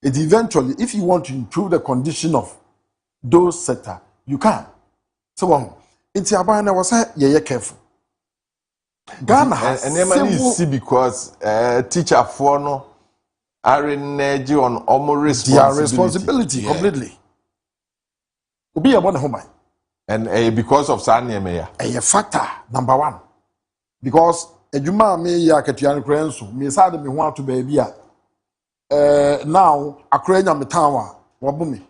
It eventually, if you want to improve the condition of those sector, you can. So it's about I was say careful. Ghana has
and see because teacher for no are energy on almost
responsibility completely. Be about the home.
And because of Sanya
a factor number one. Because a Juma me ya Katian Crenso, me sad me want to baby. Now a crane me tower, wabumi.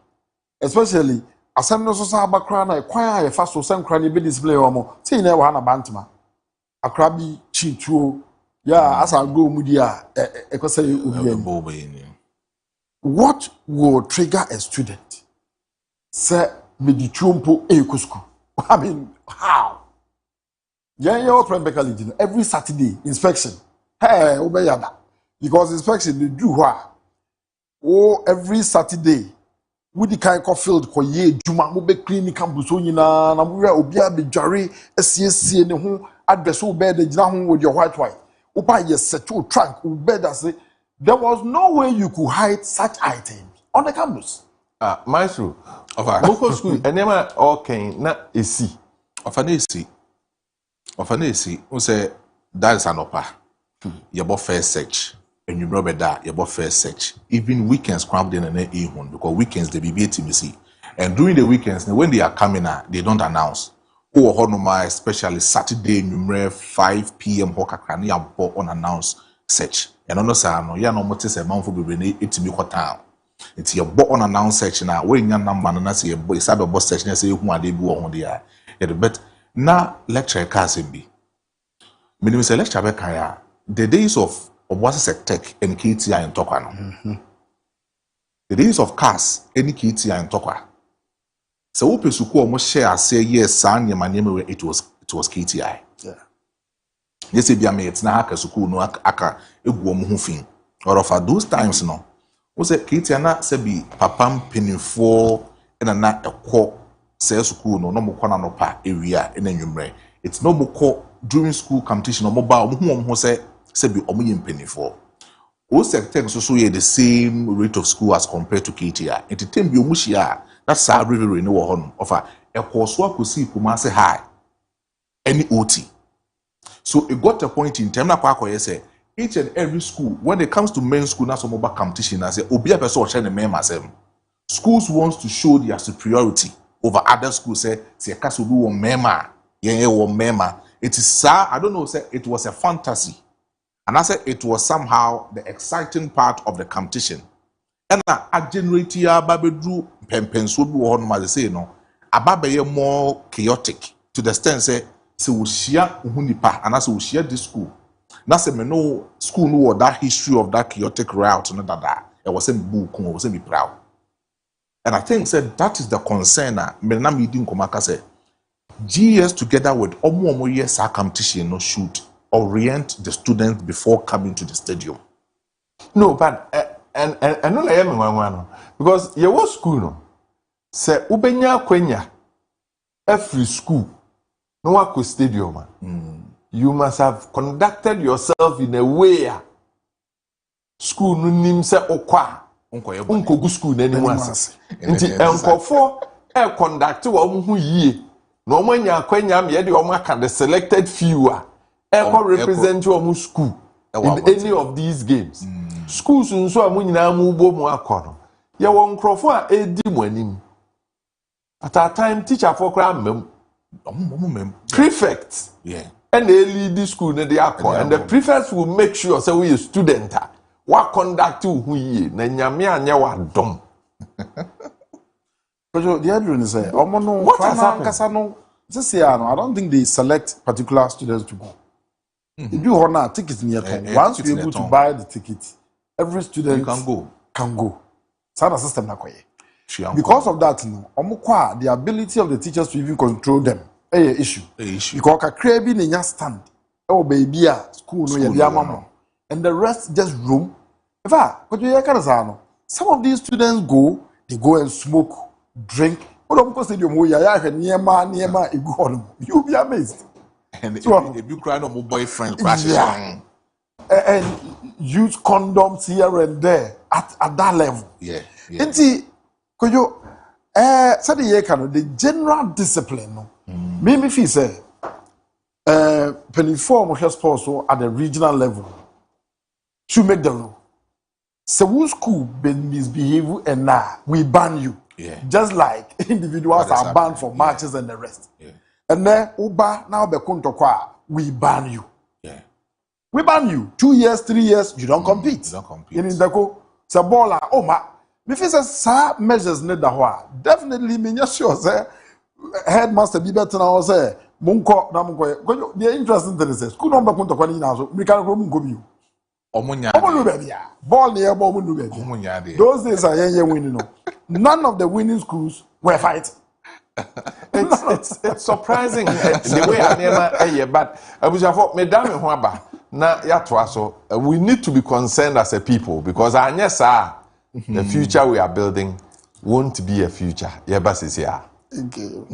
Especially as some no so background, acquire a fast or some cranny be display or more. See never had a bantama. A crabby cheat true. Yeah, as I go mudia, what will trigger a student? Say Medichumpo Ekusku. I mean, how? Yeah, your friend Becca every Saturday inspection. Hey, obeyada. Because inspection they do what? Oh, every Saturday. We the kind of field ko ye juma mo be clinic campus nyina na mo obia be dware asiesie ne ho address wo be de gina ho with your white. Opa ye settle trunk wo be that say there was no way you could hide such items on the campus.
Maestro, local school, and never okay, not a C.
Of an AC. Who say that is an upper. Your both first search. And you remember that your both first search. Even weekends cramped in an A1 because weekends they be TBC. And during the weekends, when they are coming out, they don't announce. Who are especially Saturday, number 5 p.m. Hokakani are unannounced search. And on the side, no, no notice a month for be it to be town. It's your bo unannounced section now. When your number and say your boy cyber boss section say who are they go on there. But now lecture class be. Minimum say lecture be kaya. The days of what's tech and KTI and Tokwa. The days of cars any KTI and Tokwa. So open suku almost share say yes, son, your man it was KTI.
Yeah.
Yes, if you it's na aka suku no aka egwo mo hufin. Or of those times no. Wo say KTI na say be papam penifo na na ekwo say suku no mo kwana no pa area in enwumre. It's no mo during school competition no mo ba mo say be omo yim penifo. O sector so ye the same rate of school as compared to KTI. It tem bi omo hia that's our rivalry no wo ho no. Ofa ekwo so akosi kuma say high any OT. So it got a point in time na say each and every school, when it comes to men's school, now some about competition, I say, Obia person or the men myself. Schools wants to show their superiority over other schools. Say Kasu do one mema, yeah, one mema. It is sir, I don't know, say it was a fantasy. And I said it was somehow the exciting part of the competition. And I generate ya babedru pempenso bi wo no say no. Ababe more chaotic to the extent say we share uhunipa and as we share this school. Now say me no school no that history of that chaotic route no that. It was a book, it was a be proud. And I think said that is the concern me na me din komaka say GS together with omo years competition no should orient the students before coming to the stadium.
No, but and no na no because you was school no say ubenya kwenya every school no wako stadium you must have conducted yourself in a way school no nim say okwa unko go school na nim ase nti enkofo conduct wo hu yie na omanya kwenya me de omaka the selected few represent your school in any of these games. Schools nso amunyina mu bo mu akono. Ye won krofo a edi mu anim. At a time teacher for kram prefect.
Yeah.
And they lead the school na they akọ and the prefects will make sure say we a student what conduct who ye na nyame anya wa dom.
Kojo, the other is say omo
what has happened?
Kasano this year I don't think they select particular students to go. If you want tickets near once you're able to buy the ticket, every student
you can go.
Sada system na koye. Because of that, the ability of the teachers to even control them issue. Because kakra bi na stand. Oh baby school no ye mama. And the rest just room. In fact, some of these students they go and smoke, drink. You'll be amazed.
And if you cry no more boyfriend crashes on.
And use condoms here and there at that level.
Yeah.
And see, Kojo, the general discipline, maybe if you say, penny-form sports at the regional level should make the rule. So, who school misbehave and now we ban you.
Yeah.
Just like individuals are banned for matches and the rest.
Yeah.
And then Uba now we ban you.
Yeah.
We ban you 2 years, 3 years. You don't compete.
You don't compete.
In Indako, Sabola, Oma. If it's a measures need definitely mean sure say headmaster be better now say Munko na Munko. The interesting thing is school number kunto kwani na so we can go Munko you.
Omunya.
Ball near Bomundu baby. Those days are winning. None of the winning schools were fighting.
It's surprising the way I never but I was Madame Huaba na yatwa so we need to be concerned as a people because the future we are building won't be a future. Yebas is here.
Thank you.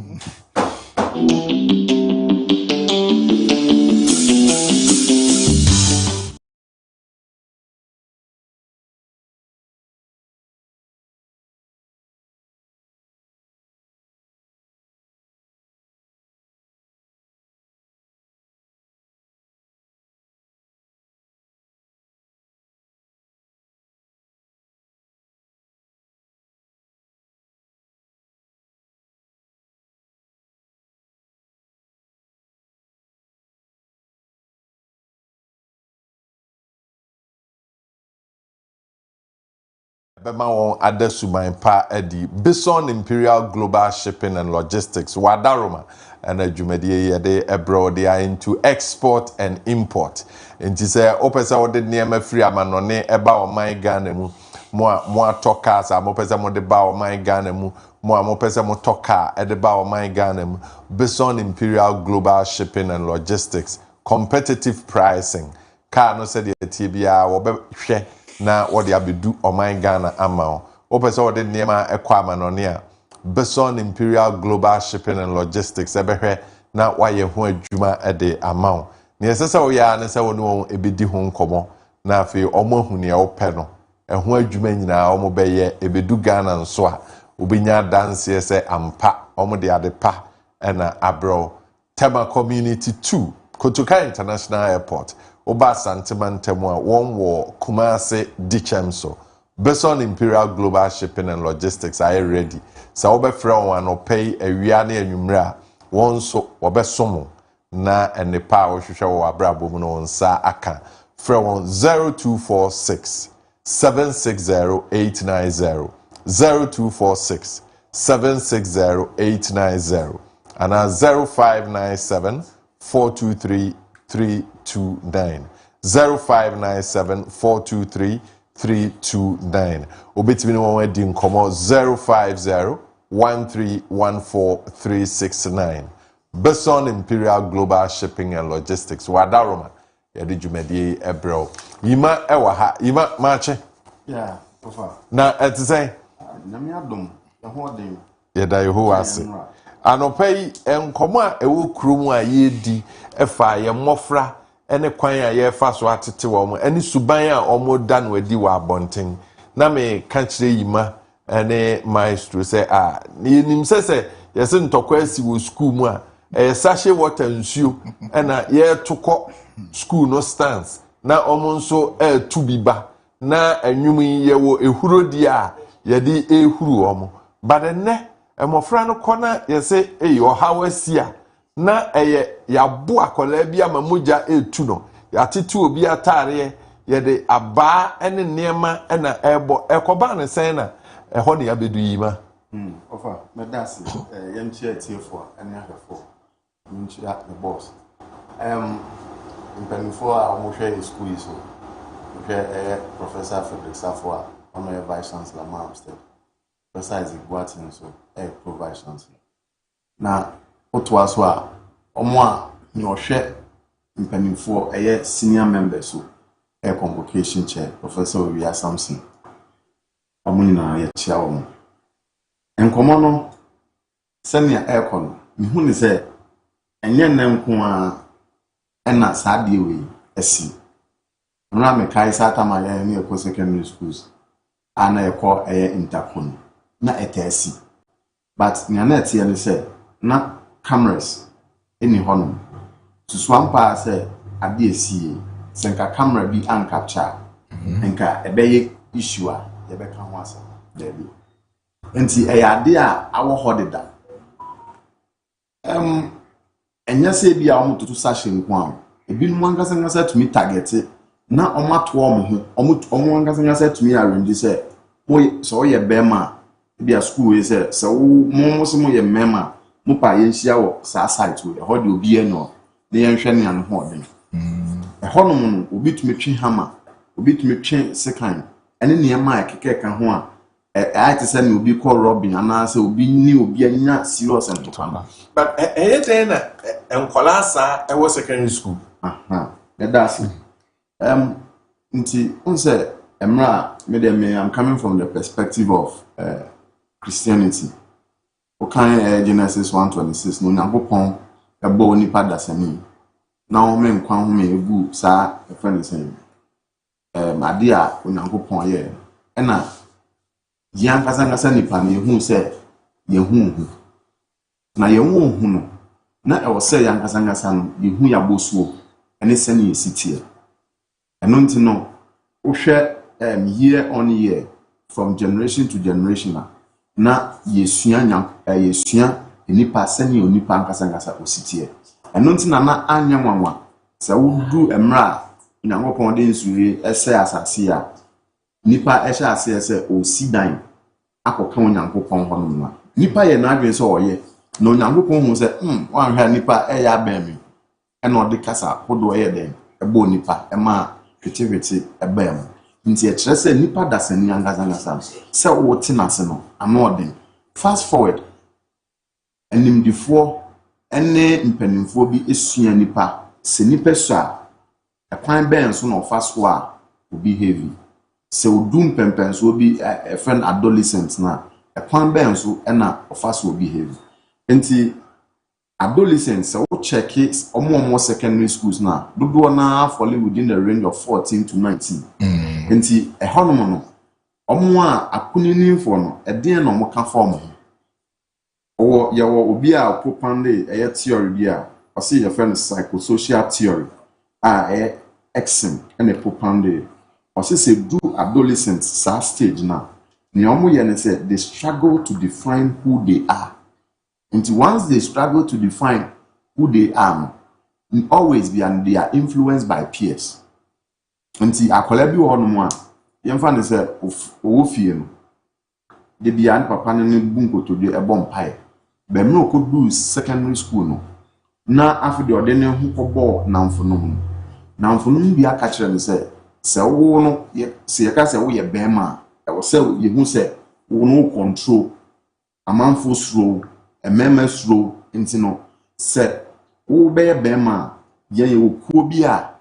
Bema won adasuman pa edi Bison Imperial Global Shipping and Logistics wadaroma and adwumadie yede abroad they are into export and import enti say opesa wode niam free amanone eba oman Ghana mu mo atoka sa mo pesa mo de ba oman Ghana mu mo pesa mo toka e de ba oman Ghana mu Bison Imperial Global Shipping and Logistics competitive pricing car no say de tibia wo be hwe na wode abedu oman Ghana ama o pese wode niema ekwa amanone a Bison Imperial Global Shipping and Logistics ebehwe na waye ho adwuma ede ama o ne sese wo ya ne se wo no ebedi ho nkomo na afi omo hu ne ope no ho adwuma nyina omo beye ebedu Ghana nso a obinya dance se ampa omo de ade pa na abro Tema Community 2 Kotoka International Airport oba Santimantemu a won wo Kumasi Dichemso Beson Imperial Global Shipping and Logistics are ready sa obefra won anopay awia na anwumra won so obesomo na enepa ohwehwe wo abrabo mu no nsa aka fra won 0246 760890 0246 760890 and 0597 423 329 0597 423 329 obetimi no won adi nkomo 050 1314369 Beson Imperial Global Shipping and Logistics wadaroma yadi jumedie ebro yima ewa ha yima mache
yeah ofa
na etisen
na me adom ho den
yeda Yehowa ase anopai enkomo a ewo kurom a yedi efa ye mmofra ene kwan a ye fa so atete wo mo ene suban a omo da no adi wa abonten na me ka kire yima ene maestro say ni nim sese yese ntokwa asi wo school mu a sachet water nsuo ena ye tokọ school no stands na omo nso tu biba na anwum ye wo ehuro di a ye di ehuru omo badenne emofra no kona yese ohawasi a na yabo akola bia mamoja etu no yatetu obi atare ye de aba ene niema ena ebo ekoba ne sen na eho ne yabedu yima
ofa medasi yemchi etiefo ene ahefo yemchi the boss mpanifo a omohwe school iso Professor Frederick Safwa on Vice Chancellor Amstead Professor Isaac Boatin so Vice Chancellor na otwa so a omo a ni ohwe mpanifo senior members so convocation chair Professor Owia Samson omuni na ye chia wo enkomo no senior aircon mihu ni se enye nanko a ena saade we asi na me kai satama ya ni eko secondary schools ana eko intercon na etasi but ni ana tie ni se na cameras eni hono suswampa se ade asi senka camera bi an capture enka ebeye issue a yebeka ho asa debi enti ade a awo hodeda enya se bi a omututu sashe nkwa ebi no ngasa tumi target na omato omo ngasa tumi arrange se so ye bema bi a school we se so mo so mo ye mema mo pa ye hia wo sa site we ho de obi eno na ye hwe ne an ho den ho no mo obi tumi twi hammer obi tumi twi second ene ne ma keke ka ho a I say me obi call Robin and I say obi ni obi anya serious and to
but then enkola sa e was secondary school
that's nti unse emra me I'm coming from the perspective of Christianity okay Genesis 1:26 no Nyankopon e bo nipa dasani na o me nkwa ho me ebu sa e friend say ade a Nyankopon ye na yan kasangasa nipa na yehu se yehu na yehu no na e wo se yan kasangasa no yehu ya bosuo ene se ne yesitie eno nti no wo hwe year on year from generation to generation na yesua nipa se ne onipa kasangasa ositie eno nti na anya nwanwa se wudu emra Nyankopon de nsuye ese asase a nipa ehya ase osidan akoka Onyankopon ho no nipa ye na adwen so oye na Onyankopon hu se wan hwa nipa eya abemi e na odi kasa hodo ye den ebo nipa e ma twetwete ebem nti e kire se nipa dasani angazangasa se wo tinase no ama odin fast forward enimdifo ene mpanimfo bi esua nipa se nipa so a ekwan ben so no fast wa obi heavy se odum pempenso bi a friend adolescent na ekwan ben so na ofaso obi heavy enti adolescents so check omo secondary schools na dodo na fall within the range of 14 to 19 enti ehonom no omo a akunini for no eden na omo ka form o ye wo obi a propande eye theory bi a I see your friend psychosocial theory. Exim and a propounded. Or say do adolescents stage now. Nyomo Yene said they struggle to define who they are. And once they struggle to define who they are, always be and they are influenced by peers. And see, I collaborate on one. Young fan is a film. The beyond papa and bunko to do a bomb pie. But no could do secondary school. No. Now, after the ordinary who ball now for no. Now for no be a catcher and say, so no, see a cast away a bema. I was say, you who say, no control. A man for slow, a member slow, and no, said, oh, bear bema, ye will cobia,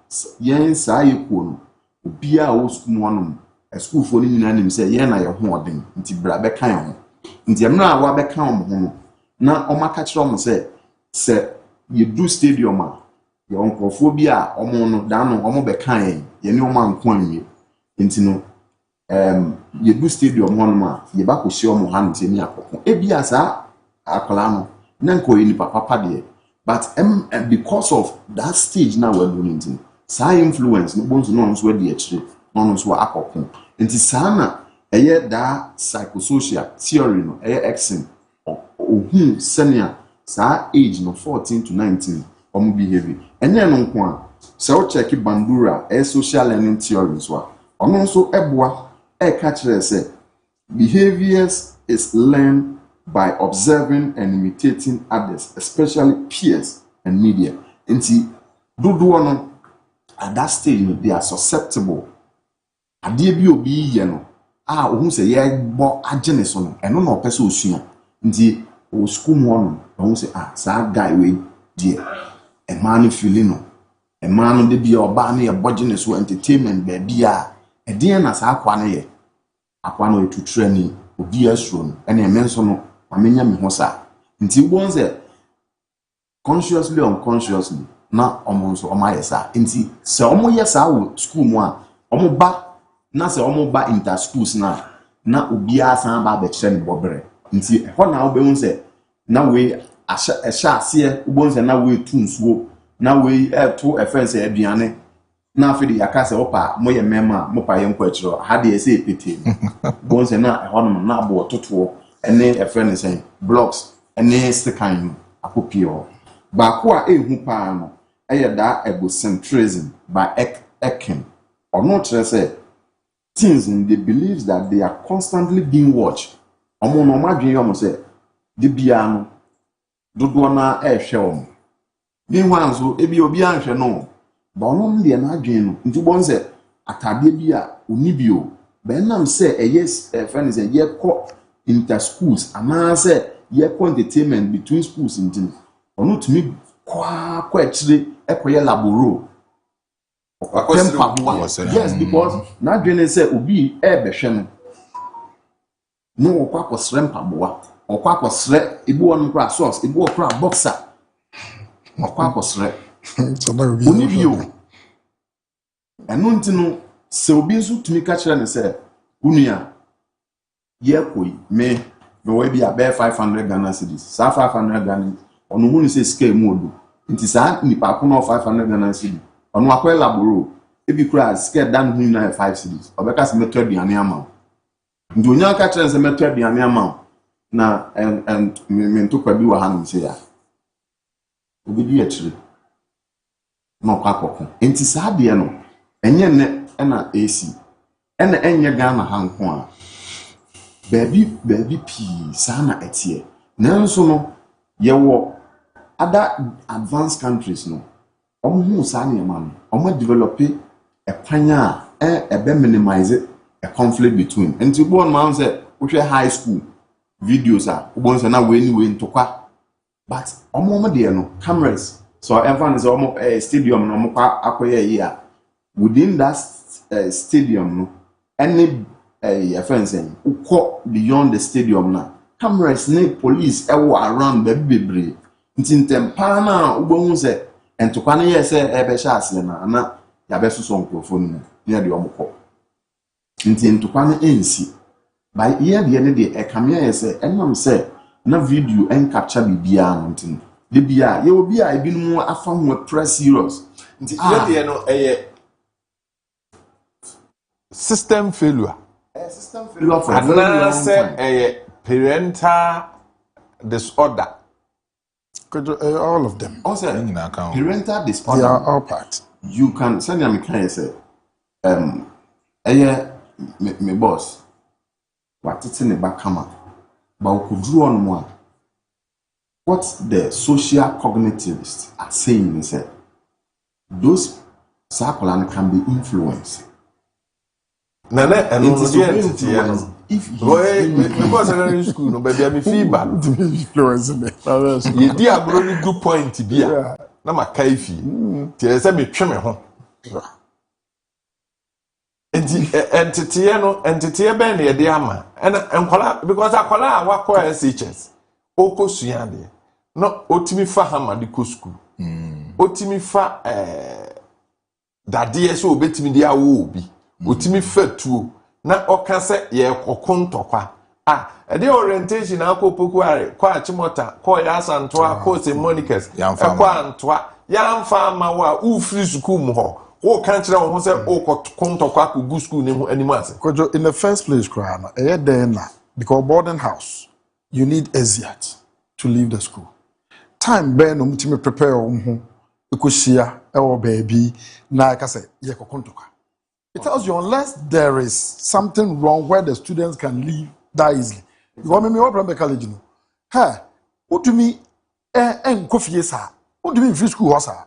yen say, Bia old school one, a school for him say, Yana, your hoarding, until Brabe Kayon. Until now, Wabe Kayon. Now, on my catcher say, you do stadium, your uncle phobia, or mono down on Mobe Kayan, you know, man, coin you. Into you do stadium one ma, you back with show Mohan in Yako. Ebiasa, Acolano, Nanko in Papa dear. But because of that stage now we're doing it. Sa influence no bones knows where the actually knows what akoko nti sana eye da psychosocial theory no eye exin ohun senior sa age no 14 to 19 omo behavior enye no nko a so check bandura social learning theory so ono so eboa ka kire say behaviors is learned by observing and imitating others, especially peers and media. Nti dodo no at that stage they are susceptible. Ade bi obi ye no ohun say ye bo agene so no eno na opese osua. Nti o school mo no ohun say sa guy we dear a man feeling no a man de bi oba na ye bogene so entertainment be bia e de na sa akwa na ye akwa no to training obi asro no ene emenso no amenya me ho sa. Nti won say consciously or unconsciously na omonso omayesa nti se omo yesa wo school mu a omo ba na se omo ba inter schools na obi asan ba be kire ne bobre nti ho na obe hun se na we asha ase ubon se na we tunsuo na we to offense aduane na afidi yakase opa moye mema mopa ye nkwachiro ha de ese epete bon se na ho no na bo totoo ene a friend is saying blocks ene stikan akopio ba ko a ehu pa no da egocentrism by Ekin. Or not say teens in the beliefs that they are constantly being watched. Omo no madwen almost say the biano dodo na hwe meanwhile so ebi obi anhwe no ba ono de na adwen no nti bon say atade bi a oni bio ben nam say yes friend is ye ko inter schools ama say ye ko entertainment between schools nti ono tumi kwa chire ekoye laboro yes because na dwene say obi behwe no okwa kosre mpaboa okwa kosre ibu wonu kra source ibu okra boxer okwa kosre oni bio enu ntino se obi nso tumi ka kire ne say unia ye koi me we bi abe 500 Ghana cedis sa 500 Ghana onu hu ni say scale modu nti sa nipa ko no 500 Ghana cedis onu akwa laboro ebi kura scale dan hu na 5 cedis obeka se meto aduane ama nti onya ka kire se meto aduane ama na and me to kwa bi wa hanu se ya obi bi etire no kwa kokko nti sa de no enye ne na AC ena enye Ghana hanko a baby pii sana etie nanso no yewo other advanced countries no omo sana man omo develop a panya be minimize a conflict between and to go on man say we high school videos are we say na we anyway ntokwa but omo de no cameras so everyone is omo stadium no omo akoye here within that stadium no any a friend saying uko beyond the stadium na cameras ne police ewo around bebre ntintem pa na ugbonu se entokwa na ye se ebe sha ase na ya be so nkrofo no ne de omko ntokwa na ensi by ye de ne de e kamia ye se enam se na video en capture bibia no ntin Libya, you will be I been more afam with press serious.
System failure.
System failure for a very long time.
A parental disorder.
All of them.
Also, parental disorder.
They are all part.
You can send them a say, my boss, what it's in the back camera, but we could draw on one. What the social cognitivists are saying is that those circles can be influenced.
If because I in school, no baby, I'm feedback.
Influencing me.
You did a really good point to be. Na ma kaifi. Ti say me twe me ho. Entity ben na dey ama. Enkwala because akwala akwa SHS. Oko sua de. No otimi fa hama de ko school. Otimi fa dade so obetimi de awo obi. Otimi fa tuo na oka se ye kokontokwa. The orientation akopoku are kwa chimota kwa yasantoa kwa se monicas kwa antwa yamfa wa u free school mu ho wo kan kire wo se o kontokwa ko gu school ni mu animase.
Kojo, in the first place krana because boarding house you need exit to leave the school. Time ben no mutimi prepare ho ekohia e baby na ka say ye kokontokwa. It tells you unless there is something wrong where the students can leave that easily. Because me what from college no. Ha, what do me coffee sa? What do me free school hosa?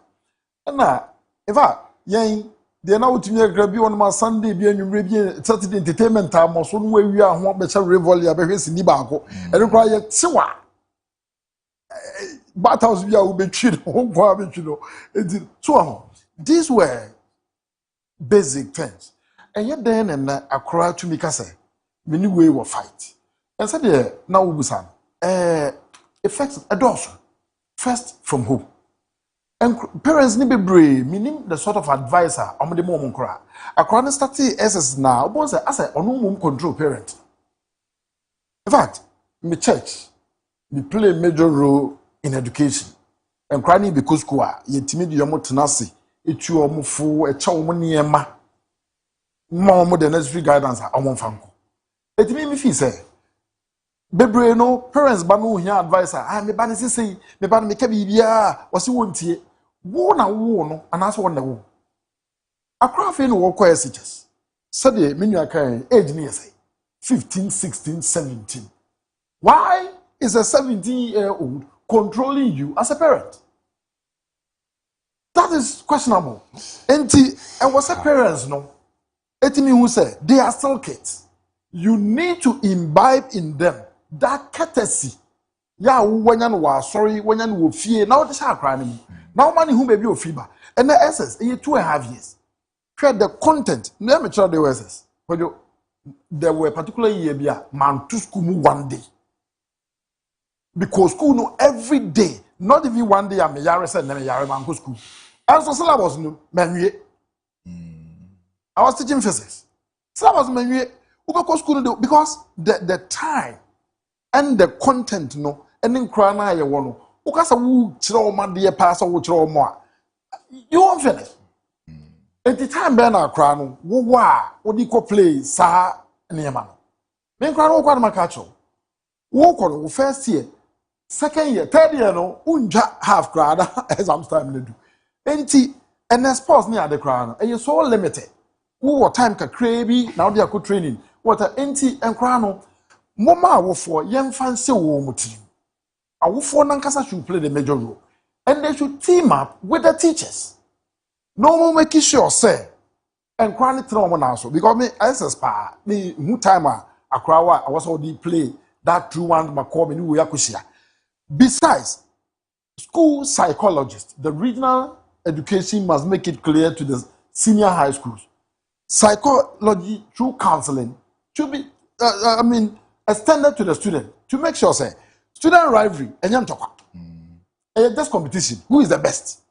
Na in fact, yen they now to me grab you on my Sunday be and Saturday entertainment time so no we are ho be say revolt be hwesi ni baako. E rekwa ye tiwa. Battles we are be twi ho kwa be twi no. So these were basic things. And yet then and Accra to me say many way will fight. And said there now we san effects a dose first from home. And parents need be brave, meaning the sort of advisor on the moment cry. Accra started SS now, was as a on control parent. In fact, me church, me play a major role in education. And crying because kwa ye timid yomo tenasi. It's your mufu, a chow money, more the necessary guidance. I won't find. It made me feel say, Bebre no parents, but no here advisor. I me ban say, me ban me kabibia, was you won't ye. Won a won, and that's one the won. A craft in walk quiet sitches. Saturday, many can age near say 15, 16, 17. Why is a 17-year-old controlling you as a parent? That is questionable. And was a parents no. Etimi who said they are still kids. You need to imbibe in them that courtesy. Ya when you are sorry, when you will fear. Now this are crying. Now money who may be of fever. And the essence, 2.5 years. Create the content. Let me try the essence. There were particular year man to school one day. Because school no every day. Not even one day I'm a yare said never yare man go school. And so syllabus no manual. I was teaching physics. Syllabus manual. Go school because the time and the content no and then cry na ye wono. Ukasa wu chira o man de pass o chira o mo a. You won't finish. At the time ben na cry no wo wa odi ko play sa niyama no. Men cry no kwa na makacho. Wo ko no first year, second year, third year no unja half cry exam time na do. Enti and the sports near the crown and you're so limited. Who time ka crazy now they are training. What a enti and crown mama wo for young fancy wo team. A wo for nankasa should play the major role. And they should team up with the teachers. No more making sure say and crown it no now so because me SS pa me who timer a crowd I was already play that 2-1 Macomb in Uyakushia. Besides, school psychologists, the regional education must make it clear to the senior high schools. Psychology through counseling should be, extended to the student to make sure, say, student rivalry and young talk. This competition, who is the best?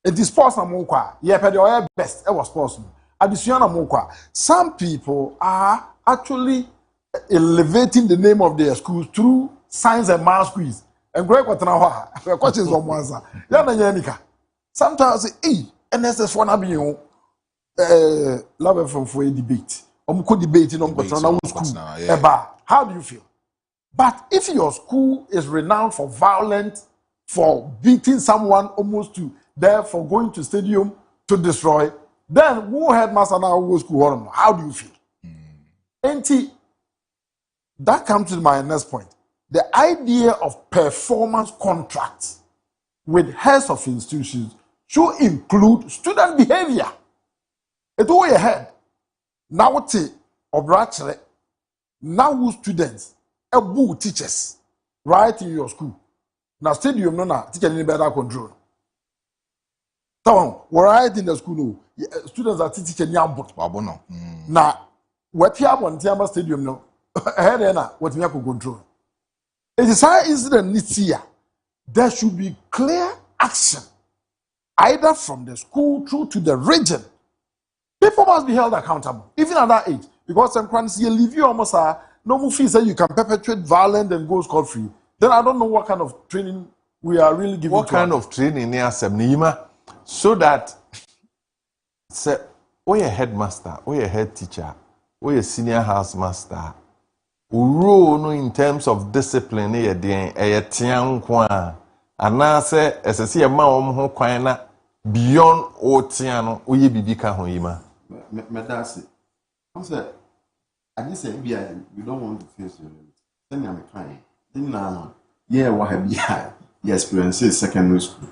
It is sports na mokwa. Yeah, but the best. It was sports. Addition na mokwa. Some people are actually elevating the name of their schools through science and math quiz. and great what now, questions on one side. Yana Yanika. Sometimes I say, hey, NSS one have you, love from for a debate. Could debate in school. How do you feel? But if your school is renowned for violence, for beating someone almost to death, for going to stadium to destroy, then who headmaster now who school? How do you feel? And that comes to my next point. The idea of performance contracts with heads of institutions should include student behavior. It's all ahead. Now what now students teachers right in your school. Now stadium no na teacher any better control. So we're right in the school no students are teaching nyambo.
No.
Now what here on Tiama stadium no ahead na what me could control. It is how incident this year. There should be clear action either from the school through to the region. People must be held accountable even at that age because some crimes you leave you almost no more feel say you can perpetrate violence and go scot-free. Then I don't know what kind of training we are really giving.
What kind of training near Semnima so that say we a headmaster, we a head teacher, we a senior house master. Rule no in terms of discipline e den e tian kwa ana say esese ma ho kwan na beyond o tian no we bibi ka ho yima
me that's it. I say I just say we don't want to face your limit. Then I'm kind. Then now yeah what have you experience secondary school.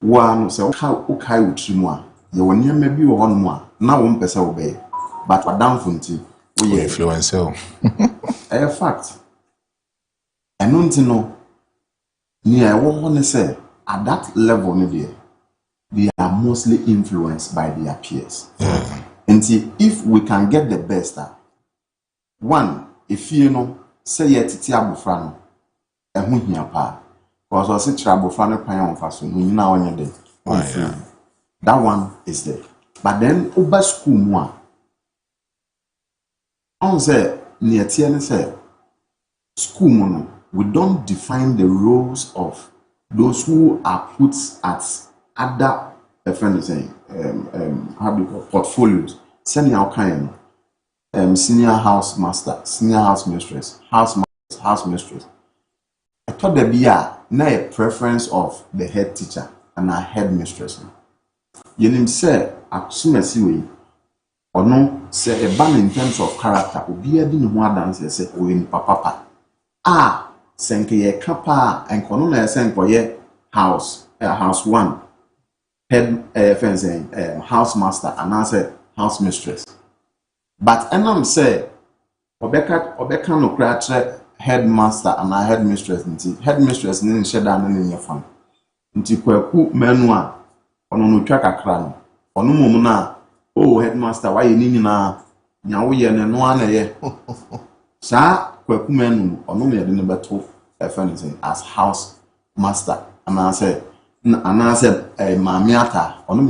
One say how okay with you mo you won near maybe one more na won pese obey but what down funti we
influence
a fact and don't know near one say at that level they are mostly influenced by their peers. And see, if we can get the best, one, if you know, say yet Tiabufrano, and who here pa, because I say Trabufrano Payan Faso, we now on your day. That one is there. But then, over school, moi, on say, near Tian say, school mono, we don't define the roles of those who are put at other how do you call portfolios. Senior kind, senior house master, senior house mistress, house mistress. I thought there be a preference of the head teacher and a head mistress. You name say, way or no, say a ban in terms of character, will be a din more than say, oh, in papa. Senke ye kapa and konona senko ye house one. Head house master and answer house mistress. But enam say Obeka no create headmaster and a headmistress nti headmistress ni nsheda no ne yefam. Nti kwaku manu a ono no twa kakra no. Ono mom na oh headmaster why ni nyina nya wo ye ne no ana ye. Sa kwaku manu ono me de ne beto as house master and answer Mamiata, or no,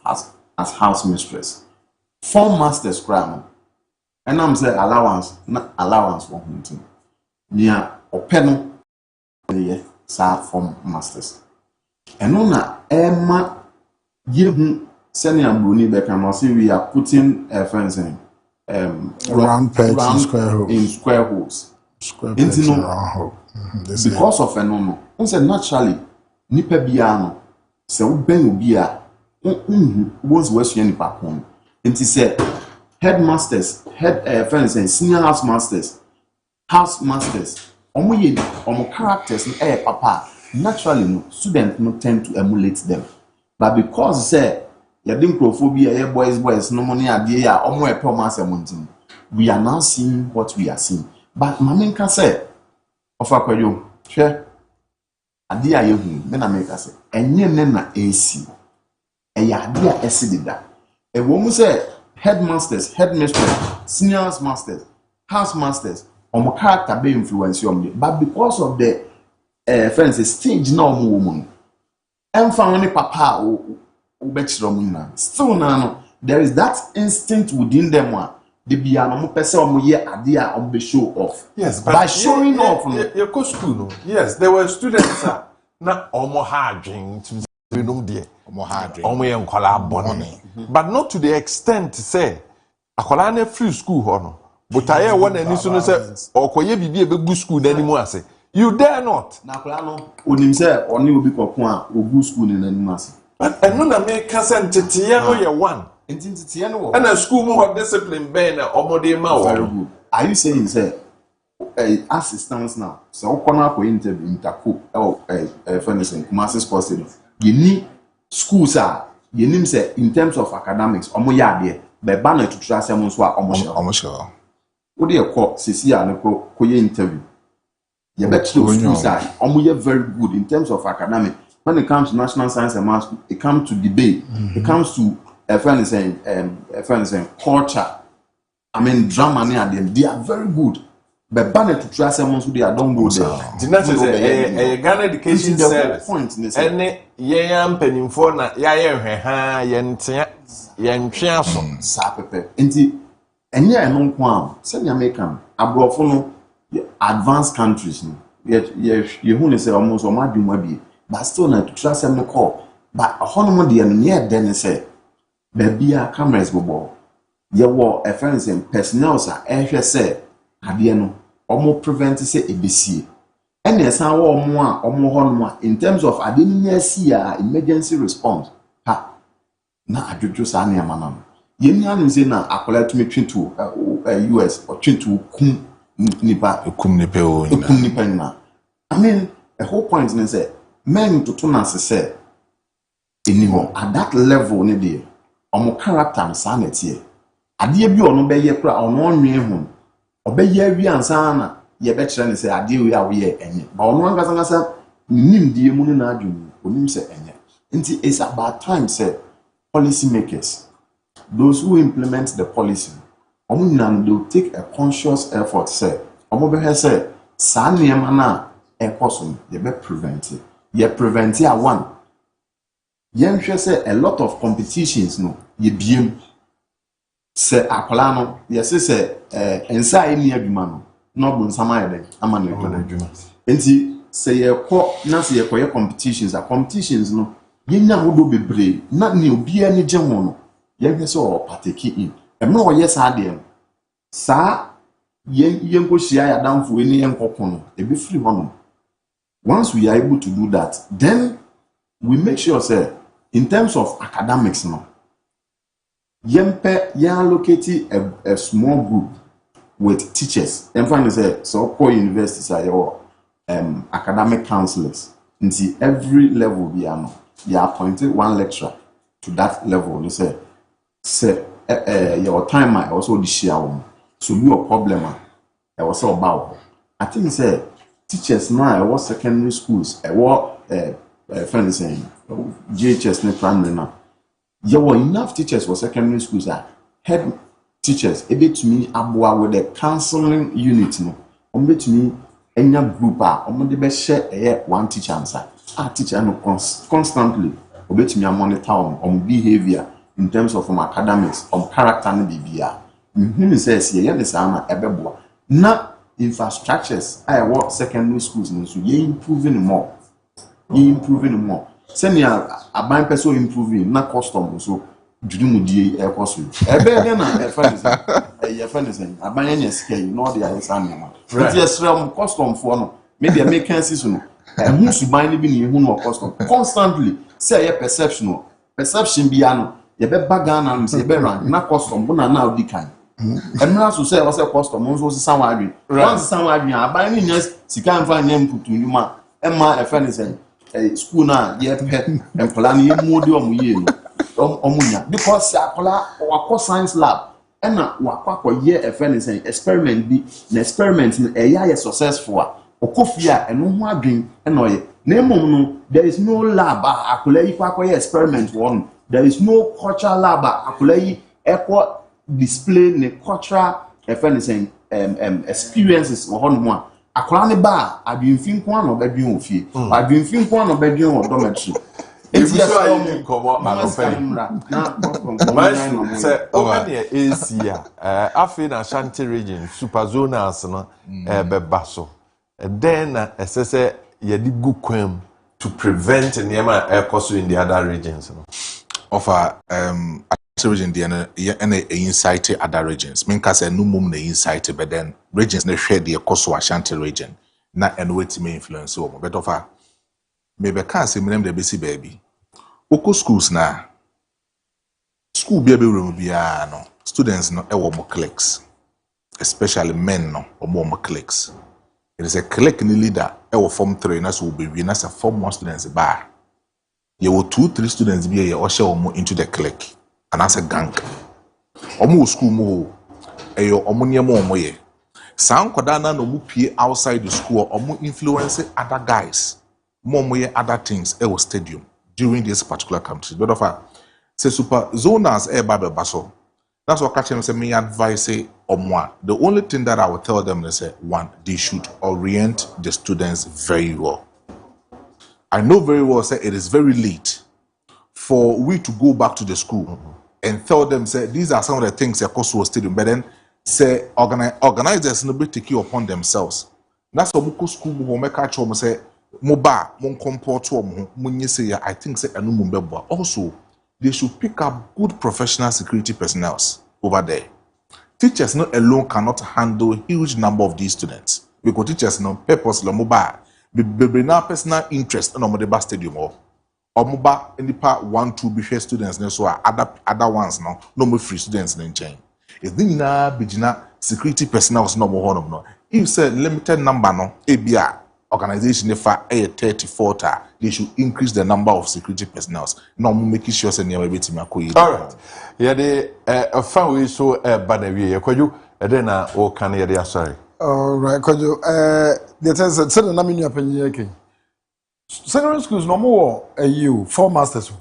as house mistress. 4 masters cram. And I'm saying allowance, not allowance for hunting. Near Openo, sa from masters. And on Emma, give sending a Bruni Beckham, see we are putting a fence in
round pegs
in square holes. Because of a no, naturally. Nipa biano se wo ben obi a won's wesua nipa kon enti se headmasters friends and senior house masters omo ye omo characters no papa naturally no students no tend to emulate them but because say ya dem crophobia boys no money ade ya omo e pom asemontin we are now seeing what we are seeing but mamenka say of akwayo hwe ade a yehu me na make say enye ne na AC eya ade a esidida e wo mu say headmasters headmistress senior masters house masters omo character be influence you but because of the friends stage na omo woman emfa woni papa o be chiro mu na still na no there is that instinct within them the biano mo pese omo ye ade a omo be show off.
Yes, but
by showing off
you go school no. Yes, there were students na omo ha adwen to benum de.
Omo ha adwen.
Omo ye nkola abone. But not to the extent say akola na free school ho no. But I want any so no say okoye bibi e be school na nimu ase. You dare not.
Na akola no onim say oni obi kokon a ogu school na nimu ase.
And no na me kasa ntete no ye one.
Ntete no wo.
And a school mo have discipline ben na omode ma wo.
Very good. Are you saying say assistance now? So okona ko interview interco for instance Kumasi Sports Stadium. You need schools are you need say in terms of academics omo ya de be ba na tutu asem so a omo
sure.
Wo de ko sisi a ne ko ye interview. You bet schools are omo ye very good in terms of academic. When it comes to national science and math, it comes to debate. It comes to culture. I mean, drama and they are very good. But banner to try someone who they don't go there.
The next is a Ghana Education Service. And yam penny for na yentriaso.
Sapepe. And yeah, no quam. Send your American. Abroad advanced countries. You who say almost or might be maybe. But still not to trust them the call. But a honor the near then say, baby, our cameras go ball. Ye war a friends and personnel, sir, say, Adiano, or more prevent to say ABC. And there's our more or more in terms of I didn't see emergency response. Ha, now I do just any manam. Yen say now I collect me to US or to kum nipa na. I mean, the whole point is say. Men to turn as say anymore at that level ne dey omo character and sanity ade bi ono be ye kra ono onwe hu obeye awi ansa na ye be kire ne say ade wi a we enye ba ono angasa nim die mu na adwum onim say enye nti it's about time say policy makers those who implement the policy omo nan do take a conscious effort say omo be say sa niam na e koso ye be prevent it. Ye prevent ya one. Yen say a lot of competitions no. Ye biem. Say akola no. Ye say ensa eni adwuma no. No bon sama ye den. Ama na adwuma. Enti say ye ko na say ye koye competitions. A competitions no. Ye nya hodo bebre. Na ne obi ani je ho no. Ye hwe say o partake in. Emre o ye sa de. Sa yen ko hia ya damfo eni yen kokon no. E be free ho no. Once we are able to do that, then we make sure, say, in terms of academics, no, you allocate a small group with teachers. And finally, say, so core universities are your academic counselors. Into every level, we are appointed one lecturer to that level. They say, your time I also the share one. So your problem, I was about. I think say. Teachers now, I was secondary schools, I was friends saying JHS ne primary now. There were enough teachers for secondary schools that head teachers able to me abua with the counseling unit no. To me any group the best share one teacher answer. Teacher no constantly to me monitor on behavior in terms of academics, character and behavior. Says yeah this ebeboa. Na infrastructures I work secondary schools so you improving more. Send ya aban person improving na custom so judumudi e cost ebe na e friend is aban anya sika you know they are saying it is from custom for no maybe make sense no e hu suban ni bi ni hu no custom constantly say your perception bi ano ye be bagana no say be run na custom bu na odi kan and now so say was a custom so someone once someone aban ni nya sika mfa nya mputu nyuma emma e friend is school na ye pet and plan ye modi omuye no omunya because akola wa science lab and na wa ye e friend is experiment bi na experiment na ye successful okofia eno ho adwen na oye na emom no there is no lab akola yi kwa ye experiment one there is no cultural lab akola yi equal display ne cultural e friend is experiences wo hono mo akola ne ba adwinfin kwa na obadwen ofie adwinfin kwa na obadwen o dormitory
If you saw you come up, I don't say, Omania Asia, Afin Ashanti region, super zonas, no, Bebaso. And then, as I say, you did good quem to prevent Niema air cost in the other regions.
Offer region the insight other regions. Minka say no mum the insight, but then regions they share the cost Ashanti region. Na and wait me influence over. But offer maybe can't say me the BC baby. Oko schools na school baby room biya no students no e wo mo clicks, especially men no or more clicks. It is a click ni leader e wo form 3 na so be we na sa form 1 students ba. Ye wo 2-3 students be ye o share omo into the click and as a gang. Omo school mo e yo omo niam omo ye. San kwada na no mu pie outside the school omo influence other guys. Mo ye other things e wo stadium during this particular country. But of say super zoners e ba baso. That's what catch them say me advise say the only thing that I will tell them is say one, they should orient the students very well. I know very well say it is very late for we to go back to the school and tell them say these are some of the things that cost was stadium, but then say organizers no be take you upon themselves. That's what school mo make catch them say moba mon comport to mo say I think say anu mo bebo. Also they should pick up good professional security personnel over there. Teachers not alone cannot handle a huge number of these students because teachers no purpose lo mobile be now personal interest no mo the stadium or mobile in the part 1-2 be students so other ones no more free students in chain. Is the na bigina security personnel no more no. If say limited number no ABA organization if 34 they should increase the number of security personnel. No making sure say never bit me
all right. Yeah, the fan we so banawi Kojo then o can you sorry.
All right, Kojo. The thing said na me nua panyin yake. Secondary schools no more you 4 masters.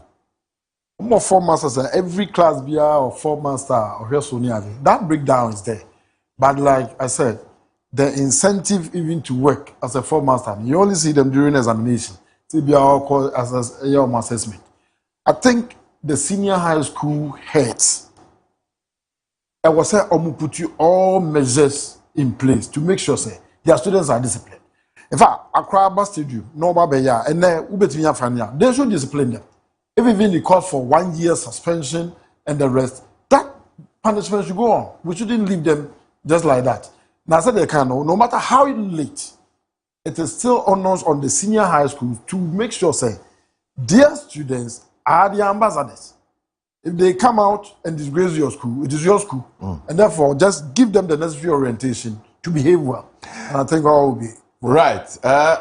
More 4 masters every class be or 4 master or so near. That breakdown is there. But like I said, the incentive even to work as a 4 master, you only see them during examination. TBR called as a year assessment. I think the senior high school heads, I was say, put you all measures in place to make sure say their students are disciplined. In fact, Accra Stadium, Norba Beya, and then Ubetinia Fania, they should discipline them. If even it calls for 1 year suspension and the rest, that punishment should go on. We shouldn't leave them just like that. Now, I said they can, no matter how late, it is still onus on the senior high school to make sure, say, their students are the ambassadors. If they come out and disgrace your school, it is your school. And therefore, just give them the necessary orientation to behave well. And I think all will be.
Right.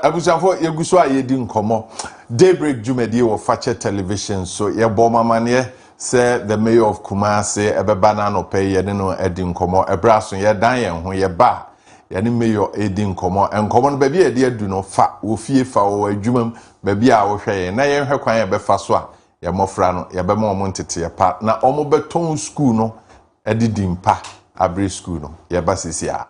Abusanfo yeguso ayedi nkomo. Daybreak Jumedi or Fache Television. So ye boma manye say the mayor of Kumasi ebeba na no pay ye no edi nkomo. Ebraso ye dan ye ho ye ba. Ye ni mayor edi nkomo. Nkomo no baby e de adu no fa. Wo fie fa wo adwumam baby a wo hwe ye. Na ye hwe kwan ye befa so a ye mofra no ye be ma omo ntete ye pa. Na omo beton school no edi dimpa. Abre school no ye ba sisi a.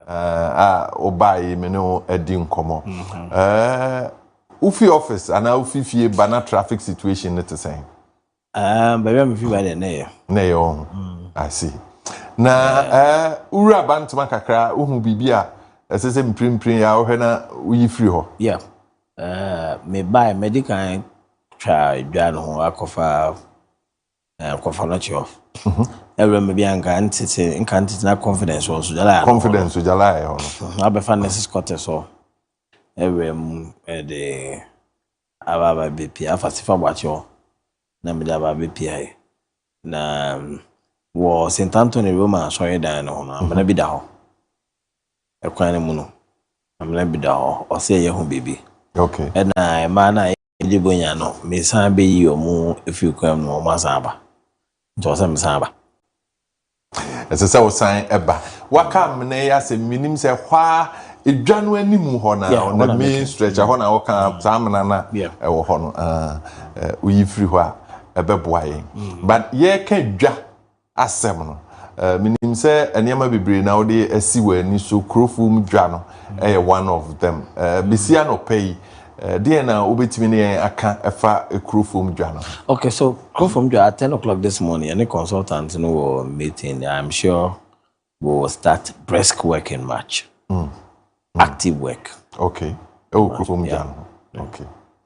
obai me no edi nkomo ufi office ana ufi fie bana traffic situation net say
baby am fi ba de na
yo I see na ura bantuma kakra uhu bibia esese mprimprin ya ohwe na uyi free ho
yeah me buy medical try dwa no ho akofa no cho every me bia nka na confidence also jala
confidence jala e ho
no abefa nurses quarter so every de ababa BP afasifa bwacho na me da baba BP ai na wo St Anthony Roma so dan no na amana bi da ho ekwan mu no amana bi da ho o se ye ho bibi
okay
na ma na e bonya no me san be yi omu efi kwam no ma san ba nto se me san ba
esese wo san eba waka mne ya se minim se hwa edwa no animu ho na on the main stretch ho na wo kan samna na e wo ho no uyi free ho a ebeboa yen but ye ka dwa asem no minim se enema bebre na wo de asi wani so krofum dwa no e one of them besia no pay there now obetimi ne aka efa krofum dwa no
okay so krofum dwa at 10 o'clock this morning any consultant no meeting I'm sure we will start brisk work in March active work
okay krofum dwa no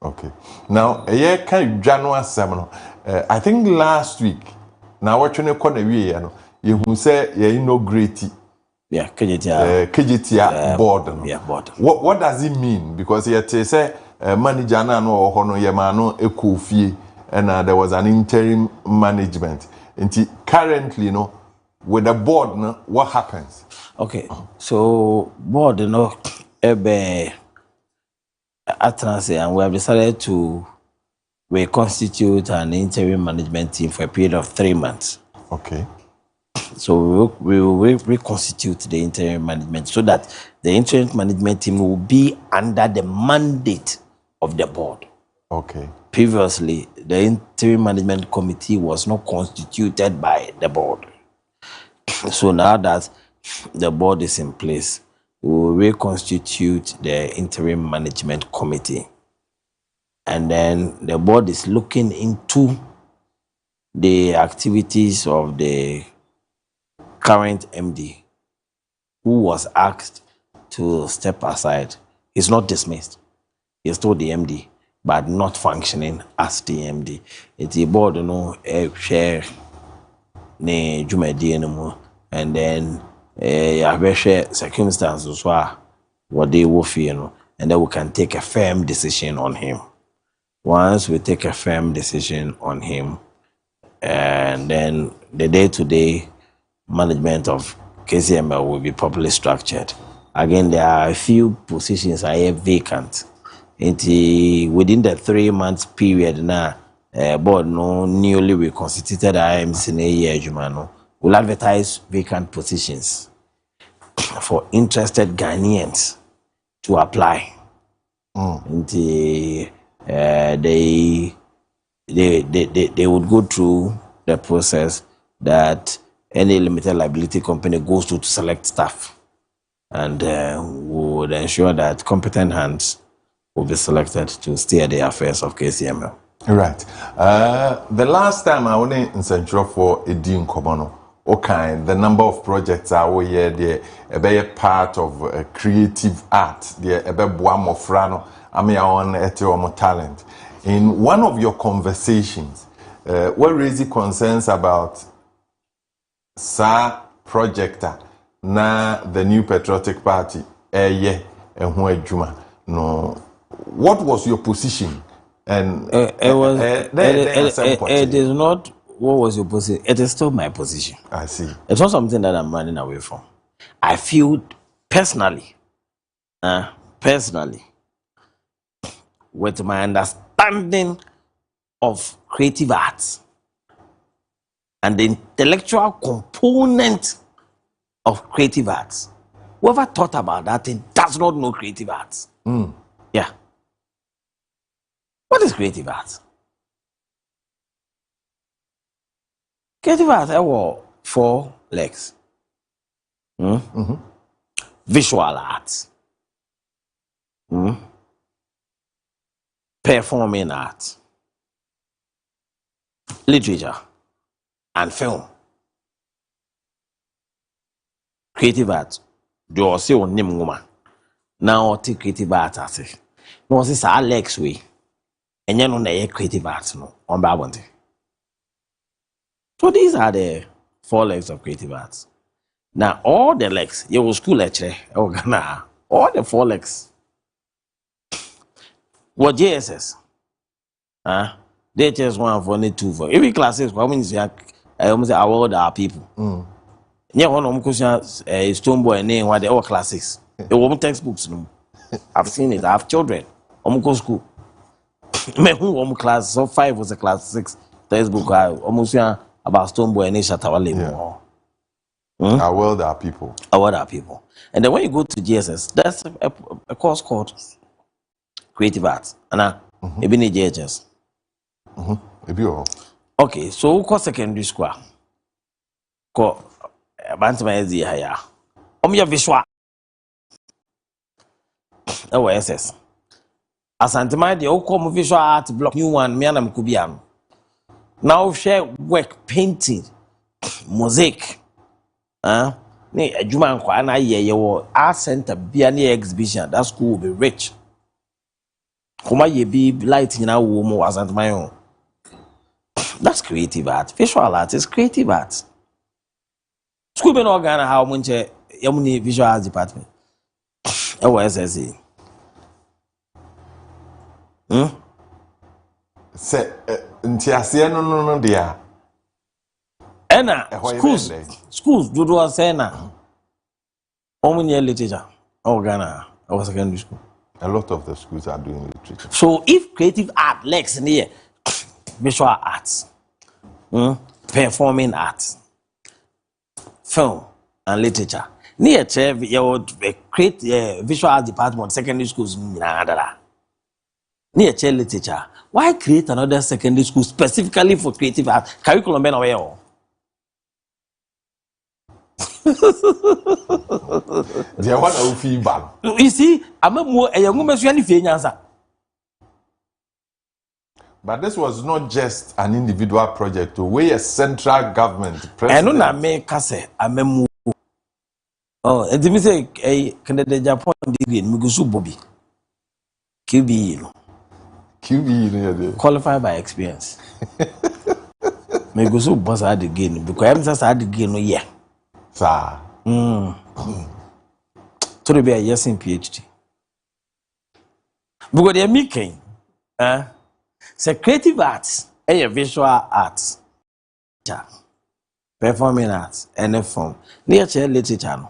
okay now ye kan dwa no asem no I think last week na watchone ko na wie no ye hu se ye inaugurate KJT board no
board
what does it mean because ye say manager na no ho no ye ma no ekofie and there was an interim management and currently no with the board no what happens
okay so board no ebe atranse and we have decided to reconstitute an interim management team for a period of 3 months.
Okay.
So we will reconstitute the interim management so that the interim management team will be under the mandate of the board.
Okay.
Previously, the interim management committee was not constituted by the board. So now that the board is in place, we will reconstitute the interim management committee. And then the board is looking into the activities of the current MD, who was asked to step aside. He's not dismissed. He's still the MD, but not functioning as the MD. It's the board, share ne jumedi anymore. And then share circumstances what they will feel, and then we can take a firm decision on him. Once we take a firm decision on him, and then the day-to-day management of KCML will be properly structured. Again, there are a few positions I have vacant. Within the 3 months period now, board no newly reconstituted IMC in a year, will advertise vacant positions for interested Ghanaians to apply. They would go through the process that any limited liability company goes to select staff, and would ensure that competent hands will be selected to steer the affairs of KCML.
Right. The last time I went in Central for a Dean Kobono, okay, the number of projects are we here, the part of creative art, the Buamo Frano, I mean, on Ethereum talent. In one of your conversations, what raised concerns about projector na the New Patriotic Party, no. What was your position? And
it is not what was your position. It is still my position.
I see.
It's not something that I'm running away from. I feel personally, with my understanding of creative arts and the intellectual component of creative arts, whoever thought about that thing does not know creative arts. Yeah. What is creative arts? Creative arts have 4 legs. The visual arts, performing arts, literature, and film. Creative arts. Do you see on name woman? Now take creative arts as it. No, this is Alex way. And you know the creative arts no on Babonte. So these are the 4 legs of creative arts. Now all the legs, your school lecture, all the 4 legs. What JSS? They just 1 for only 2 for every classes. How many I almost award our people. Yeah, one of them Stone Boy name what they all classics. The woman textbooks. No, I've seen it. I have children. Almost school. Me who class so 5 was a class 6 textbook. I almost about Stone Boy and Shatawale.
Award our people.
Award our people. And then when you go to GSS, that's a course called Creative Arts. And maybe need JHS. Okay, so who call secondary school? Call Bantama Ezi Haya. Omya Vishwa. SS. Asantema de Okom visual art block new one, Mianam Kubiam. Now share work painting, mosaic. Ne Juma and Kwana ye art center be any exhibition. That school will be rich. Kuma ye be lighting our woman as at my own. That's creative art. Visual art is creative art. School be no Ghana how much yamuni visual arts department. SSE.
Say ntiase no dia.
Ena schools do do say na. Omunye literature. Ghana or secondary school.
A lot of the schools are doing literature.
So if creative art lacks in here, visual arts, performing arts, film and literature. Near you create visual arts department, secondary schools. Near literature. Why create another secondary school specifically for creative art? Curriculum ben away. You see, I'm a young woman.
But this was not just an individual project. We a central government.
I know na me kase amemu. Oh, and me say Canada Japan degree Migusu Bobby. QB, qualified by experience. Migusu boss had again because I'm just had again no year.
Sir.
To be a yes in PhD. Because they are making say creative arts, visual arts, performing arts, and a form. Near literature.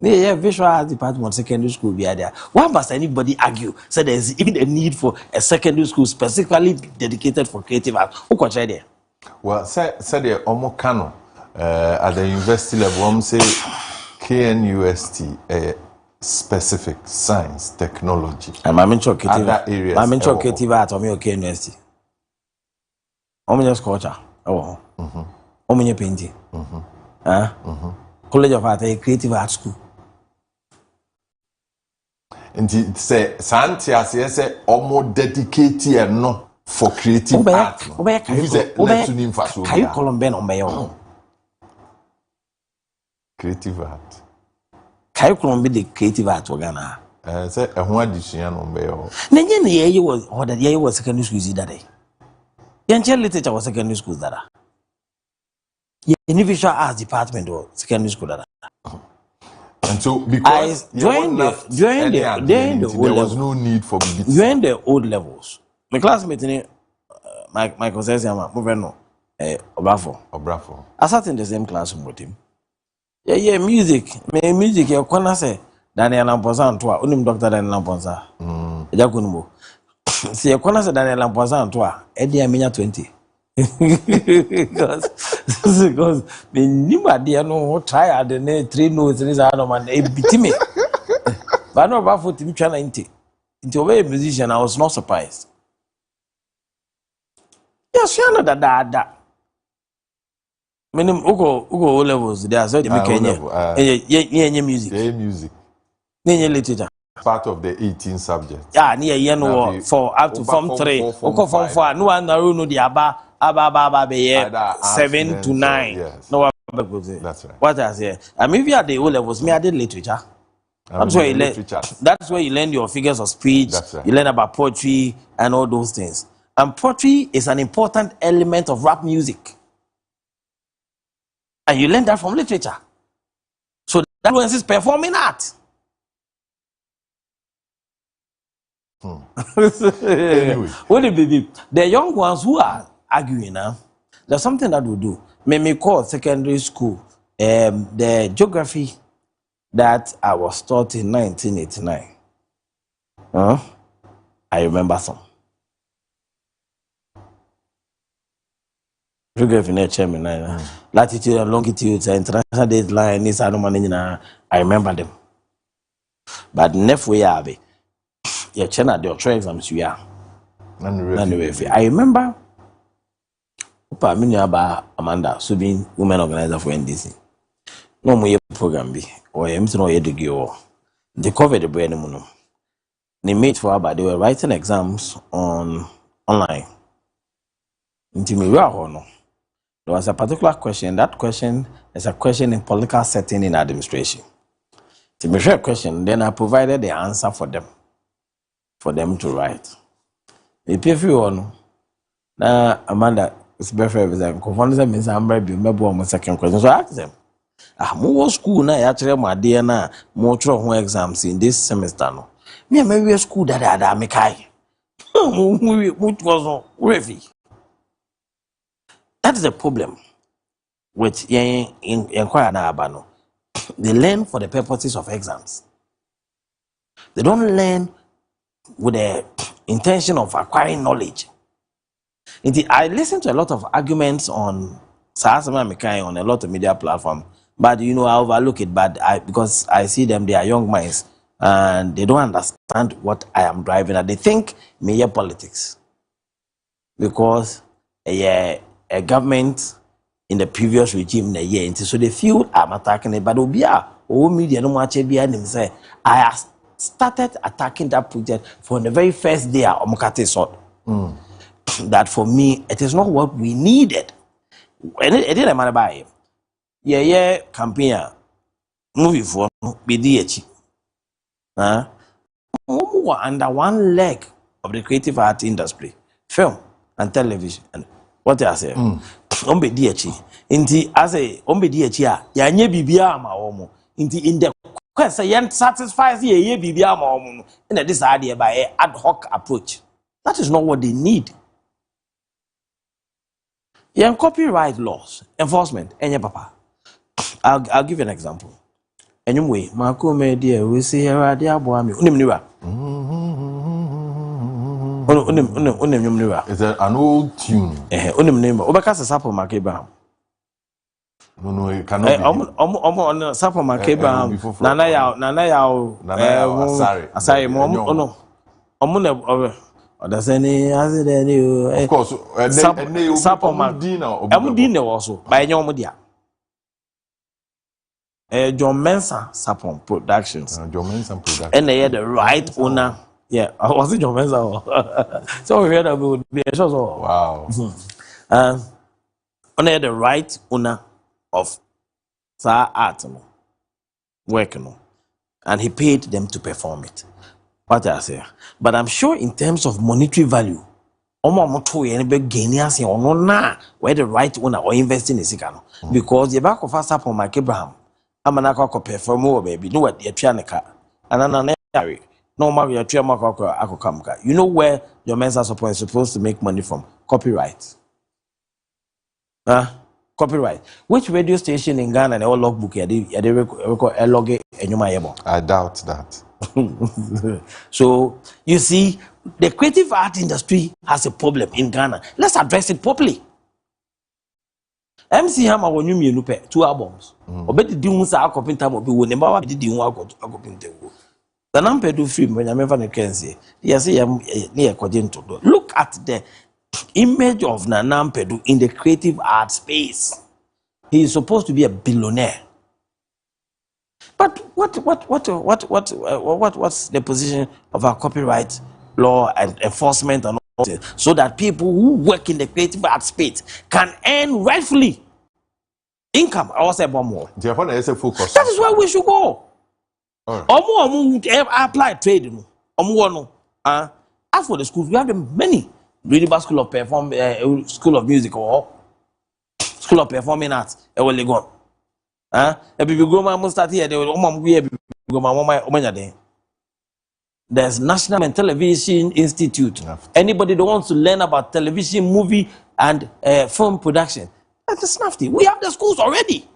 Near visual arts department, secondary school be there. Why must anybody argue? So there is even a need for a secondary school specifically dedicated for creative arts. Who can try there?
Well, say the Omokano at the university level, say KNUST, specific science, technology.
And I'm in creative.
Other areas.
I'm in creative art. I'm in KNUST. I'm in culture. I'm in painting. College of Art, a creative art school.
And say scientists say almost dedicated no for creative art. Creative art.
Curriculum be the creative art Ghana.
Say a one addition on Bayo.
Nenye was or that year was secondary school that day. Young literature was secondary school that. Visual arts department or secondary school that.
And so because
during the
there was no need for
during the old levels. My classmate Michael says I'm moving Obrafo. I sat in the same classroom with him. Yeah, music. Music, you're gonna say Daniel Lamposan to unim Dr. Daniel Lamposa. Jakunbo. See, you're gonna say Daniel Lamposan to Eddie Amina 20. Because me nobody know try the 3 notes is man e beat me. But no about 40 into a musician, I was not surprised. Yes, you know that. Ugo O levels, they are so the music.
Music.
literature.
Part of the 18 subjects.
Yeah, near yen for up to form 3. Oko form 4. No one no the aba 7 to 9.
Yes.
No,
that's right.
What I say? I mean, we are the O levels. Me, I did literature. That's where you learn. That's where you learn your figures of speech.
That's right.
You learn about poetry and all those things. And poetry is an important element of rap music. And you learn that from literature. So that influences performing art.
Anyway.
What the young ones who are arguing now, there's something that we do. Me call secondary school the geography that I was taught in 1989. I remember some. Geography in chairman, latitude and longitude, international deadline, this I remember them. But next way are they? Yeah, China, the other exams we are. I remember Amanda, so being women organizer for NDC. No more program be or no degree. They covered the brain mono. They made for but they were writing exams online. There was a particular question. That question is a question in political setting in administration. To be sure a question, then I provided the answer for them to write. If you want, now Amanda is better than confirmed means I'm ready to second question. So I asked them, more school now actually my dear na more trouble exams in this semester no. Me maybe a school that I make high. What was ready. That is the problem with inquire na abano. They learn for the purposes of exams. They don't learn with the intention of acquiring knowledge. I listen to a lot of arguments on on a lot of media platforms, but I overlook it. But because I see them, they are young minds and they don't understand what I am driving at. They think mere politics because a government in the previous regime so they feel I'm attacking it. But media no much say I have started attacking that project from the very first day of Omukate sort. That for me, it is not what we needed. And it didn't matter by it. Campaign movie for BDH. Under one leg of the creative art industry, film and television. And what I say, BDH. Inti as a BDH, Yanye Bibia Maomo. Inti in the quest, yen satisfies ye Bibia Maomo in this idea by ad hoc approach. That is not what they need. Yeah, copyright laws, enforcement, and papa. I'll give you an example. Anyway, Marco media, we see here at the Abuami.
It's an old tune.
Obacas a Sapo Makeba.
No, it cannot be.
Sapo Makeba, Nana, sorry, no. Does any
of course,
Sapoma also by Yomodia. John Mensa Sapon Productions.
John Mensa Productions.
And they had the right owner. Yeah, I was it John Mensa. So we heard about the show.
Wow.
And they had the right owner of art working, and he paid them to perform it. What I say, but I'm sure in terms of monetary value, where the right owner or investing is because the back of us up on Mike Abraham, I'm an alcohol perform more baby. No what the Trianica and an normal your Triamaca. You know where your men are supposed to make money from? Copyright. Copyright. Which radio station in Ghana and all logbook they record log and you
I doubt that.
So you see, the creative art industry has a problem in Ghana. Let's address it properly. MC Hammer when you look 2 albums. Obey the Dunes are copying time of people never did you want to copy the number do film when I'm ever can say. Yes, I am near Cogento. Look at the image of Nanam Pedu in the creative art space. He is supposed to be a billionaire. But what's the position of our copyright law and enforcement and all that, so that people who work in the creative art space can earn rightfully income? I was say more.
Focus.
That is where we should go. Apply trade. As for the schools, we have many. Reading School of School of Music or School of Performing Arts. There's National and Television Institute. Anybody that wants to learn about television, movie, and film production, that's the SNAFTI. We have the schools already.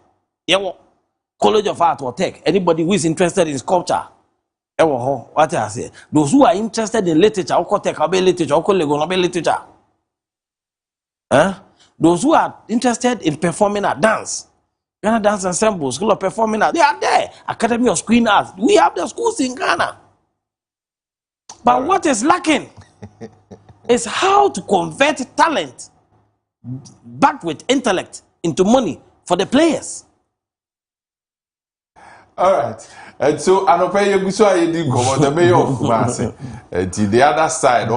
College of Art or Tech. Anybody who is interested in sculpture. What I say? Those who are interested in literature, tech, literature. Those who are interested in performing art, dance. Ghana Dance Ensemble, School of Performing Arts, they are there. Academy of Screen Arts. We have the schools in Ghana. But what is lacking is how to convert talent back with intellect into money for the players.
All right. And so, the mayor of Kumasi, the other side,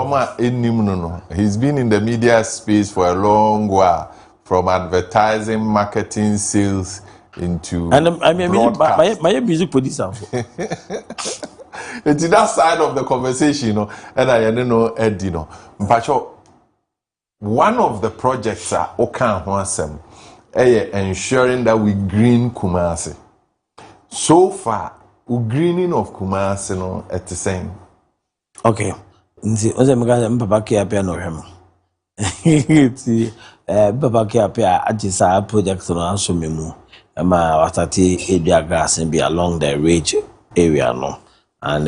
he's been in the media space for a long while, from advertising, marketing, sales, into broadcast.
My music producer.
It's that side of the conversation, and I know Eddie, but one of the projects are ensuring that we green Kumasi. So far, the greening of Kumasi at the same.
Okay. Papa Kaakyire no him. Papa Kaakyire ajisa project no aso memu. Ama watati edua grass be along the ridge area no. And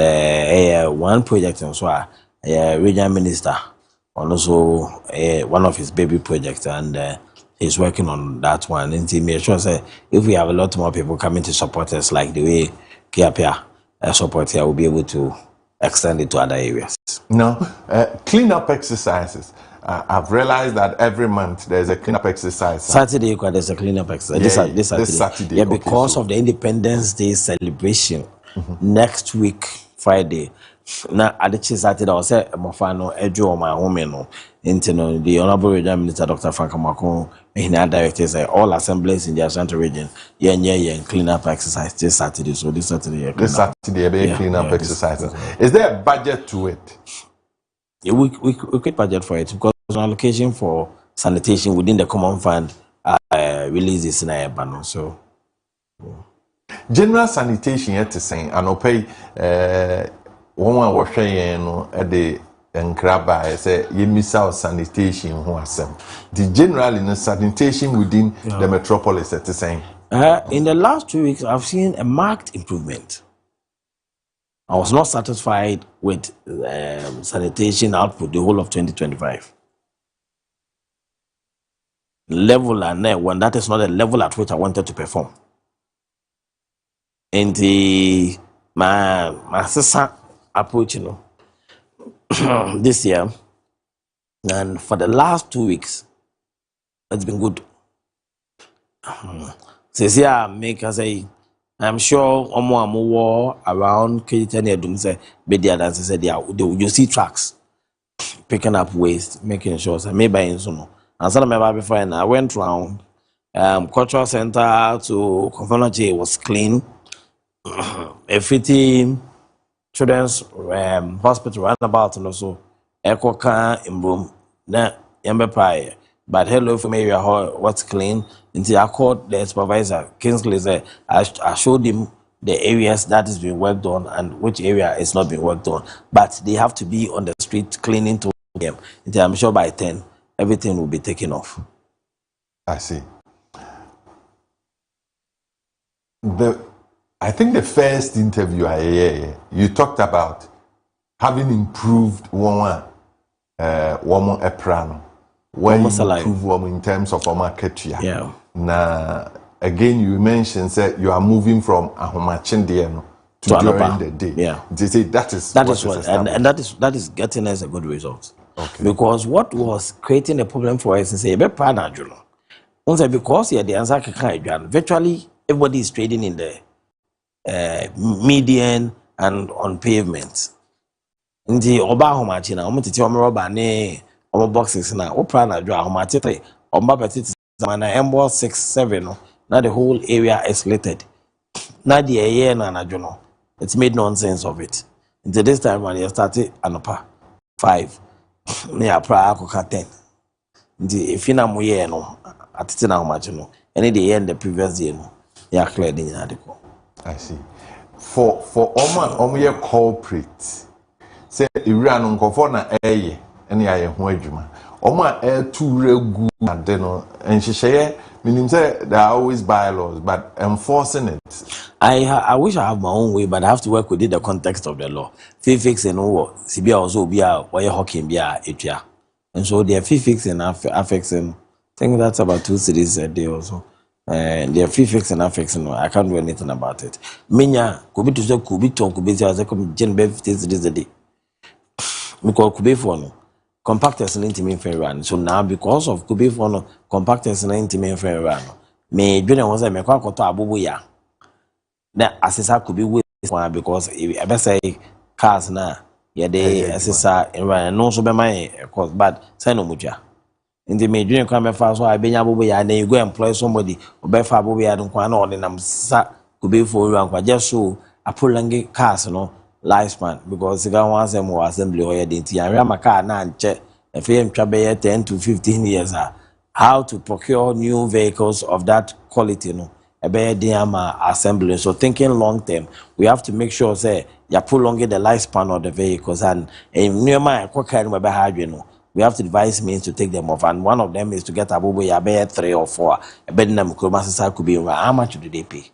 one project so regional minister and also one of his baby projects, and he's working on that one. And he made sure say if we have a lot more people coming to support us like the way Kaakyire support here, we'll be able to extend it to other areas.
Now, cleanup exercises. I've realized that every month there's a cleanup exercise.
Saturday, there's a cleanup exercise. This Saturday. Yeah, because of the Independence Day celebration. Next week, Friday. Now, at the Saturday, I'll say, Mofano, Ejo, my home, the Honorable Regional Minister, Dr. Frank Makon, and our directors, all assemblies in the Ashanti region, cleanup exercise this Saturday. So this Saturday,
cleanup exercise. Is there a budget to it?
Yeah, we could budget for it because an allocation for sanitation within the common fund releases in a banner. So.
General sanitation yet to say, and pay one wash at the Enkraba, say, you miss out sanitation who are some. The general in sanitation within the metropolis at the same.
In the last 2 weeks, I've seen a marked improvement. I was not satisfied with sanitation output the whole of 2025. Level and when that is not the level at which I wanted to perform. In the my sister approach, this year, and for the last 2 weeks, it's been good. This year, make us say, I'm sure war around KG10 say, but the others said, you see trucks picking up waste, making sure that maybe in some. And some of my before, and I went round cultural center to Conference was clean. Everything children's hospital roundabout and also Echo car in room na yambe pie. But hello from area what's clean. Until I called the supervisor Kingsley said I showed him the areas that is being worked on and which area is not being worked on. But they have to be on the street cleaning to them. Until I'm sure by 10 everything will be taken off.
I see. I think the first interview you talked about having improved one eprano, when you improve one in terms of a market.
Yeah.
Now again, you mentioned that you are moving from Ahomachindiano to during the day.
Yeah.
They say that is what
and that is getting us a good result.
Okay.
Because what was creating a problem for us is say because the answer virtually everybody is trading in the median and on pavement. Nti oba homachi na omo tete omo rubber ne omo boxes na opra na dwa homachi te omo betiti na embo 6-7 no na the whole area is littered. Na the year na anadwo no it's made nonsense of it. Until this time when you started anopa 5 me apra akoka 10. Nti if na mo year no atete na homachi no any the year in the previous year no ya clear the nyadeko.
I see. For omo ye corporate say ewura no nkofo na eye ene aye ho adwuma omo a too regu ade no enhyehyeye meaning say there are always bylaws but enforcing it
I wish I have my own way, but I have to work within the context of the law. Fee fixing no CBA also be a wire hockey be a etia. And so they are fee fixing affixing. I think that's about 2 cities a day also. And they are fee fixing affixing. No, I can't do anything about it. Minya could be to say could be ton could be as a gen 50 cities a day. Because could be for no compactors and intimate fair run. So now because of could be for no compactors and intimate fair run. Me Junior was a mekwa to abubu ya. Na asesa could be with one because if I say cars na yeah they asesa no so be my cause but say no muja. In the major come fast so I be abubu ya then you go employ somebody or be fa abubu ya don kwa na ordinam sa could be for you and just so a pull cars no lifespan because the guy wants them assembly or the entire my car na nche if you travel 10 to 15 years how to procure new vehicles of that quality no assembly. So thinking long term, we have to make sure say you prolong the lifespan of the vehicles and near my we have to devise means to take them off, and one of them is to get a 3 or 4 a bed them could be how much do they pay?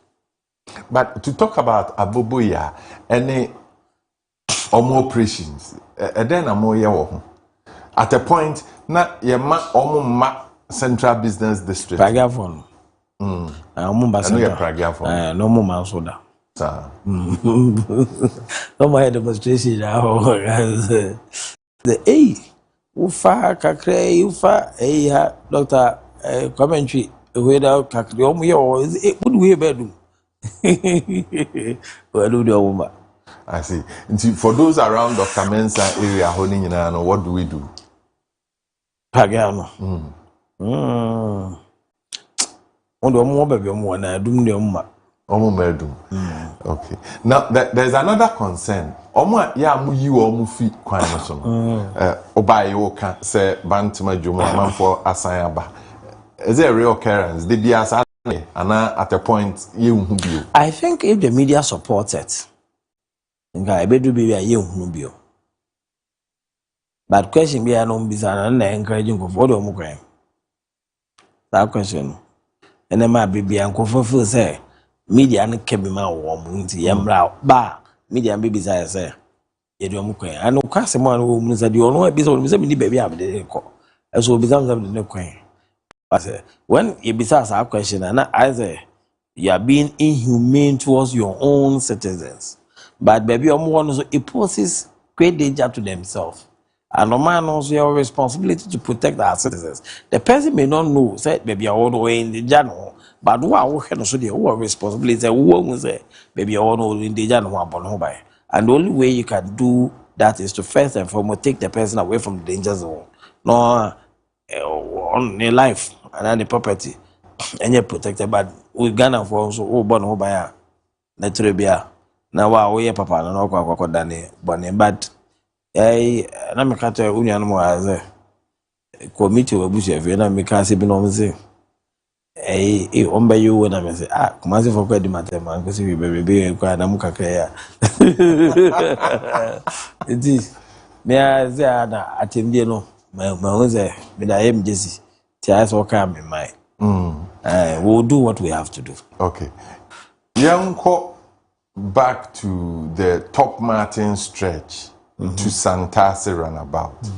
But to talk about Aboboya, any operations, then a more at a point, not your central business district.
No more man soda. No more demonstration. The ufa Kaakyire ufa Dr. Commentary without Kaakyire would we bedroom.
I see. And for those around Dr. Mensa area, what do we do?
Pagano.
Okay. Now there's another concern. You feet quite so. Obayoka say Bantama Juma Manfo Asayaba. Is there a real occurrence? The BS and at a point you.
I think if the media supports it, I bet you be a young. But question be no bizarre and encouraging of what I'm that question. And then my baby and Kofu say, media and Kebima warm into Yambra bar, media and babies I say. Yedomuque. I know Casimon who said you know a bit of the baby of the call. As will become the queen. But when you besides our question, and I say, you are being inhumane towards your own citizens. But baby, one it poses great danger to themselves. And no man knows your responsibility to protect our citizens. The person may not know, say, maybe all the way in the general, but who are working so the whole responsibility, who will say, maybe all in the general, and the only way you can do that is to first and foremost take the person away from the danger zone. No, on their life and the property, and you're protected. But with Ghana for also, oh, born over here, naturally, now we are papa, and all Dani, but. Na me kata unya no aze committee we busu efe na me ka se bi no mse omba you na me say kuma se for kwadi matem an ko se bi bebe kwa na mu kakra ya it me aze na atemdie no ma ho say me da em jesi ti aso ka me mai we'll do what we have to do.
Okay, yanko back to the Top Martin stretch. To Santasi runabout.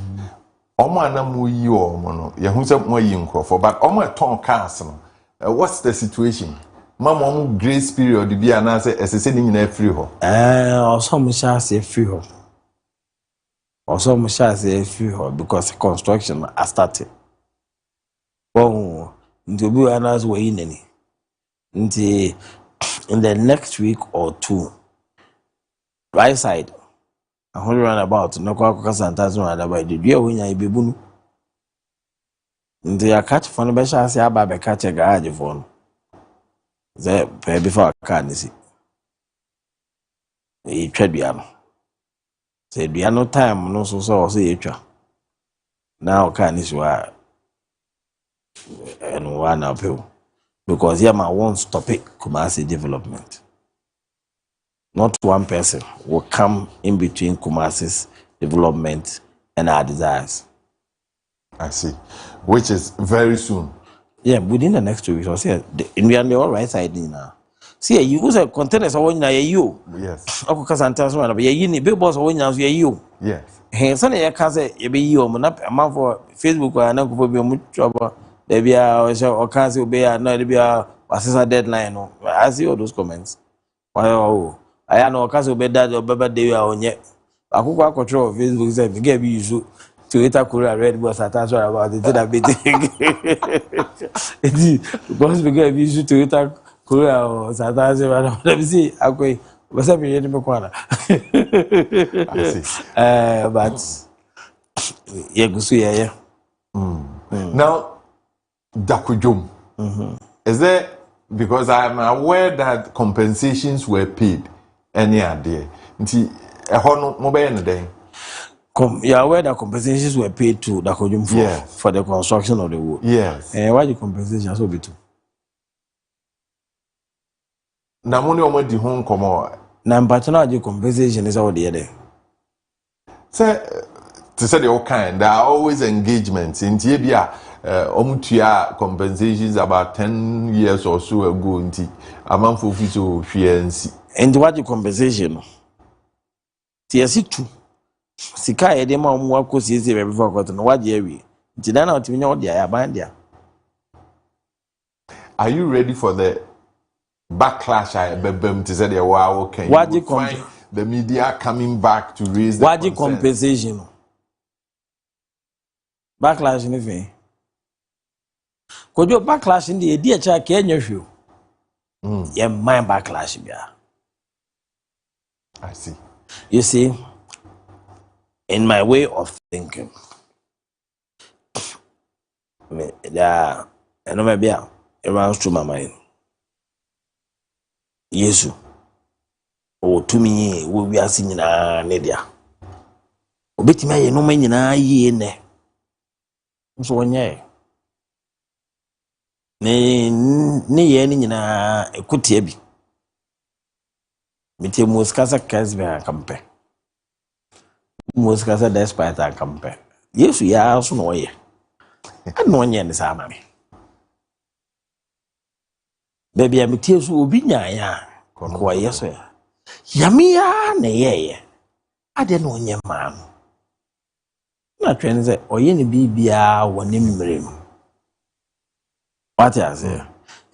Omo anamu yi omo no. Ye hu se mo yi nkrofo but omo ton cars no. What's the situation? Mama omo grace period bi ana se esese ni nyina free ho.
Oso sha se free ho. Oso sha se free ho because construction has started. Well, nti obi ana so yi nani. Nti in the next week or two, right side, I hold run about no kwako santas run about the dear when I be bunu. They are catch for the best as I be catch a garage phone. There before I can't see. He tread piano. Say we are no time, no so say it. Now can is why and one uphill. Because here my one topic Kumasi development. Not one person will come in between Kumasi's development and our desires.
I see. Which is very soon.
Yeah, within the next 2 weeks. I'll say, we are on the all right side now. See, you use a container or you.
Yes.
Because I'm telling you, you need big boss or you.
Yes.
Hey, Sunday, I can't say you be you. I'm not a month for Facebook or I'm not going to be much trouble. There be or can't say be a no, there be a assessor deadline. I see all those comments. Wow. I know can't say be that or baby day on yet. I could control Facebook. Say, me get you. Twitter Korea Red Boss attached about it. That bit. Because we get you Twitter Korea or attached about. Let me see. Okay, what's up here in the corner?
I see.
But yeah, go see yeah.
Now, Dakujum, is there, because I'm aware that compensations were paid any idea? You
are aware that compensations were paid to Dakujum for the construction of the road.
Yes.
Why the compensation so be too?
Namoni omo di home komo.
Na mpatana the compensation is all the other.
To say the all kind, there are always engagements in Tibia. Omutia compensations about 10 years or so ago in T. A month of official fiancé.
And what the compensation? TSC2. Sika edema omu akosi ese before cotton. What the area? Tidana otimenya odi abandia.
Are you ready for the backlash I bebem to say the wow okay?
What the
find the media coming back to raise the
what the compensation? Backlash anything. Kojo backlash in the idea cha Kenya show. Yeah, my backlash bia.
I see.
You see, in my way of thinking, there and maybe it runs through my mind. Yesu. Oh, to me, we are singing a nedia. Obeti me no man nyina yi ne. So onye. Ne ye ni nyina ekutie bi. Mete muskasa kasbe akampe. Muskasa despite akampe. Yesu ya so no ye. Ano onye ne sa mame. Baby amete so obi nyaaya. Kwa yeso ya. Yamia ne ye. Ade no onye ma no. Na twenze oye ne bibia woni mmerem. What ya say?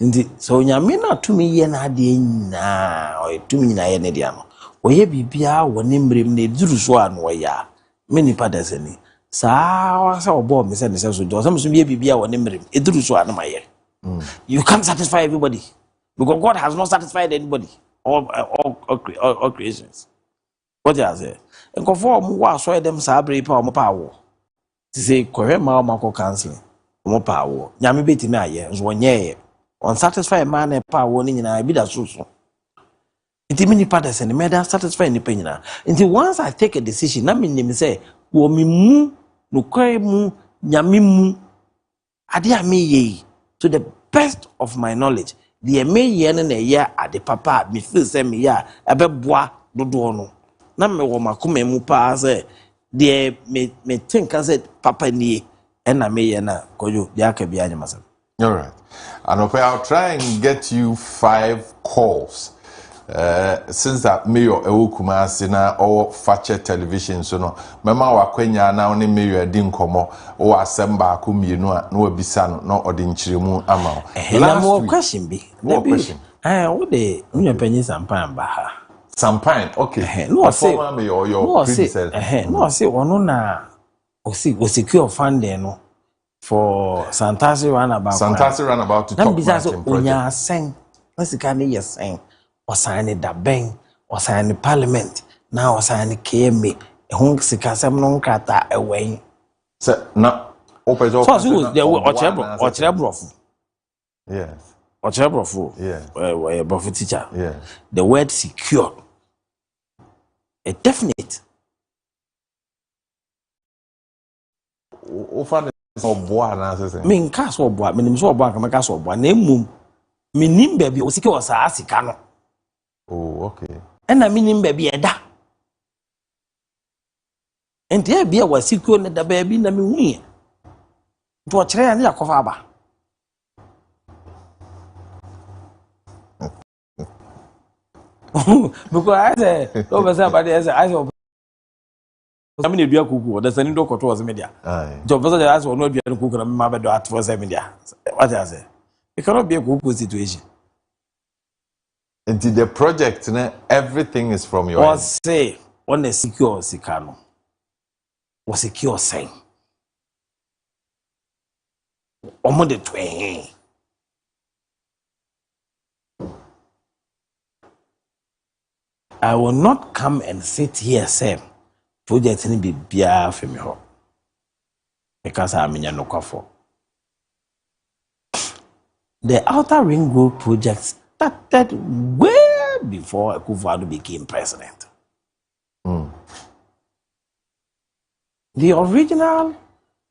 Ndi so nyame na tumi ye na ade nyina o tumi nyina ye ne dia no. Oye bibia woni mmerem ne duru so anu ya. Me nipa dasani. Sa obo me se ne se so do. Some so be bibia woni mmerem. E duru so anu ma ye. You can't satisfy everybody because God has not satisfied anybody all creations. What you say? And conform what so them sabre pa mo pa wo. Ti say kwere ma ma ko counseling. Mo pa wo. Nyame beti me aye nso onye unsatisfied man e pa wo ni nyina bi da so. Nti mini pa da se ne me da satisfy ni pa nyina. Nti once I take a decision na me nim say wo mi mu no kwere mu nyame mu ade a me ye to the best of my knowledge. The me ye na ye ade papa me feel say me ya ebeboa dodo no. Na me wo makoma mu pa say the me think as papa ni and na me ye na kojo dia ka bia nyamasa.
All right. And okay, I'll try and get you 5 calls. Since that mayor ewo Kumasi na or Fache television so no mema wakwenya na oni mayor di nkomo o asemba ko mienu a na wabisa no na odi nchiremu ama
last week question bi what question what the unyapanyi sampan ba ha
sampan okay
no say
mayor your predecessor
no say ono na o secure funding no for Santasi runabout
to talk about
onya sen let's can you saying or sign it that bank, or sign the parliament, now or sign the KMA, a hung sikasam non crata away.
So now, open
so the or
yes.
Or Chebrofo, yeah, teacher.
Yeah.
The word secure, a definite. Mean castle boy, meaning so boy, come a castle boy, name moon. Meaning baby, was secure as a
oh, okay.
And I mean baby a da. And there be a was secure the baby in the moon. To a train and Yakova. Because I say, over somebody else, I saw. I mean, if you are cuckoo, there's an indoor control media. Job was the answer, will not be a cook and my bed at for media. What I say, it cannot be a cuckoo situation.
Until the project, everything is from your
end. Say, on a secure Sicano was secure saying. Omo the twain. I will not come and sit here, say, project ni be bia from me because I'm in no for. The Outer Ring Road project started way before Akufo-Addo became president. The original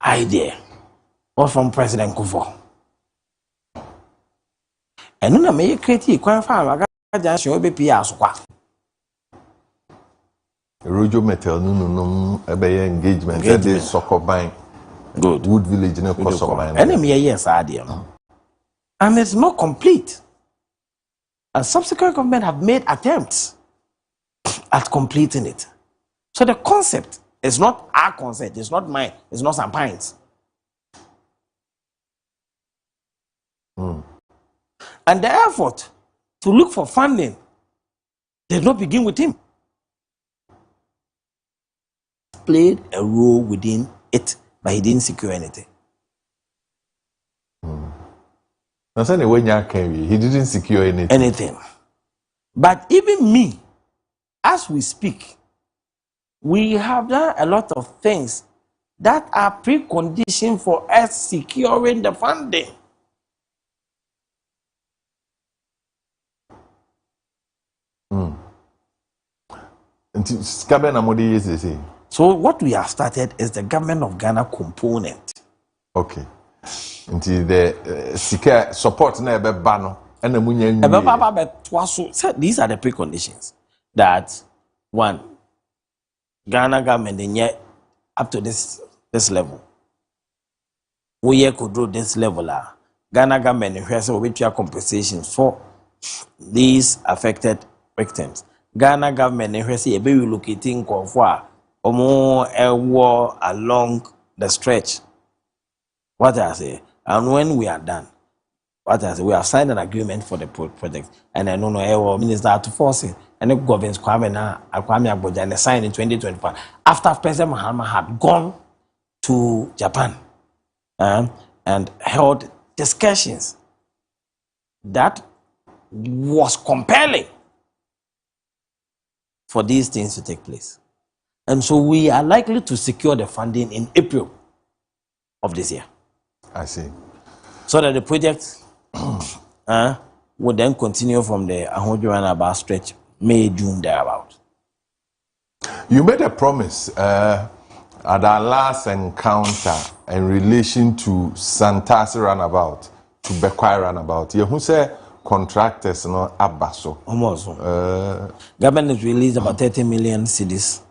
idea was from President Akufo. And then I made create quite far. I just show be Pierce.
Rojo Metal, no, engagement. That is soccer buying.
Good.
Wood Village, no cost of mine.
Enemy, yes, idea. And it's not complete. And subsequent government have made attempts at completing it. So the concept is not our concept, it's not mine, it's not some pints. And the effort to look for funding did not begin with him. Played a role within it, but he didn't secure anything.
He didn't secure anything.
But even me, as we speak, we have done a lot of things that are precondition for us securing the funding. So what we have started is the Government of Ghana component.
Okay. Until the support na bano and
so these are the preconditions that one, Ghana government in yet up to this level. We could do this level. Ghana government has a compensation for these affected victims. Ghana government has a baby locating Konfwa or more war along the stretch. What I say, and when we are done, what I say, we have signed an agreement for the project, and I don't know minister to force it, and the government Kwame Agboja and signed in 2025 after President Mahama had gone to Japan and held discussions that was compelling for these things to take place. And so we are likely to secure the funding in April of this year.
I see.
So that the project would then continue from the Ahojo stretch, May, June, thereabout.
You made a promise at our last encounter in relation to Santasi runabout, to Bekwai runabout. You who say contractors no abaso.
Almost. Government has released about 30 million cedis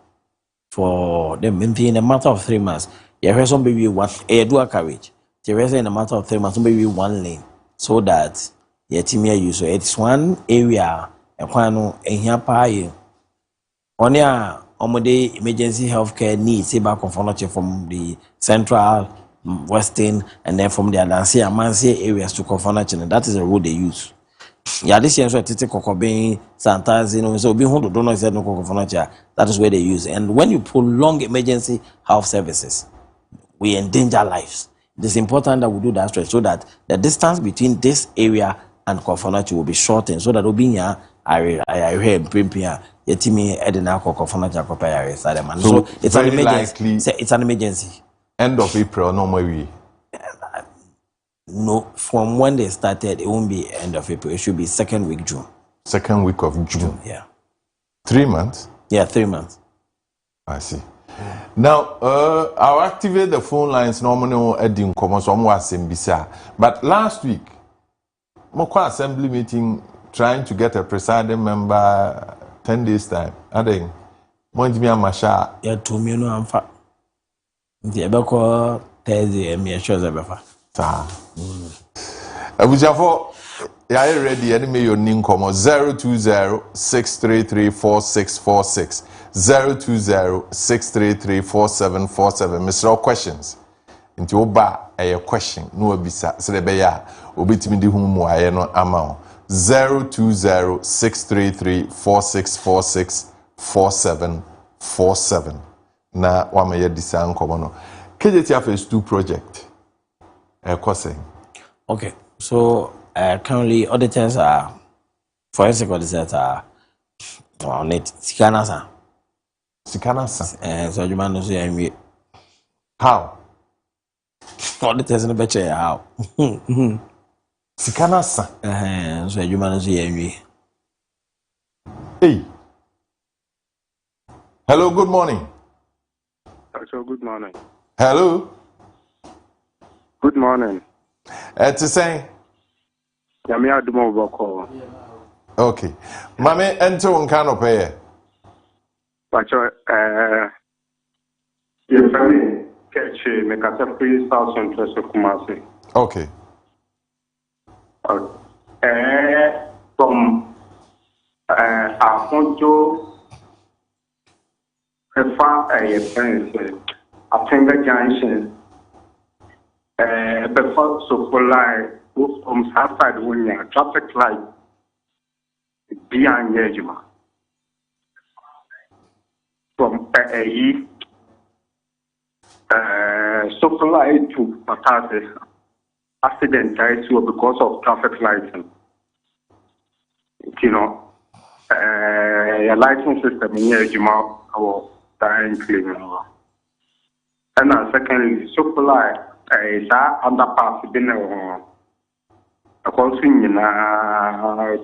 for them in a matter of 3 months. You have some baby a dual carriage. The rest in a matter of 3 months, maybe 1 lane, so that your team use. So it's one area and here pay on your emergency healthcare needs back from the central, western, and then from the Adansi and Mansi areas to Kofonachi, and that is the road they use. Yeah, this year so Titi Kokobin, Santasi, so being hold don't know said no Kofonachi. That is where they use. And when you prolong emergency health services, we endanger lives. It is important that we do that stretch so that the distance between this area and Kofonachi will be shortened, so that Obinya I heard Primpia, Yetimi, Edina Coco for Jacopa, Sadam.
So
it's an
emergency.
Likely, it's an emergency.
End of April, no more.
No, from when they started, it won't be end of April. It should be second week June.
Second week of June.
Yeah.
3 months?
Yeah, 3 months.
I see. Now, I'll activate the phone lines normally at the Bisa. But last week, Mokwa Assembly meeting trying to get a presiding member 10 days time. I think Monjimia Masha.
Yeah, 2 million and fat. The Ebeko Thursday and me sure Zebefa.
Abujafo, are you ready? Any may your name come 020-633-4646. 020-633-4747. Mr. Questions. Into Oba a question. No bisa. Sebeya. Obitimi di humu ayeno amount. 020-633-4646-4747. Na wamaye design komono. KJTF phase 2 project.
Okay, so currently auditors are forensic auditors are on it. Sikanasa. So you man say
how?
Auditors in the better how?
Sikanasa.
So you man say
Hey. Hello, good morning.
So good morning.
Hello.
Good morning.
To say.
Yamia Dumo Boko.
Okay. Mame, enter on kind of pay.
But your family catch make us a free South Central Kumasi.
Okay.
From Afonso, a far a friend, a finger junction. Before so for like from outside when you traffic light beyond Yejuma. From so for light to Patase accident issue because of traffic lighting. You know, your lighting system in Yejuma was dying clean. And secondly, so for light. That underpass been a consuming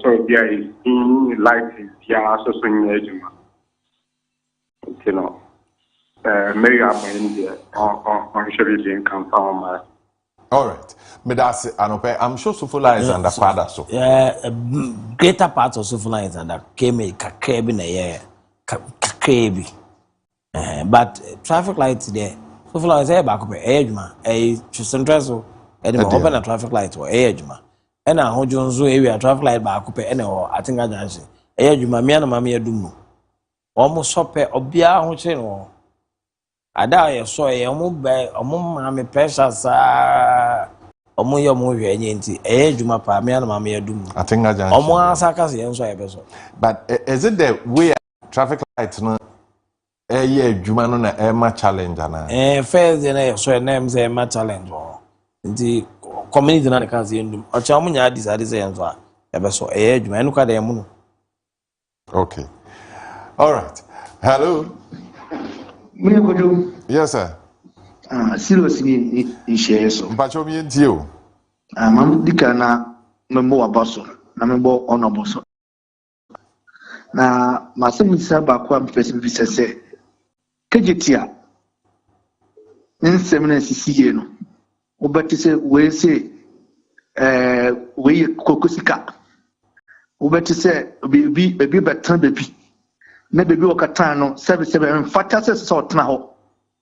so there is light is so you know maybe I'm in there on Sheridan compound.
All right, Medasi Anope, I'm sure Sufula is under father so.
Yeah, greater part of Sufula is under Kaakyire in a year. Kaakyire. But traffic lights there. So for like back up edgema, central so open a traffic light or edgema. And I hold you area traffic light back up I think I just edgema me and mammy do almost shop or beer or I die so a mammy precious your movie edgema pa me and mammy do.
I think I just
almost episode.
But is it the way traffic lights no? Yeah, Jumano na Emma challenge ana.
First day so name say Emma challenge o. Nti community na ka say ndum. Ocha mu nya decide say enso a ebe so Juma enu ka da emu no.
Okay. All right. Hello.
Mune Kojo.
Yes sir.
Seriously in share so.
Mpacho mi ntie o.
Mam dika na membo abaso na membo onoboso. Na masemi saba kwa mpesi bisese. Kejetia nsem na sisiye no obati se we se we kokosika obati se bebi betan bebi na bebi okatan no service mfata se so tena ho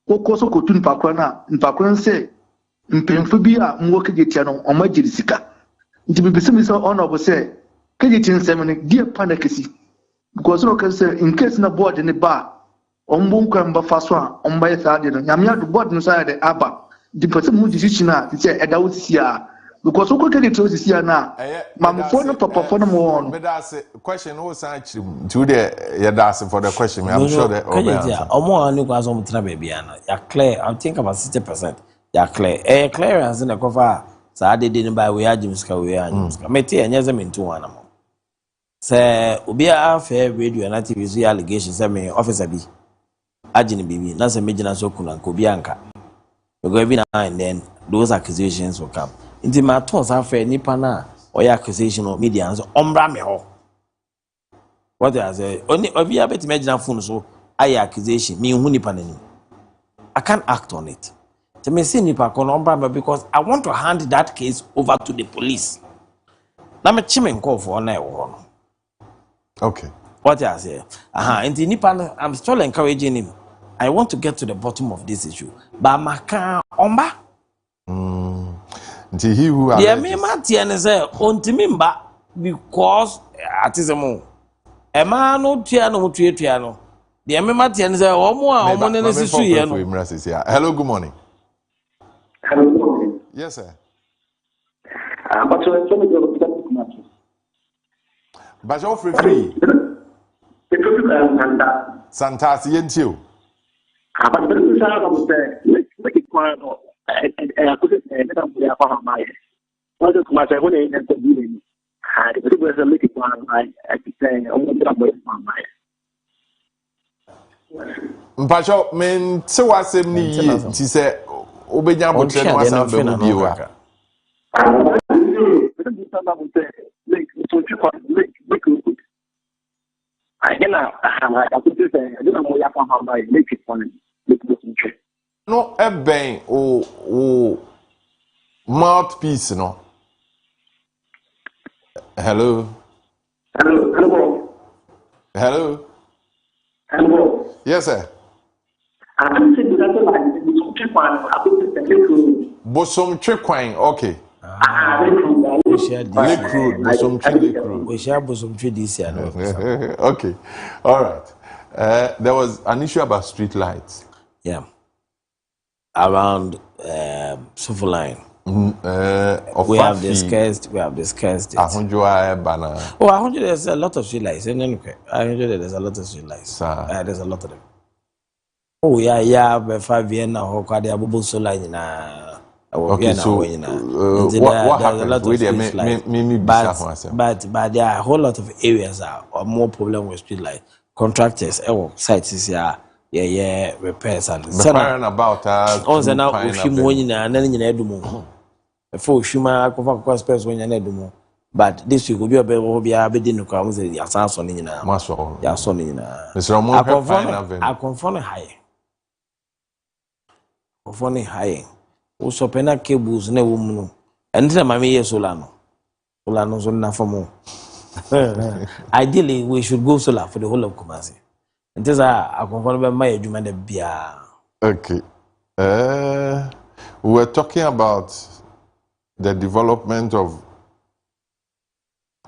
kokoso kotu npakwa na npakwa nse mpemfu bi a mwo kejetia no omagiri sika nti bibisemi se onobo se kejetia nsem ne die panakesi because no can say in case na board ne ba ombon kwa mba so a omba yesa de no nyamya do board no side de aba the person mu decision a say eda wosisi a because so kweke de wosisi a na mamfo no papa no mo on
but that's question was actually to the that's for the question I'm sure that
omo ani kwa so mtra baby ana ya clear I think about 60% ya clear clearance na cover sa de de ba we ajimska we ajimska meti enyeze mintu wana mo Say, Ubia fair radio and TV allegations. I mean, officer B. Ajini Bibi, that's a major Sokuna, Kobianka. Because every now and then, those accusations will come. Into my thoughts, I fair Nipana or accusation of media and so Ombra me ho. What I say, only if you have to imagine a phone so I accusation, me Unipan. I can't act on it. To me, see Nipa Ombra because I want to hand that case over to the police. Now, I'm a chimen call for one night.
Okay.
What I say, and the Nipan, I'm still encouraging him. I want to get to the bottom of this issue. But Maka Omba.
He who
the Matian say, on Timimba, because Atisamo. A man no Tiano Triano. The Matian say, oh, more,
hello, good morning.
Hello, good morning.
Yes, sir. But you're free. Santa, see you.
But the make it quiet. I couldn't say that we are for my. What is my when I enter the meeting? It was a little one. I could say, I'm going to wait for my.
Mpacho men se wasem ni yi ti se obenya botre no wasam be mu biwa. No eben o mouthpiece no. Hello. Hello. Yes, sir. Bosom Trekwan, okay. Lake Road, Bosom Lake Road.
We share Bosom Tree this year.
Okay, all right. There was an issue about street lights.
Yeah. Around Sofa Line. We have discussed it.
100 banner.
Oh, 100 there's a lot of street lights. 100 there's a lot of street lights. There's a lot of them. Oh yeah, but 5 years now, how can they have solar in
okay, so what happens with them?
But there are a whole lot of areas that are more problem with street light. Contractors, sites is repairs and
about
now for Shuma, I space when you do. But this week will be a bit in the crowd. Your son's on in a muscle. Your son in a I confront high. Confront high. Also, pena cables, no woman. And then my me Solano. Solano's on enough for more. Ideally, we should go solar for the whole of Kumasi. And this I confront my human beer.
Okay. We were talking about the development of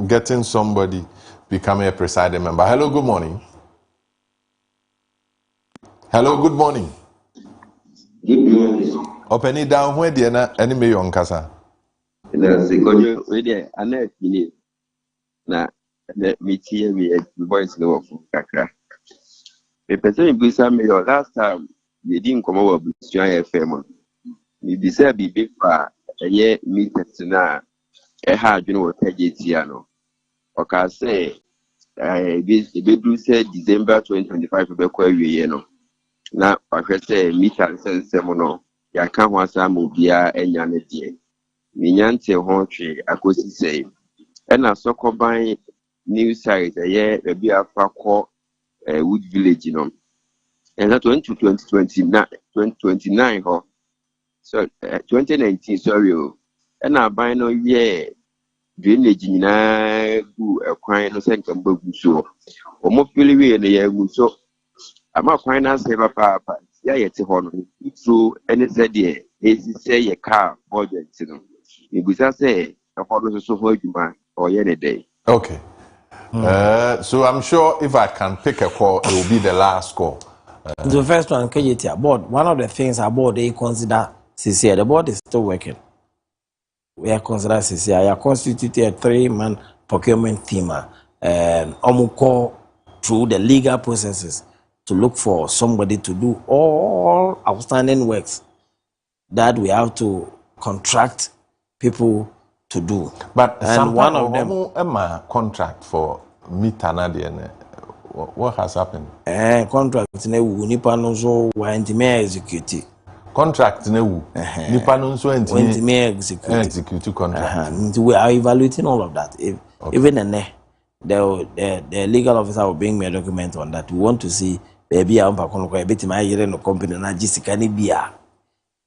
getting somebody becoming a presiding member. Hello, good morning. Hello, good morning.
Good morning.
Open it down where the enemy on Casa.
That's the Kojo radio. I know it. Now, let me tell you, voice no from Kakra. The person who said me last time, they didn't come over with FM. You deserve be big for a year meeting now. A hard, you know, Tiano. Okay, say, Bedru said December 2025 to be now, I say, meet and send semono. Ya can't want some mobia and yanity. Minyante Hontry, I could say. And I saw combine new site a year, a beer for Wood Village, you know. And that went to 2029, so 2019, sorry. And I buy no year. Drainage in a crying no second book so. Or more really in the year so. I'm not quite as ever papa. Yeah, it's a honor. So, and it's a dear. It's say a car, budget, you know. It was I say, a photo so for you, man, or any day.
Okay. So I'm sure if I can pick a call, it will be the last call.
The first one, KJT board. One of the things about they consider CCA, the board is still working. We are considered CCA. I are constituted a 3-man procurement team. Omuko through the legal processes to look for somebody to do all outstanding works that we have to contract people to do.
But
and one of them
a contract for meter na de ne. What has happened?
Contract na wu nipa no so wa ntime execute.
Contract na wu. Nipa no so
ntime
execute contract.
We are evaluating all of that. Even the legal officer will bring me a document on that. We want to see baby ampa kono ko ebeti ma yire no company na jisika ni bia.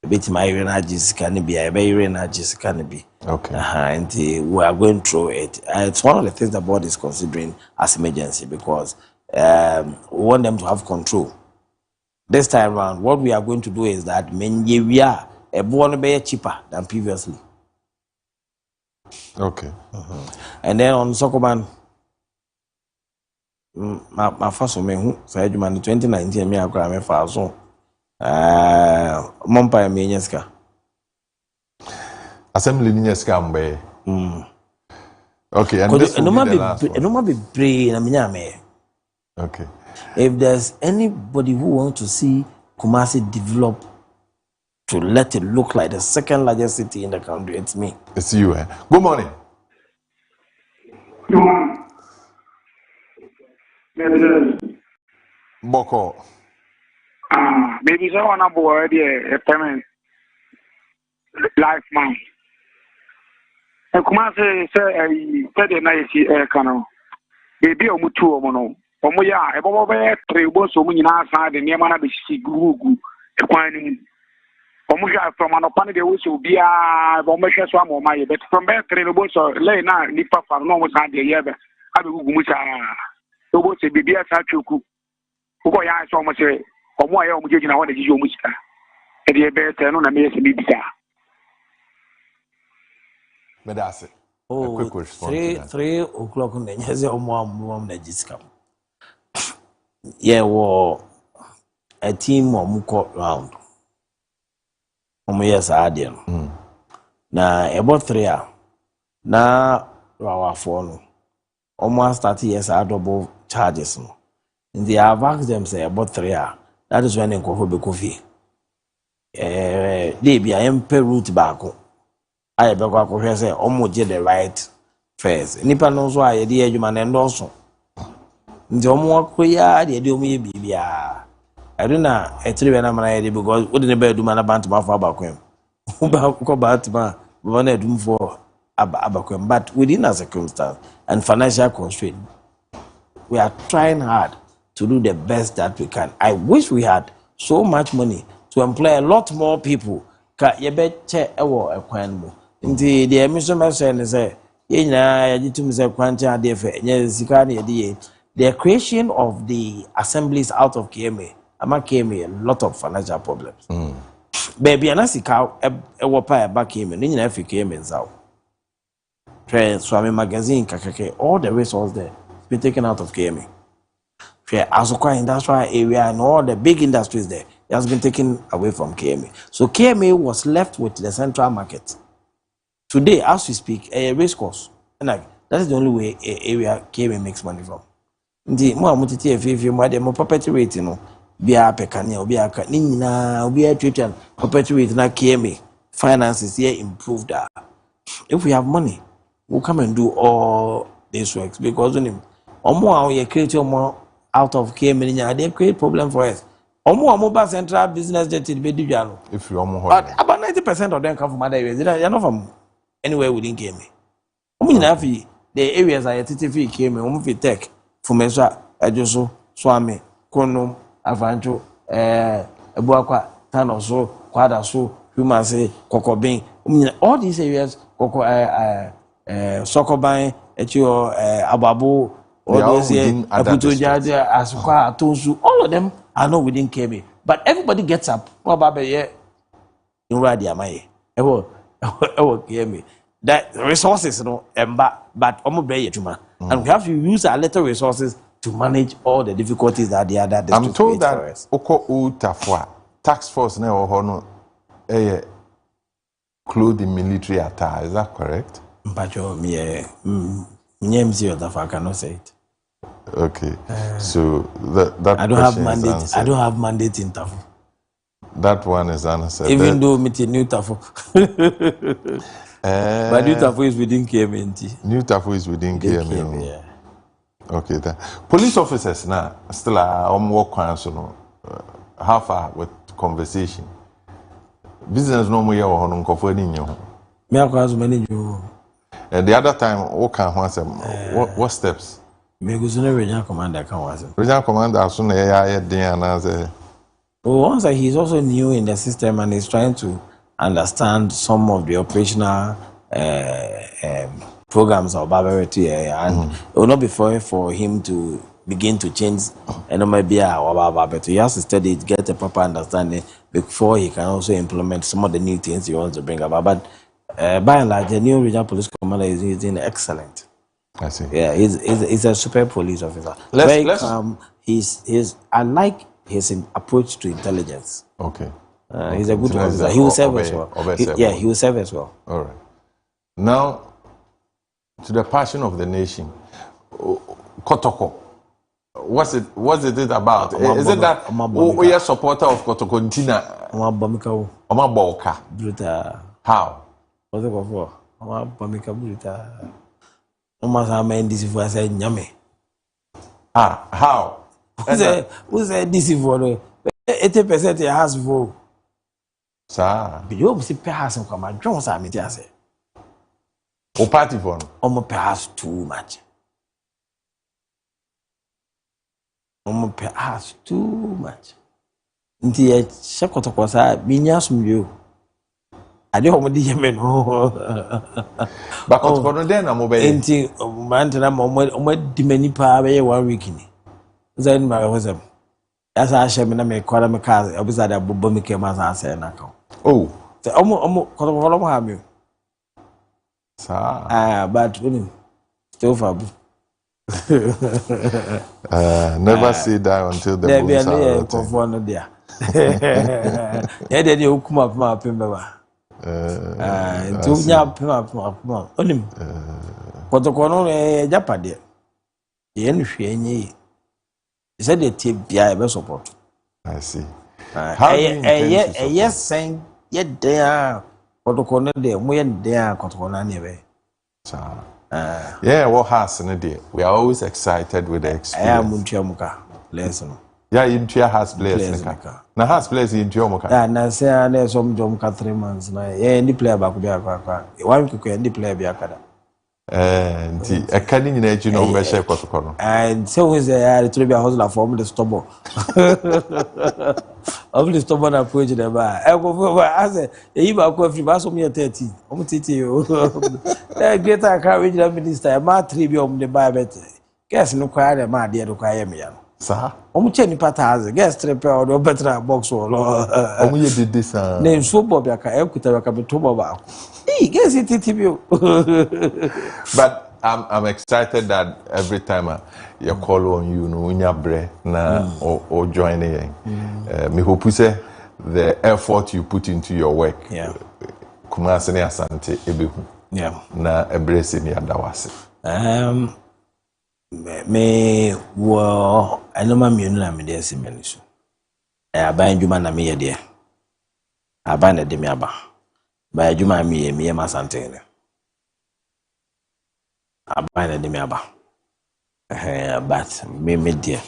Ebeti ma yire na jisika ni bia, ebe yire na jisika ni bi.
Okay.
And we are going through it. It's one of the things the board is considering as emergency because we want them to have control. This time around, what we are going to do is that we are a born be cheaper than previously.
Okay.
And then on Sokoban, my first one, so 2019, me akora me fa so. Mompa me nyeska.
Assembly nyeska mbe. Okay, and this will be the last one.
No ma be pray na me.
Okay.
If there's anybody who wants to see Kumasi develop to let it look like the second largest city in the country, it's me.
It's you, eh? Good morning.
Good morning.
Boko.
Maybe someone aboard a payment life man. Kumasi say Friday night kano. Baby omutu omono. Omo ya ebo be trebo so mu nyina asa de niam na be sisi gugu e kwan ni omo ya from anopane de wo so bia omo hwe so amoma ye but from be trebo so lay na ni papa no mo sa de ye be abi gugu mu sa obo se bibia sa twoku ko ya so omo se omo ya omo jeji na wona jeji omo sika e de be te no na me se bibisa
Me that's it.
Oh,
a quick response.
3 o'clock on the nyeze omo na jisika. Yeah, well, a team of court round. Yes, I did. Now, about 3 hours. Now, our phone. Almost 30 years, I double charges. And they have asked them, say, about 3 hours. That is when they go for the coffee. They be a MP route back. I beg to say, almost get the right first. Nipa knows why the human and also. Njomo koya de omo ye bibia I don't know etiri na mana ye because we dey be do man about ma for abakwem ko ba ma we na do for abakwem but within a circumstance and financial constraint we are trying hard to do the best that we can. I wish we had so much money to employ a lot more people ka ye be che ewo ekwan mu nti the emission message say ye nyina ya jitum say kwanche ade fe nye sika na ye de the creation of the assemblies out of KMA, ama KMA a lot of financial problems. Baby, anasika ewopa back KMA, ni nyina fi KMA nzaw. Swami magazine kakake, all the resources there been taken out of KMA. Asokwa industrial area and all the big industries there, it has been taken away from KMA. So KMA was left with the central market. Today, as we speak, a race course, and that is the only way area KMA makes money from. Ndi mo amutiti efifi mo ade mo property rate no bia pekane obi aka ni nyina obi atwetwa property rate na KMA finances here improved. If we have money, we'll come and do all these works because when omo we create omo out of KMA nya they create problem for us. Omo ba central business jet be didwa no.
If you omo
but about 90% of them come from other areas. They are not from anywhere within KMA. Omo nyina fi the areas are TTF KMA omo fi tech Fumesa, Ejoso, Swami, Konum, Avancho, Ebuakwa, Tanoso, Quadaso, Humase, Kokobin, all these areas, Sokobai, Etio, Ababu, all those here, Aputoja, Asukwa, Atosu, all of them are not within KB. But everybody gets up, probably in Radia Mai. Ewo, hear me. That resources, you know, but and we have to use our little resources to manage all the difficulties that the other districts.
I'm told that Oko Utafwa tax force na ohono clothing military attire. Is that correct?
Mpacho I cannot say it.
Okay, so that
I don't have mandate. I don't have mandate in Tafu.
That one is answered.
Even though meeting new Tafu. But New Tafu is within KMNT.
New Tafu is within KMA.
Yeah.
Okay, then. Police officers now still are work council. How far with conversation? Business no more or no coffee in you.
Me across many you.
The other time, what can what steps?
Me go to the regional commander can was.
Regional commander as soon as
once he's also new in the system and he's trying to understand some of the operational programs of barbarity, and it will not be for him to begin to change and maybe but he has to study it, get a proper understanding before he can also implement some of the new things he wants to bring about. But by and large, the new regional police commander is doing excellent.
I see.
Yeah, he's a super police officer. Very calm. I like his approach to intelligence.
Okay.
He's a good officer. He will serve as well. He will serve as well.
All right. Now, to the passion of the nation, Kotoko. What's it about? Is it that we are supporter of Kotoko Ntina? How? How?
Who said this is for 80% has vote?
Sir.
But you see, perhaps come and Jones are meeting us.
O party for
perhaps too much. Perhaps too much. Nti e shekoto kwasa binya sumyo. Ade ho modi yeme no.
Ba koto no den na mo be.
Nti man tena mo di mani pa be 1 week ni. Zain ma wazam. Asa ashe na me kwara me ka obiza da bobbo me ke ma sa ase na ka.
Oh.
Se omo koto ko lo ha me.
Sa.
But still for
never say die until the bones are
rotten. Yeah, they do come up my pimba. Onim. Kotokono Japade. Yen Shenye. He said the tip be support.
I see.
Yes, saying yet there. Kotokono de when there Kotokona never.
Yeah, what has in there? We are always excited with the experience. Yeah, in Tia has players. Now has players in Jomoka.
Na say na some Jomoka 3 months na. Yeah, any player back be akwa. One could any player be akada.
Nti e kan nyina eji no be share Kotoko no.
And so we say to be a hustler for the stubborn. Of the stubborn approach them ba. E go for I say e ba ko free ba so me 30. Omo titi o. Greater Kaakyire regional minister ma 3 bi om de ba bet. Guess no kwa de ma de do kwa ye me ya.
Sa.
Omo che ni pata has. Guess 3 pe o do better box o lo.
Omo ye dede sa.
Na nso bo bia ka e kuta ka be to bo ba. Hey, guess it TTB.
But I'm excited that every time you call on you, no, or join in. Me hope you say the effort you put into your work.
Yeah.
Kumasene asante ebehu.
Yeah.
Na embrace me adawase.
Me wo anoma mienu na me dey simeniso. Aban djuma na me ye dey. Aban na de me aba. Ba djuma me ye masante ne. Aban na de me aba. But me dear.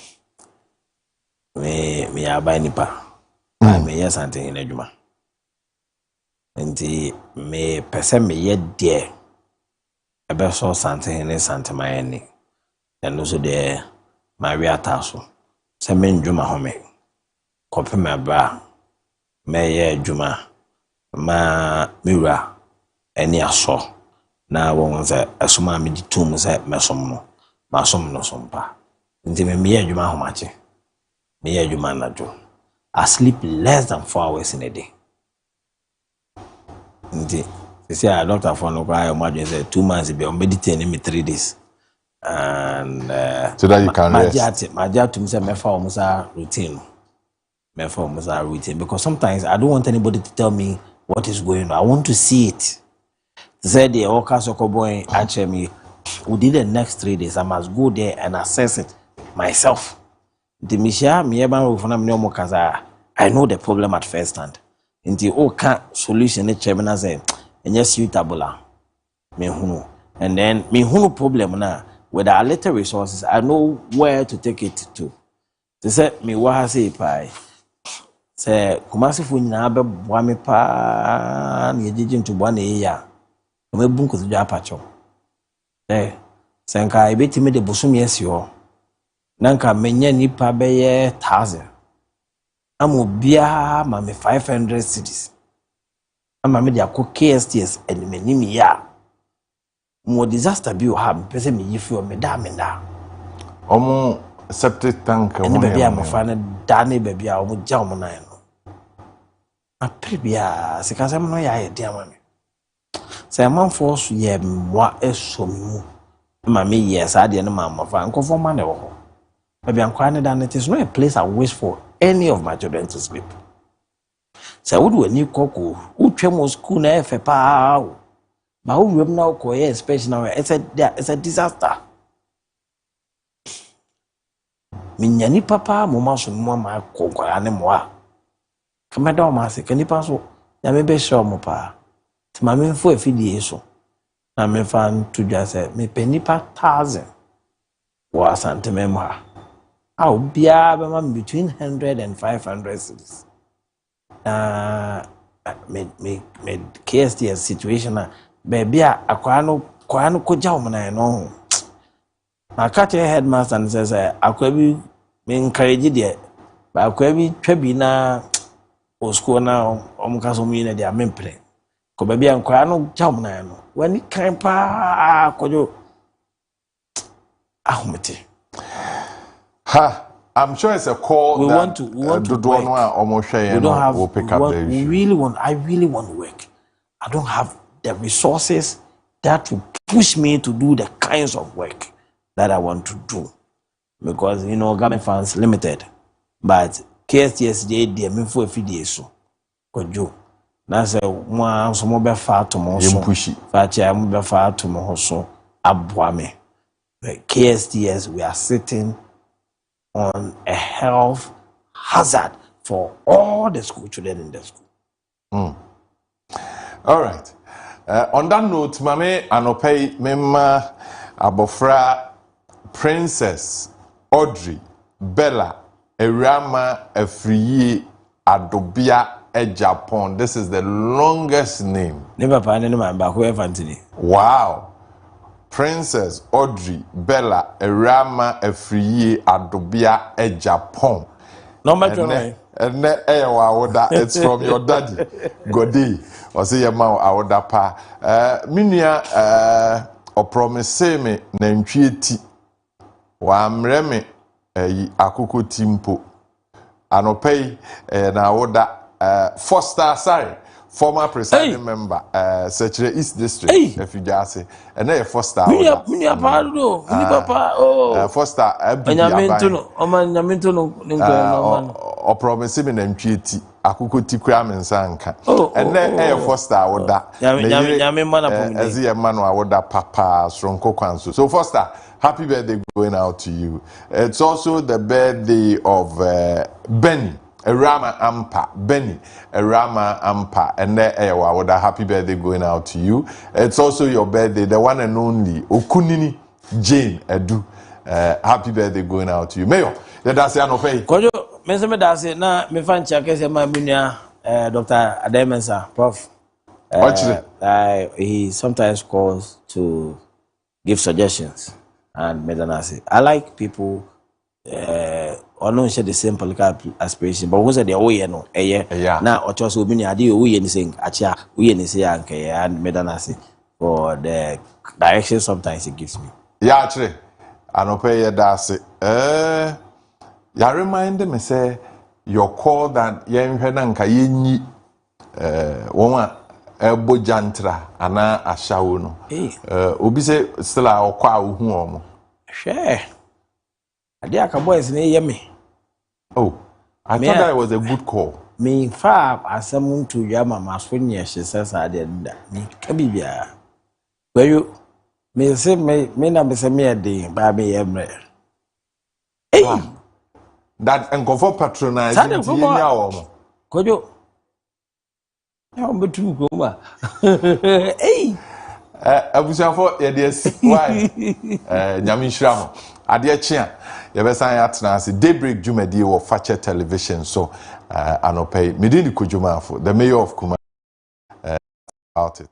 Me aban nipa. Me ye sante ne djuma. Nti me pese me ye dear. Ebe so sante ne sante mayeni. And also there, Maria Tasso. Semen Juma Home. Copy my bra. May Juma. Ma Mira. Any aso. Now one say, a summa me tomb say, Messom. Masom no sompa. Until me Juma Homachi. Me Juma Najo. I sleep less than 4 hours in a day. Indeed. They say, I don't have fun. I imagine 2 months be on meditating me 3 days. And
so that you can rest.
My job to me say me for routine. Me for routine because sometimes I don't want anybody to tell me what is going on. I want to see it. They said the Okasoko boy actually me within the next 3 days I must go there and assess it myself. The Misha me I know the problem at first hand. In the solution the chairman say and yes suitable me hunu and then me hunu problem na with our little resources, I know where to take it to. They said, me what I say, pie. Say, Kumasi Funabe, Wami Pa, Yajin to 1 year. Me bunko to Japacho. Eh, Sanka, I bet me the Busum, yes, you. Nanka, menya nipa beye 1,000. Amu bia, mame 500 cities. Ama me dia ko KSTS and me nimi ya. Mo disaster bi o ha me pese me yifi o me da.
Omo septic tank
o me bia mo fa na da ne ba bia o mo ja o mo nan no. A prebia se ka se mo ya ye dia ma me. Se man force ye mwa esomu. Ma me yes ade ne ma ma fa nkofo ma ne wo ho. Ba bia nkwa ne da ne it is not a place I wish for any of my children to sleep. So would when you cocoa, who tremor school na efe pa o. But who will now call it especially now it's a disaster. Minyani papa mama so mama ko ane moa. Kama da ma se kani pa so ya me be show mo pa. Ti ma me fo afidie so. Na me fan to just say me penipa 1,000. Wa asante me ma. Au bia be ma between 100 and 500 cities. Me KSTS situation na baby akwano koja umana no na catch headmaster and says akwabi me encourage there ba akwabi twabi na o school na omkaso mu na dia mempre ko baby akwano ja umana no wani kan pa kojo ahumete
ha. I'm sure it's a call
we
that
want to work. We don't have.
We'll pick up the issue.
I really want to work. I don't have the resources that will push me to do the kinds of work that I want to do, because government funds limited. But KSTS they me for a few days so. Kojo. Na say one so mo be far to mo so. Fa cha mo be far to mo so aboame. KSTS we are sitting on a health hazard for all the school children in the school.
All right. On that note, Mame Anopei Mema Abofra Princess Audrey Bella Erama Efriye Adobia Japan. This is the longest name.
Never find anyone back whoever Anthony.
Wow. Princess Audrey Bella Erama Efriye Adobia Japan.
No matter
it's from your daddy. Godi. Or say your mouth awoda pa. Minia o promise me na ntwieti. Wa mreme akoko timpo. Anopei na awoda Foster sorry. Former presiding member, Secretary East District, if you just say, and then Foster.
Minia Pardo, Papa,
Foster, or promising and treaty, Akukuti Kram and Sanka. And then Foster would that. As a man, I would that Papa, strong Kokwansu. So, Foster, happy birthday going out to you. It's also the birthday of Benny. Erama Ampa, Benny, Erama Ampa, and there with a happy birthday going out to you. It's also your birthday, the one and only Okunini Jane Edu. Happy birthday going out to you. Mayo, that's an ofay.
Kojo, Mesame that's it. Now, me fan check my munia, Dr. Ademensa, Prof. He sometimes calls to give suggestions and medanasi. I like people. Or no share the same political aspiration, but was it the way no now or just we anything we and medanasi for the direction sometimes it gives me.
Yeah, actually, I don't pay that's it. You remind me say your call that yen henanka yenyi woma ebo jantra ana ashawo no obi say still a okwa ohu omo
sure Adiaka boys ne me.
Oh, I thought that was a good call.
Me fa asem to yama masfonya she says I did that. Me kabibia. Where you me say me na me say me ade ba me yemre. Hey.
That encofor patronizing yenya omo.
Kojo. Ya ombetu ko ma. Hey.
Abusiafo ye dey why nyame nhira mo ade chia ye be san atena ase Daybreak Jumadi wo Fache Television so anopai medini Kojo Marfo the mayor of Kuma about it